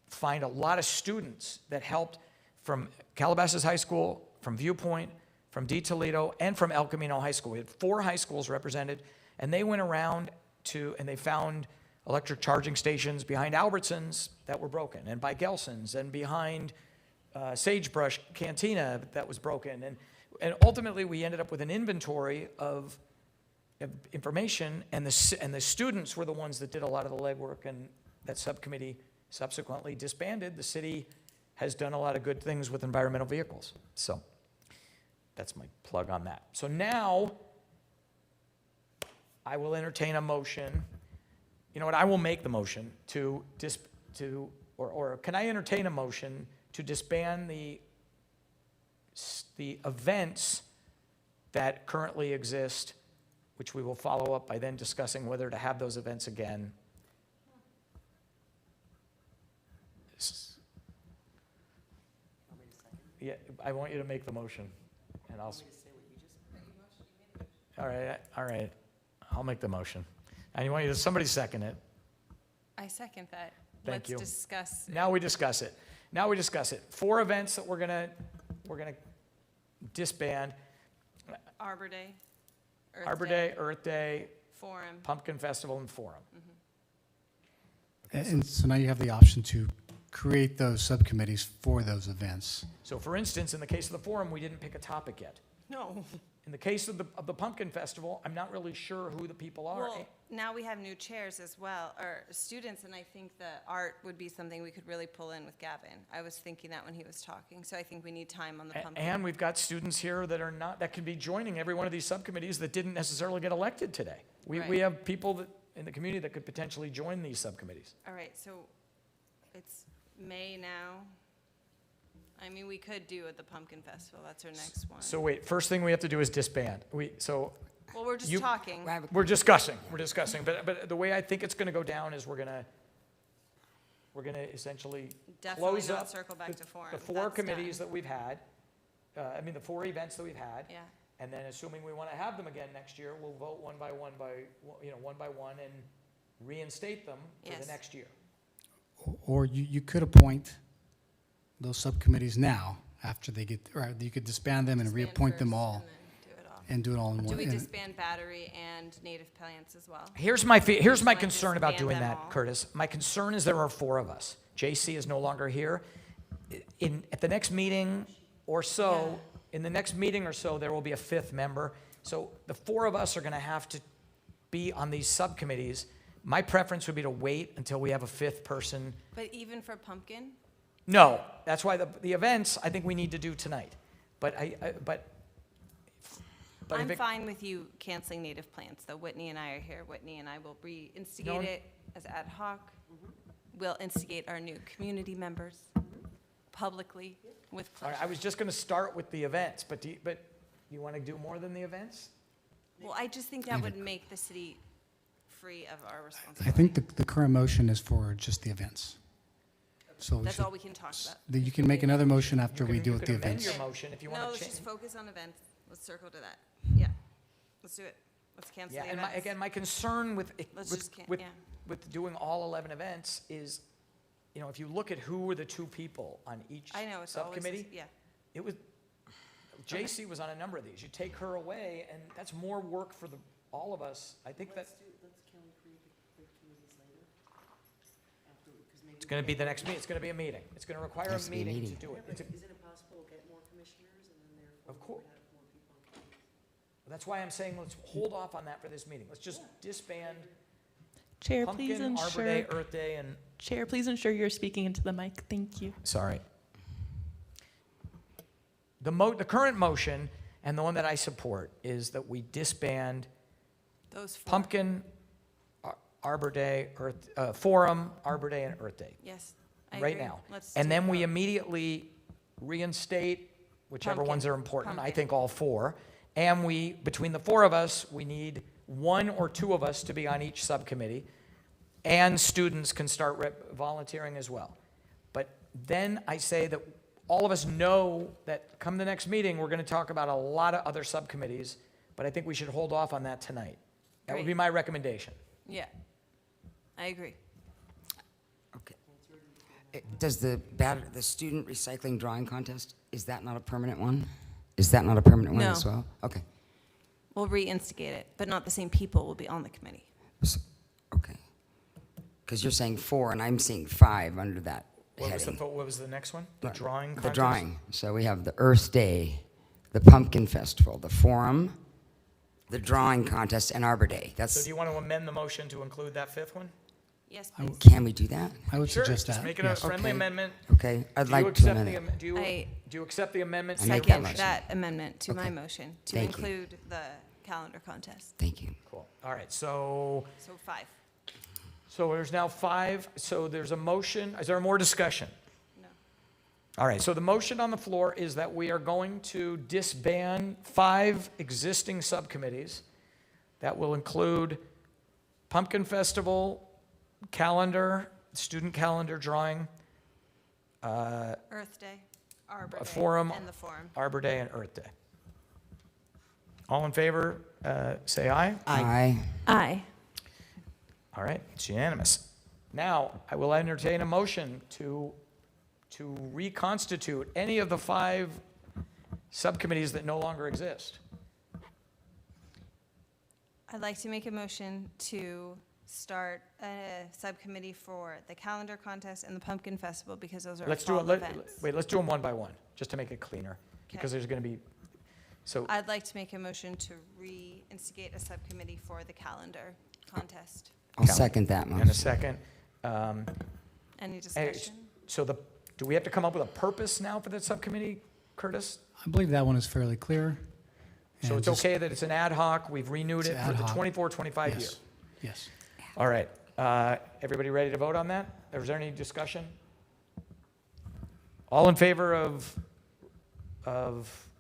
Speaker 1: find a lot of students that helped from Calabasas High School, from Viewpoint, from D. Toledo, and from El Camino High School. We had 4 high schools represented, and they went around and they found electric charging stations behind Albertsons that were broken, and by Gelson's, and behind Sagebrush Cantina that was broken. And ultimately, we ended up with an inventory of information, and the students were the ones that did a lot of the legwork, and that subcommittee subsequently disbanded. The city has done a lot of good things with environmental vehicles. So that's my plug on that. So now I will entertain a motion. You know what? I will make the motion or can I entertain a motion to disband the events that currently exist, which we will follow up by then discussing whether to have those events again. Yeah, I want you to make the motion, and I'll. All right. I'll make the motion. And you want somebody second it.
Speaker 5: I second that.
Speaker 1: Thank you.
Speaker 5: Let's discuss.
Speaker 1: Now we discuss it. 4 events that we're gonna disband.
Speaker 5: Arbor Day.
Speaker 1: Earth Day,
Speaker 5: Forum.
Speaker 1: Pumpkin Festival, and Forum.
Speaker 4: And so now you have the option to create those subcommittees for those events.
Speaker 1: So for instance, in the case of the Forum, we didn't pick a topic yet.
Speaker 5: No.
Speaker 1: In the case of the Pumpkin Festival, I'm not really sure who the people are.
Speaker 5: Well, now we have new chairs as well, or students, and I think the art would be something we could really pull in with Gavin. I was thinking that when he was talking, so I think we need time on the pumpkin.
Speaker 1: And we've got students here that can be joining every one of these subcommittees that didn't necessarily get elected today. We have people in the community that could potentially join these subcommittees.
Speaker 5: All right, so it's May now. I mean, we could do at the Pumpkin Festival. That's our next one.
Speaker 1: So wait, first thing we have to do is disband.
Speaker 5: Well, we're just talking.
Speaker 1: We're discussing. But the way I think it's going to go down is we're going to essentially
Speaker 5: Definitely
Speaker 1: close
Speaker 5: not
Speaker 1: up
Speaker 5: circle back to Forum.
Speaker 1: the 4
Speaker 5: That's
Speaker 1: committees
Speaker 5: done.
Speaker 1: that we've had. The 4 events that we've had.
Speaker 5: Yeah.
Speaker 1: And then, assuming we want to have them again next year, we'll vote one by one and reinstate them for the next year.
Speaker 4: Or you could appoint those subcommittees now after they get, or you could disband them and
Speaker 5: Disband
Speaker 4: reappoint them
Speaker 5: first
Speaker 4: all
Speaker 5: and do it all.
Speaker 4: and do it all in one.
Speaker 5: Do we
Speaker 4: and-
Speaker 5: disband battery and native plants as well?
Speaker 1: Here's my
Speaker 5: Like
Speaker 1: concern about
Speaker 5: disband
Speaker 1: doing
Speaker 5: them
Speaker 1: that,
Speaker 5: all?
Speaker 1: Curtis. My concern is there are 4 of us. JC is no longer here. At the next meeting or so, there will be a 5th member. So the 4 of us are going to have to be on these subcommittees. My preference would be to wait until we have a 5th person.
Speaker 5: But even for pumpkin?
Speaker 1: No, that's why the events I think we need to do tonight. But
Speaker 5: I'm
Speaker 1: if it-
Speaker 5: fine with you canceling native plants, though. Whitney and I are here. Whitney and I will reinstigate
Speaker 1: No.
Speaker 5: it as ad hoc. We'll instigate our new community members publicly with
Speaker 1: All
Speaker 5: pleasure.
Speaker 1: right, I was just going to start with the events, but you want to do more than the events?
Speaker 5: Well, I just think that would make the city free of our responsibility.
Speaker 4: I think the current motion is for just the events. So we
Speaker 5: That's
Speaker 4: should-
Speaker 5: all we can talk about.
Speaker 4: You can make another motion after we
Speaker 1: You
Speaker 4: deal with the
Speaker 1: can amend
Speaker 4: events.
Speaker 1: your motion if you
Speaker 5: No,
Speaker 1: want
Speaker 5: let's
Speaker 1: to
Speaker 5: just
Speaker 1: change.
Speaker 5: focus on events. Let's circle to that. Yeah, let's do it. Let's cancel
Speaker 1: Yeah,
Speaker 5: the
Speaker 1: and
Speaker 5: events.
Speaker 1: my concern with
Speaker 5: with
Speaker 1: doing all 11 events is, if you look at who were the 2 people on each
Speaker 5: I know, it's always,
Speaker 1: subcommittee,
Speaker 5: yeah.
Speaker 1: it was, JC was on a number of these. You take her away, and that's more work for all of us. I think that. It's going to be the next meeting. It's going to be a meeting. It's going to require a
Speaker 3: Has to be a
Speaker 1: meeting to
Speaker 3: meeting.
Speaker 1: do it.
Speaker 11: Is it impossible to get more commissioners and then therefore
Speaker 1: Of course.
Speaker 11: have more people on committees?
Speaker 1: That's why I'm saying let's hold off on that for this meeting. Let's just disband
Speaker 2: Chair, please
Speaker 1: Pumpkin, Arbor
Speaker 2: ensure.
Speaker 1: Day, Earth Day, and
Speaker 2: Chair, please ensure you're speaking into the mic. Thank you.
Speaker 1: sorry. The current motion and the one that I support is that we disband
Speaker 5: Those 4.
Speaker 1: Pumpkin, Arbor Day, Forum, Arbor Day, and Earth Day.
Speaker 5: Yes, I
Speaker 1: Right
Speaker 5: agree.
Speaker 1: now.
Speaker 5: Let's
Speaker 1: And
Speaker 5: do
Speaker 1: then
Speaker 5: it.
Speaker 1: we immediately reinstate whichever
Speaker 5: Pumpkin.
Speaker 1: ones are important. I
Speaker 5: Pumpkin.
Speaker 1: think all 4. And between the 4 of us, we need 1 or 2 of us to be on each subcommittee. And students can start volunteering as well. But then I say that all of us know that come the next meeting, we're going to talk about a lot of other subcommittees, but I think we should hold off on that tonight. That would be
Speaker 5: Great.
Speaker 1: my recommendation.
Speaker 5: Yeah, I agree.
Speaker 3: Okay. Does the student recycling drawing contest, is that not a permanent one? Is that not a permanent one
Speaker 5: No.
Speaker 3: as well? Okay.
Speaker 5: We'll reinstigate it, but not the same people will be on the committee.
Speaker 3: Okay. Because you're saying 4 and I'm seeing 5 under that heading.
Speaker 1: What was the next one? The
Speaker 3: Right.
Speaker 1: drawing
Speaker 3: The
Speaker 1: contest?
Speaker 3: drawing. So we have the Earth Day, the Pumpkin Festival, the Forum, the Drawing Contest, and Arbor Day.
Speaker 1: So
Speaker 3: That's,
Speaker 1: do you want to amend the motion to include that 5th one?
Speaker 5: Yes, please.
Speaker 3: can we do that?
Speaker 4: I would
Speaker 1: Sure,
Speaker 4: suggest
Speaker 1: just
Speaker 4: that.
Speaker 1: make it a
Speaker 4: yes.
Speaker 1: friendly
Speaker 3: Okay.
Speaker 1: amendment.
Speaker 3: Okay, I'd
Speaker 1: Do you
Speaker 3: like to
Speaker 1: accept
Speaker 3: amend
Speaker 1: the
Speaker 3: it.
Speaker 1: am- do
Speaker 5: I
Speaker 1: you accept the amendment?
Speaker 3: I make that
Speaker 5: second
Speaker 3: motion.
Speaker 5: that amendment to my
Speaker 3: Okay.
Speaker 5: motion to
Speaker 3: Thank you.
Speaker 5: include the calendar contest.
Speaker 3: Thank you.
Speaker 1: Cool. All right, so
Speaker 5: So 5.
Speaker 1: there's now 5, so there's a motion. Is there more discussion?
Speaker 5: No.
Speaker 1: All right, so the motion on the floor is that we are going to disband 5 existing subcommittees. That will include Pumpkin Festival, calendar, student calendar drawing,
Speaker 5: Earth Day, Arbor
Speaker 1: a
Speaker 5: Day,
Speaker 1: forum,
Speaker 5: and the forum.
Speaker 1: Arbor Day, and Earth Day. All in favor, say aye.
Speaker 3: Aye.
Speaker 5: Aye.
Speaker 1: All right, it's unanimous. Now, I will entertain a motion to reconstitute any of the 5 subcommittees that no longer exist.
Speaker 5: I'd like to make a motion to start a subcommittee for the calendar contest and the pumpkin festival because those are
Speaker 1: Let's do
Speaker 5: fall
Speaker 1: it,
Speaker 5: events.
Speaker 1: wait, let's do them one by one, just to make it cleaner, because there's going to be, so,
Speaker 5: I'd like to make a motion to reinstigate a subcommittee for the calendar contest.
Speaker 3: I'll second that
Speaker 1: in a
Speaker 3: motion.
Speaker 1: second.
Speaker 5: Any discussion?
Speaker 1: So do we have to come up with a purpose now for that subcommittee, Curtis?
Speaker 4: I believe that one is fairly clear.
Speaker 1: So
Speaker 4: and
Speaker 1: it's
Speaker 4: just-
Speaker 1: okay that it's an ad hoc, we've renewed
Speaker 4: It's
Speaker 1: it for
Speaker 4: ad
Speaker 1: the
Speaker 4: hoc.
Speaker 1: 24-25 year?
Speaker 4: Yes. Yes.
Speaker 1: All right, everybody ready to vote on that? Is there any discussion? All in favor of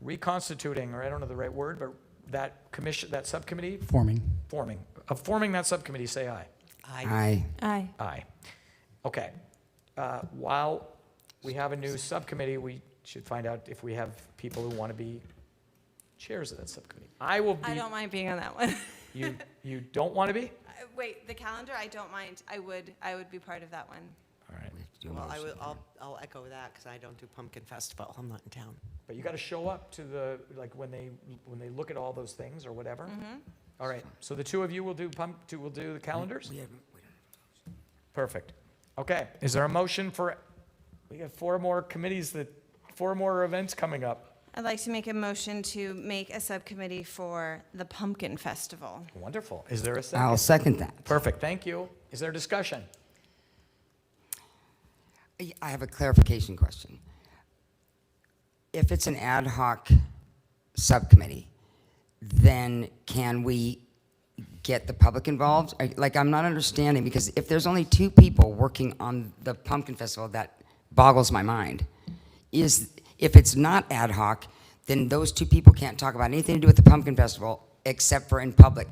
Speaker 1: reconstituting, or I don't know the right word, but that commission, that subcommittee,
Speaker 4: Forming.
Speaker 1: forming that subcommittee, say aye.
Speaker 3: Aye.
Speaker 5: Aye.
Speaker 1: Aye. Okay. While we have a new subcommittee, we should find out if we have people who want to be chairs of that subcommittee. I will be.
Speaker 5: I don't mind being on that one.
Speaker 1: You don't want to be?
Speaker 5: Wait, the calendar, I don't mind. I would be part of that one.
Speaker 1: All right.
Speaker 11: Well, I'll echo that because I don't do Pumpkin Festival. I'm not in town.
Speaker 1: But you got to show up to the, like, when they look at all those things or whatever. All right, so the 2 of you will do the calendars? Perfect. Okay, is there a motion for, we have 4 more committees 4 more events coming up.
Speaker 5: I'd like to make a motion to make a subcommittee for the pumpkin festival.
Speaker 1: Wonderful. Is there a
Speaker 3: I'll
Speaker 1: second?
Speaker 3: second that.
Speaker 1: Perfect, thank you. Is there discussion?
Speaker 3: I have a clarification question. If it's an ad hoc subcommittee, then can we get the public involved? Like, I'm not understanding, because if there's only 2 people working on the Pumpkin Festival, that boggles my mind. If it's not ad hoc, then those 2 people can't talk about anything to do with the Pumpkin Festival except for in public.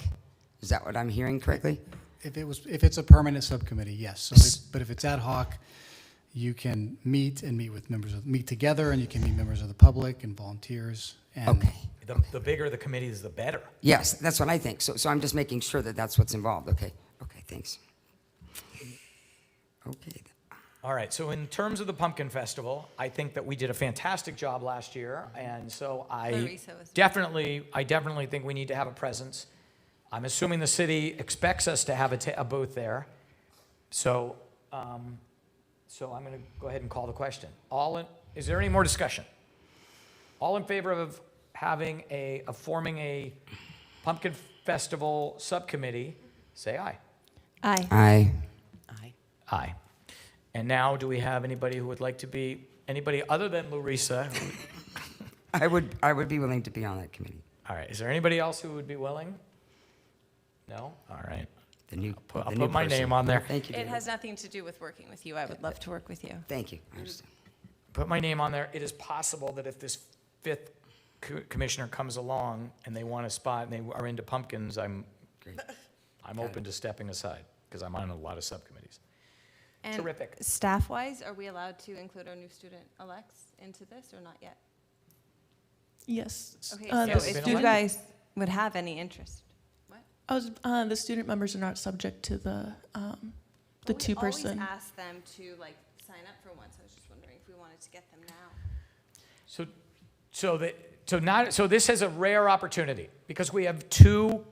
Speaker 3: Is that what I'm hearing correctly?
Speaker 4: If it's a permanent subcommittee, yes. So but if it's ad hoc, you can meet together, and you can meet members of the public and volunteers. And
Speaker 3: Okay.
Speaker 1: The bigger the committee is, the better.
Speaker 3: Yes, that's what I think. So I'm just making sure that that's what's involved. Okay, thanks. Okay.
Speaker 1: All right, so in terms of the Pumpkin Festival, I think that we did a fantastic job last year, and so I
Speaker 5: Larissa was-
Speaker 1: definitely think we need to have a presence. I'm assuming the city expects us to have a booth there, so I'm going to go ahead and call the question. Is there any more discussion? All in favor of having forming a Pumpkin Festival subcommittee, say aye.
Speaker 5: Aye.
Speaker 3: Aye.
Speaker 1: Aye. And now, do we have anybody who would like to be, anybody other than Larissa?
Speaker 3: I would be willing to be on that committee.
Speaker 1: All right, is there anybody else who would be willing? No? All right. I'll
Speaker 3: the new
Speaker 1: put my
Speaker 3: person.
Speaker 1: name on there.
Speaker 3: Thank you.
Speaker 5: It
Speaker 3: David.
Speaker 5: has nothing to do with working with you. I would love to work with you.
Speaker 3: Thank you. I understand.
Speaker 1: Put my name on there. It is possible that if this 5th commissioner comes along and they want a spot and they are into pumpkins, I'm open to stepping aside, because I'm on a lot of subcommittees.
Speaker 5: And
Speaker 1: Terrific.
Speaker 5: staff-wise, are we allowed to include our new student-elects into this or not yet?
Speaker 2: Yes.
Speaker 5: Okay,
Speaker 2: the
Speaker 5: so
Speaker 1: Yes,
Speaker 5: if
Speaker 1: been
Speaker 5: you
Speaker 1: elected.
Speaker 5: guys would have any interest.
Speaker 2: the student members are not subject to the
Speaker 5: We
Speaker 2: two-person.
Speaker 5: always ask them to like sign up for one, so I was just wondering if we wanted to get them now.
Speaker 1: So this is a rare opportunity because we have two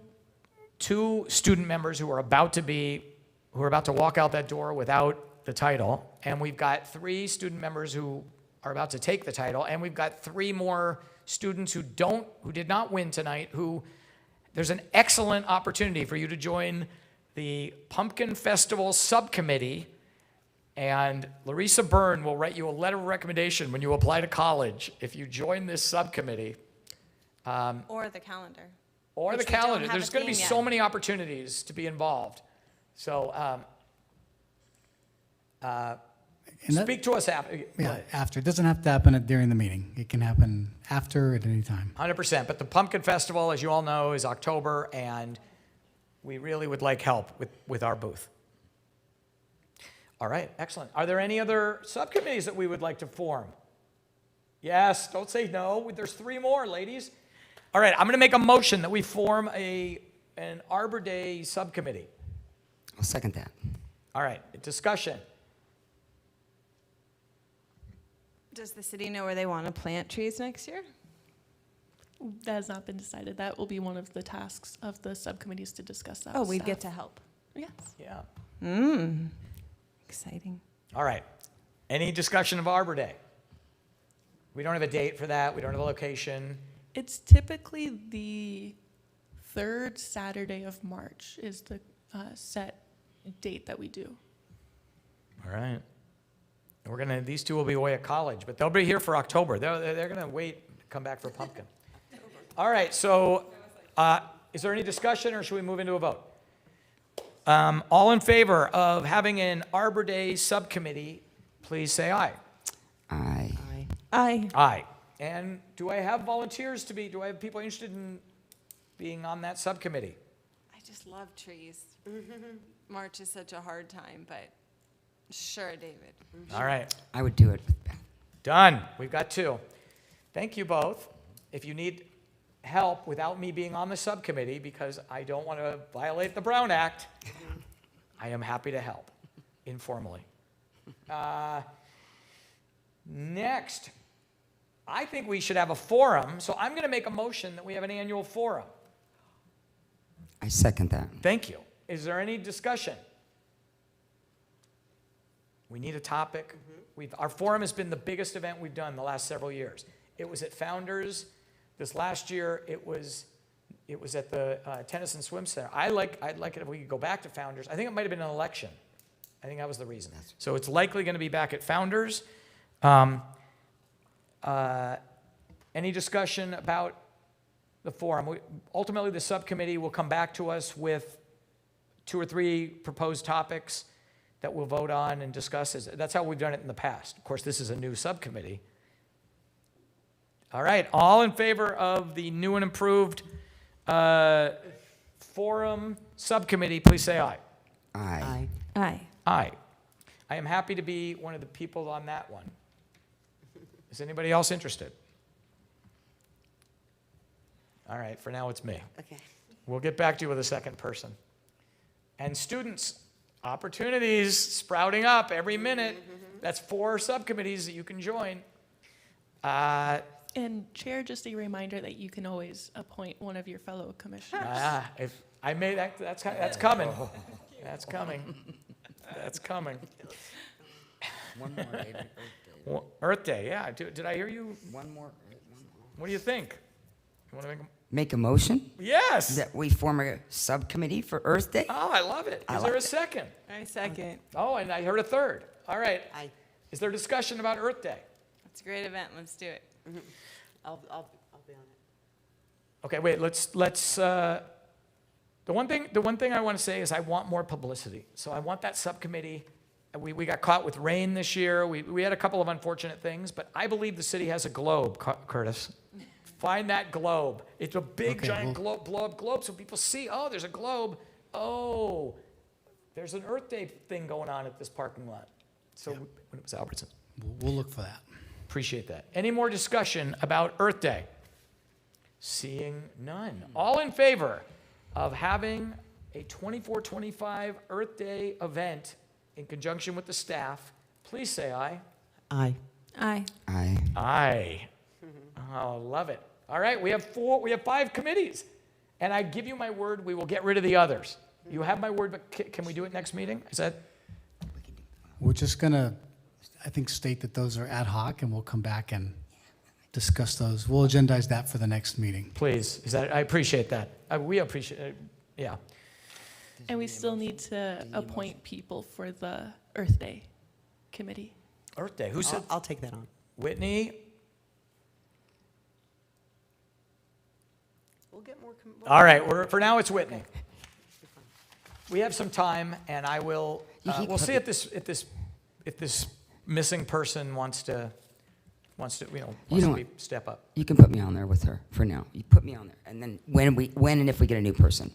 Speaker 1: student members who are about to walk out that door without the title, and we've got 3 student members who are about to take the title, and we've got 3 more students who did not win tonight. There's an excellent opportunity for you to join the Pumpkin Festival Subcommittee. And Larissa Byrne will write you a letter of recommendation when you apply to college if you join this subcommittee.
Speaker 5: Or the calendar.
Speaker 1: Or
Speaker 5: Which
Speaker 1: the
Speaker 5: we don't
Speaker 1: calendar.
Speaker 5: have
Speaker 1: There's
Speaker 5: a
Speaker 1: going to be
Speaker 5: theme
Speaker 1: so
Speaker 5: yet.
Speaker 1: many opportunities to be involved. So
Speaker 4: And that-
Speaker 1: speak to us after.
Speaker 4: Yeah, after. It doesn't have to happen during the meeting. It can happen after at any time.
Speaker 1: 100%. But the Pumpkin Festival, as you all know, is October, and we really would like help with our booth. All right, excellent. Are there any other subcommittees that we would like to form? Yes, don't say no. There's 3 more, ladies. All right, I'm going to make a motion that we form an Arbor Day subcommittee.
Speaker 3: I'll second that.
Speaker 1: All right, discussion.
Speaker 5: Does the city know where they want to plant trees next year?
Speaker 2: That has not been decided. That will be one of the tasks of the subcommittees to discuss that.
Speaker 5: Oh,
Speaker 2: with
Speaker 5: we'd get to
Speaker 2: staff.
Speaker 5: help.
Speaker 2: Yes.
Speaker 1: Yeah.
Speaker 5: Exciting.
Speaker 1: All right. Any discussion of Arbor Day? We don't have a date for that. We don't have a location.
Speaker 2: It's typically the 3rd Saturday of March is the set date that we do.
Speaker 1: All right. These 2 will be away at college, but they'll be here for October. They're going to wait to come back for pumpkin. All right, so is there any discussion or should we move into a vote? All in favor of having an Arbor Day subcommittee, please say aye.
Speaker 3: Aye.
Speaker 5: Aye.
Speaker 1: Aye. And do I have volunteers do I have people interested in being on that subcommittee?
Speaker 5: I just love trees. March is such a hard time, but sure, David.
Speaker 1: All right.
Speaker 3: I would do it.
Speaker 1: Done. We've got 2. Thank you both. If you need help without me being on the subcommittee because I don't want to violate the Brown Act, I am happy to help informally. Next, I think we should have a forum, so I'm going to make a motion that we have an annual forum.
Speaker 3: I second that.
Speaker 1: Thank you. Is there any discussion? We need a topic. Our forum has been the biggest event we've done the last several years. It was at Founders. This last year, it was at the Tennis and Swim Center. I'd like it if we could go back to Founders. I think it might have been an election. I think that was the reason. So it's likely going to be back at Founders. Any discussion about the forum? Ultimately, the subcommittee will come back to us with 2 or 3 proposed topics that we'll vote on and discuss. That's how we've done it in the past. Of course, this is a new subcommittee. All right, all in favor of the new and improved forum subcommittee, please say aye.
Speaker 3: Aye.
Speaker 5: Aye.
Speaker 1: Aye. I am happy to be one of the people on that one. Is anybody else interested? All right, for now it's me.
Speaker 11: Okay.
Speaker 1: We'll get back to you with a second person. And students, opportunities sprouting up every minute. That's 4 subcommittees that you can join.
Speaker 2: And Chair, just a reminder that you can always appoint one of your fellow commissioners.
Speaker 1: If I made that, that's coming. That's coming. That's coming.
Speaker 3: One more day.
Speaker 1: Well, Earth Day, yeah. Did I hear you?
Speaker 3: One more.
Speaker 1: What do you think? You want to
Speaker 3: Make a motion
Speaker 1: Yes.
Speaker 3: that we form a subcommittee for Earth Day?
Speaker 1: Oh, I love it. Is there a second?
Speaker 5: I second.
Speaker 1: Oh, and I heard a third. All right.
Speaker 11: Aye.
Speaker 1: Is there discussion about Earth Day?
Speaker 5: It's a great event. Let's do it.
Speaker 11: I'll be on it.
Speaker 1: Okay, wait. Let's. The one thing I want to say is I want more publicity. So I want that subcommittee. We got caught with rain this year. We had a couple of unfortunate things, but I believe the city has a globe, Curtis. Find that globe. It's a big, giant globe, blow up globe, so people see, oh, there's a globe. Oh, There's an Earth Day thing going on at this parking lot. So when it was Albertson.
Speaker 4: We'll look for that.
Speaker 1: Appreciate that. Any more discussion about Earth Day? Seeing none. All in favor of having a 24-25 Earth Day event in conjunction with the staff, please say aye.
Speaker 11: Aye.
Speaker 5: Aye.
Speaker 3: Aye.
Speaker 1: Aye. Oh, love it. All right, we have 5 committees. And I give you my word, we will get rid of the others. You have my word, but can we do it next meeting? Is that?
Speaker 4: We're just gonna, I think, state that those are ad hoc, and we'll come back and discuss those. We'll agendize that for the next meeting.
Speaker 1: Please, I appreciate that. We appreciate it, yeah.
Speaker 2: And we still need to appoint people for the Earth Day committee.
Speaker 1: Earth Day, who said?
Speaker 11: I'll take that on.
Speaker 1: Whitney?
Speaker 11: We'll get more.
Speaker 1: All right, for now it's Whitney. We have some time, and I will, we'll see if this missing person wants to step up.
Speaker 3: You can put me on there with her for now. You put me on there, and then when and if we get a new person,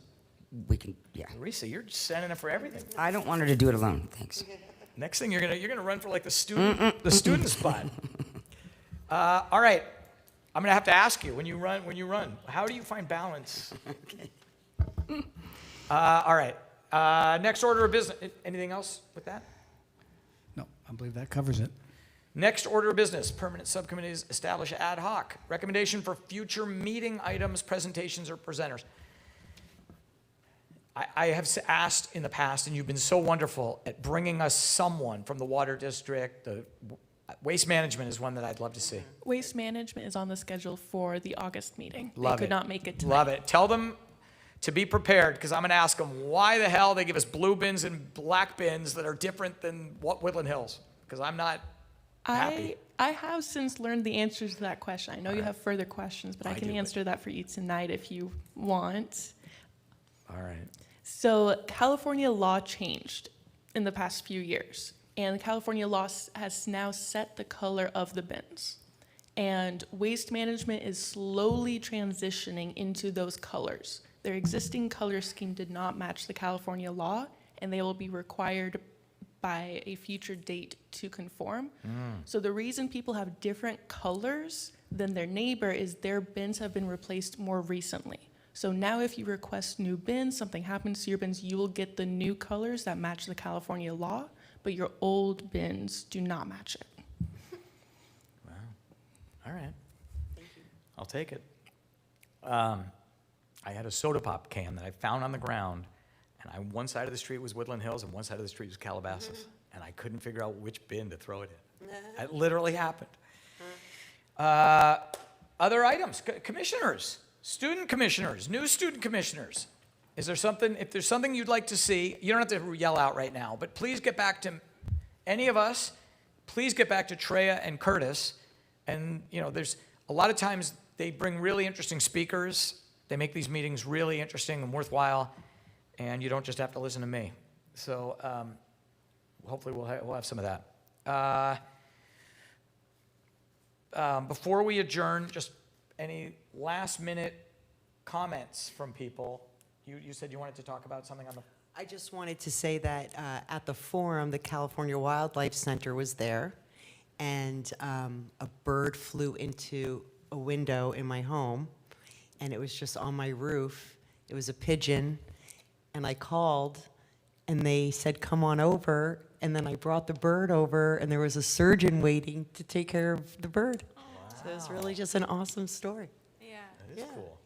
Speaker 3: we can, yeah.
Speaker 1: Teresa, you're just sending her for everything.
Speaker 3: I don't want her to do it alone, thanks.
Speaker 1: Next thing you're gonna run for like the student spot. All right, I'm gonna have to ask you when you run, how do you find balance?
Speaker 3: Okay.
Speaker 1: All right. Next order of business. Anything else with that?
Speaker 4: No, I believe that covers it.
Speaker 1: Next order of business, permanent subcommittees establish ad hoc. Recommendation for future meeting items, presentations, or presenters. I have asked in the past, and you've been so wonderful at bringing us someone from the water district. The waste management is one that I'd love to see.
Speaker 2: Waste management is on the schedule for the August meeting.
Speaker 1: Love
Speaker 2: They could
Speaker 1: it.
Speaker 2: not make it tonight.
Speaker 1: Love it. Tell them to be prepared, because I'm going to ask them why the hell they give us blue bins and black bins that are different than what Woodland Hills, because I'm not happy.
Speaker 2: I have since learned the answers to that question. I know you have further questions, but I can answer that for you tonight if you want.
Speaker 1: All right.
Speaker 2: So California law changed in the past few years, and California law has now set the color of the bins. And waste management is slowly transitioning into those colors. Their existing color scheme did not match the California law, and they will be required by a future date to conform. So the reason people have different colors than their neighbor is their bins have been replaced more recently. So now if you request new bins, something happens to your bins, you will get the new colors that match the California law, but your old bins do not match it.
Speaker 1: Wow. All right.
Speaker 11: Thank you.
Speaker 1: I'll take it. I had a soda pop can that I found on the ground, and one side of the street was Woodland Hills, and one side of the street was Calabasas, and I couldn't figure out which bin to throw it in. It literally happened. Other items, commissioners, student commissioners, new student commissioners. Is there something, if there's something you'd like to see, you don't have to yell out right now, but please get back to any of us, please get back to Treya and Curtis. And, there's a lot of times they bring really interesting speakers. They make these meetings really interesting and worthwhile, and you don't just have to listen to me. So hopefully we'll have some of that. Before we adjourn, just any last-minute comments from people. You said you wanted to talk about something on the...
Speaker 11: I just wanted to say that at the forum, the California Wildlife Center was there, and a bird flew into a window in my home, and it was just on my roof. It was a pigeon, and I called, and they said, come on over, and then I brought the bird over, and there was a surgeon waiting to take care of the bird. Wow. So it was really just an awesome story.
Speaker 5: Yeah.
Speaker 1: That is cool.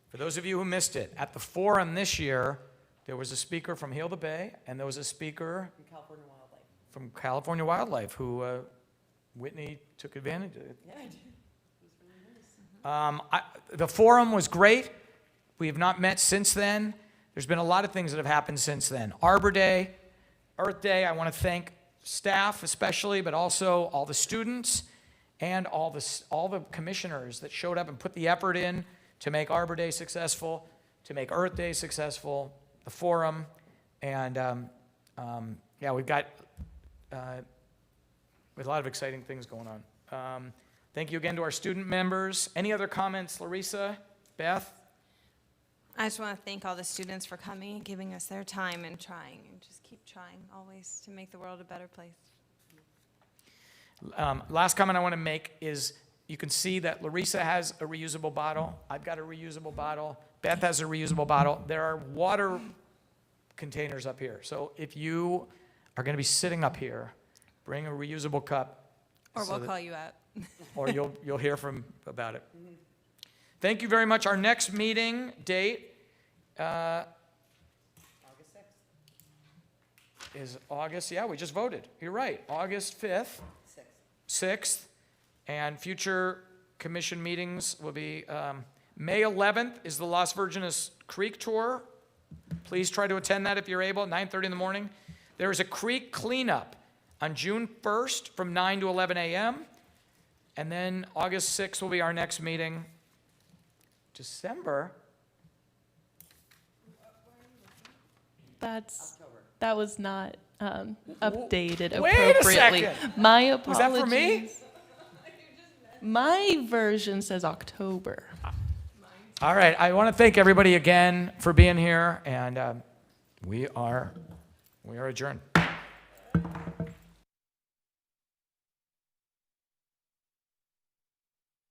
Speaker 1: For those of you who missed it, at the forum this year, there was a speaker from Heal the Bay, and there was a speaker from California Wildlife who Whitney took advantage of.
Speaker 11: Yeah, I did. It was really nice.
Speaker 1: The forum was great. We have not met since then. There's been a lot of things that have happened since then. Arbor Day, Earth Day, I want to thank staff especially, but also all the students and all the commissioners that showed up and put the effort in to make Arbor Day successful, to make Earth Day successful, the forum, and we've got with a lot of exciting things going on. Thank you again to our student members. Any other comments, Larissa, Beth?
Speaker 5: I just want to thank all the students for coming and giving us their time and trying, and just keep trying always to make the world a better place.
Speaker 1: Last comment I want to make is you can see that Larissa has a reusable bottle. I've got a reusable bottle. Beth has a reusable bottle. There are water containers up here. So if you are going to be sitting up here, bring a reusable cup.
Speaker 5: Or
Speaker 1: so
Speaker 5: we'll
Speaker 1: that-
Speaker 5: call you out.
Speaker 1: or you'll hear about it. Thank you very much. Our next meeting date is August. Yeah, we just voted. You're right. August 5th, 6th, and future commission meetings will be May 11th is the Las Virgenes Creek tour. Please try to attend that if you're able. 9:30 in the morning. There is a creek cleanup on June 1st from 9 to 11 a.m. And then August 6th will be our next meeting. December?
Speaker 2: That was not updated
Speaker 1: Wait a
Speaker 2: appropriately.
Speaker 1: second.
Speaker 2: My apologies.
Speaker 1: Was that for me?
Speaker 2: My version says October.
Speaker 1: All right. I want to thank everybody again for being here, and we are adjourned.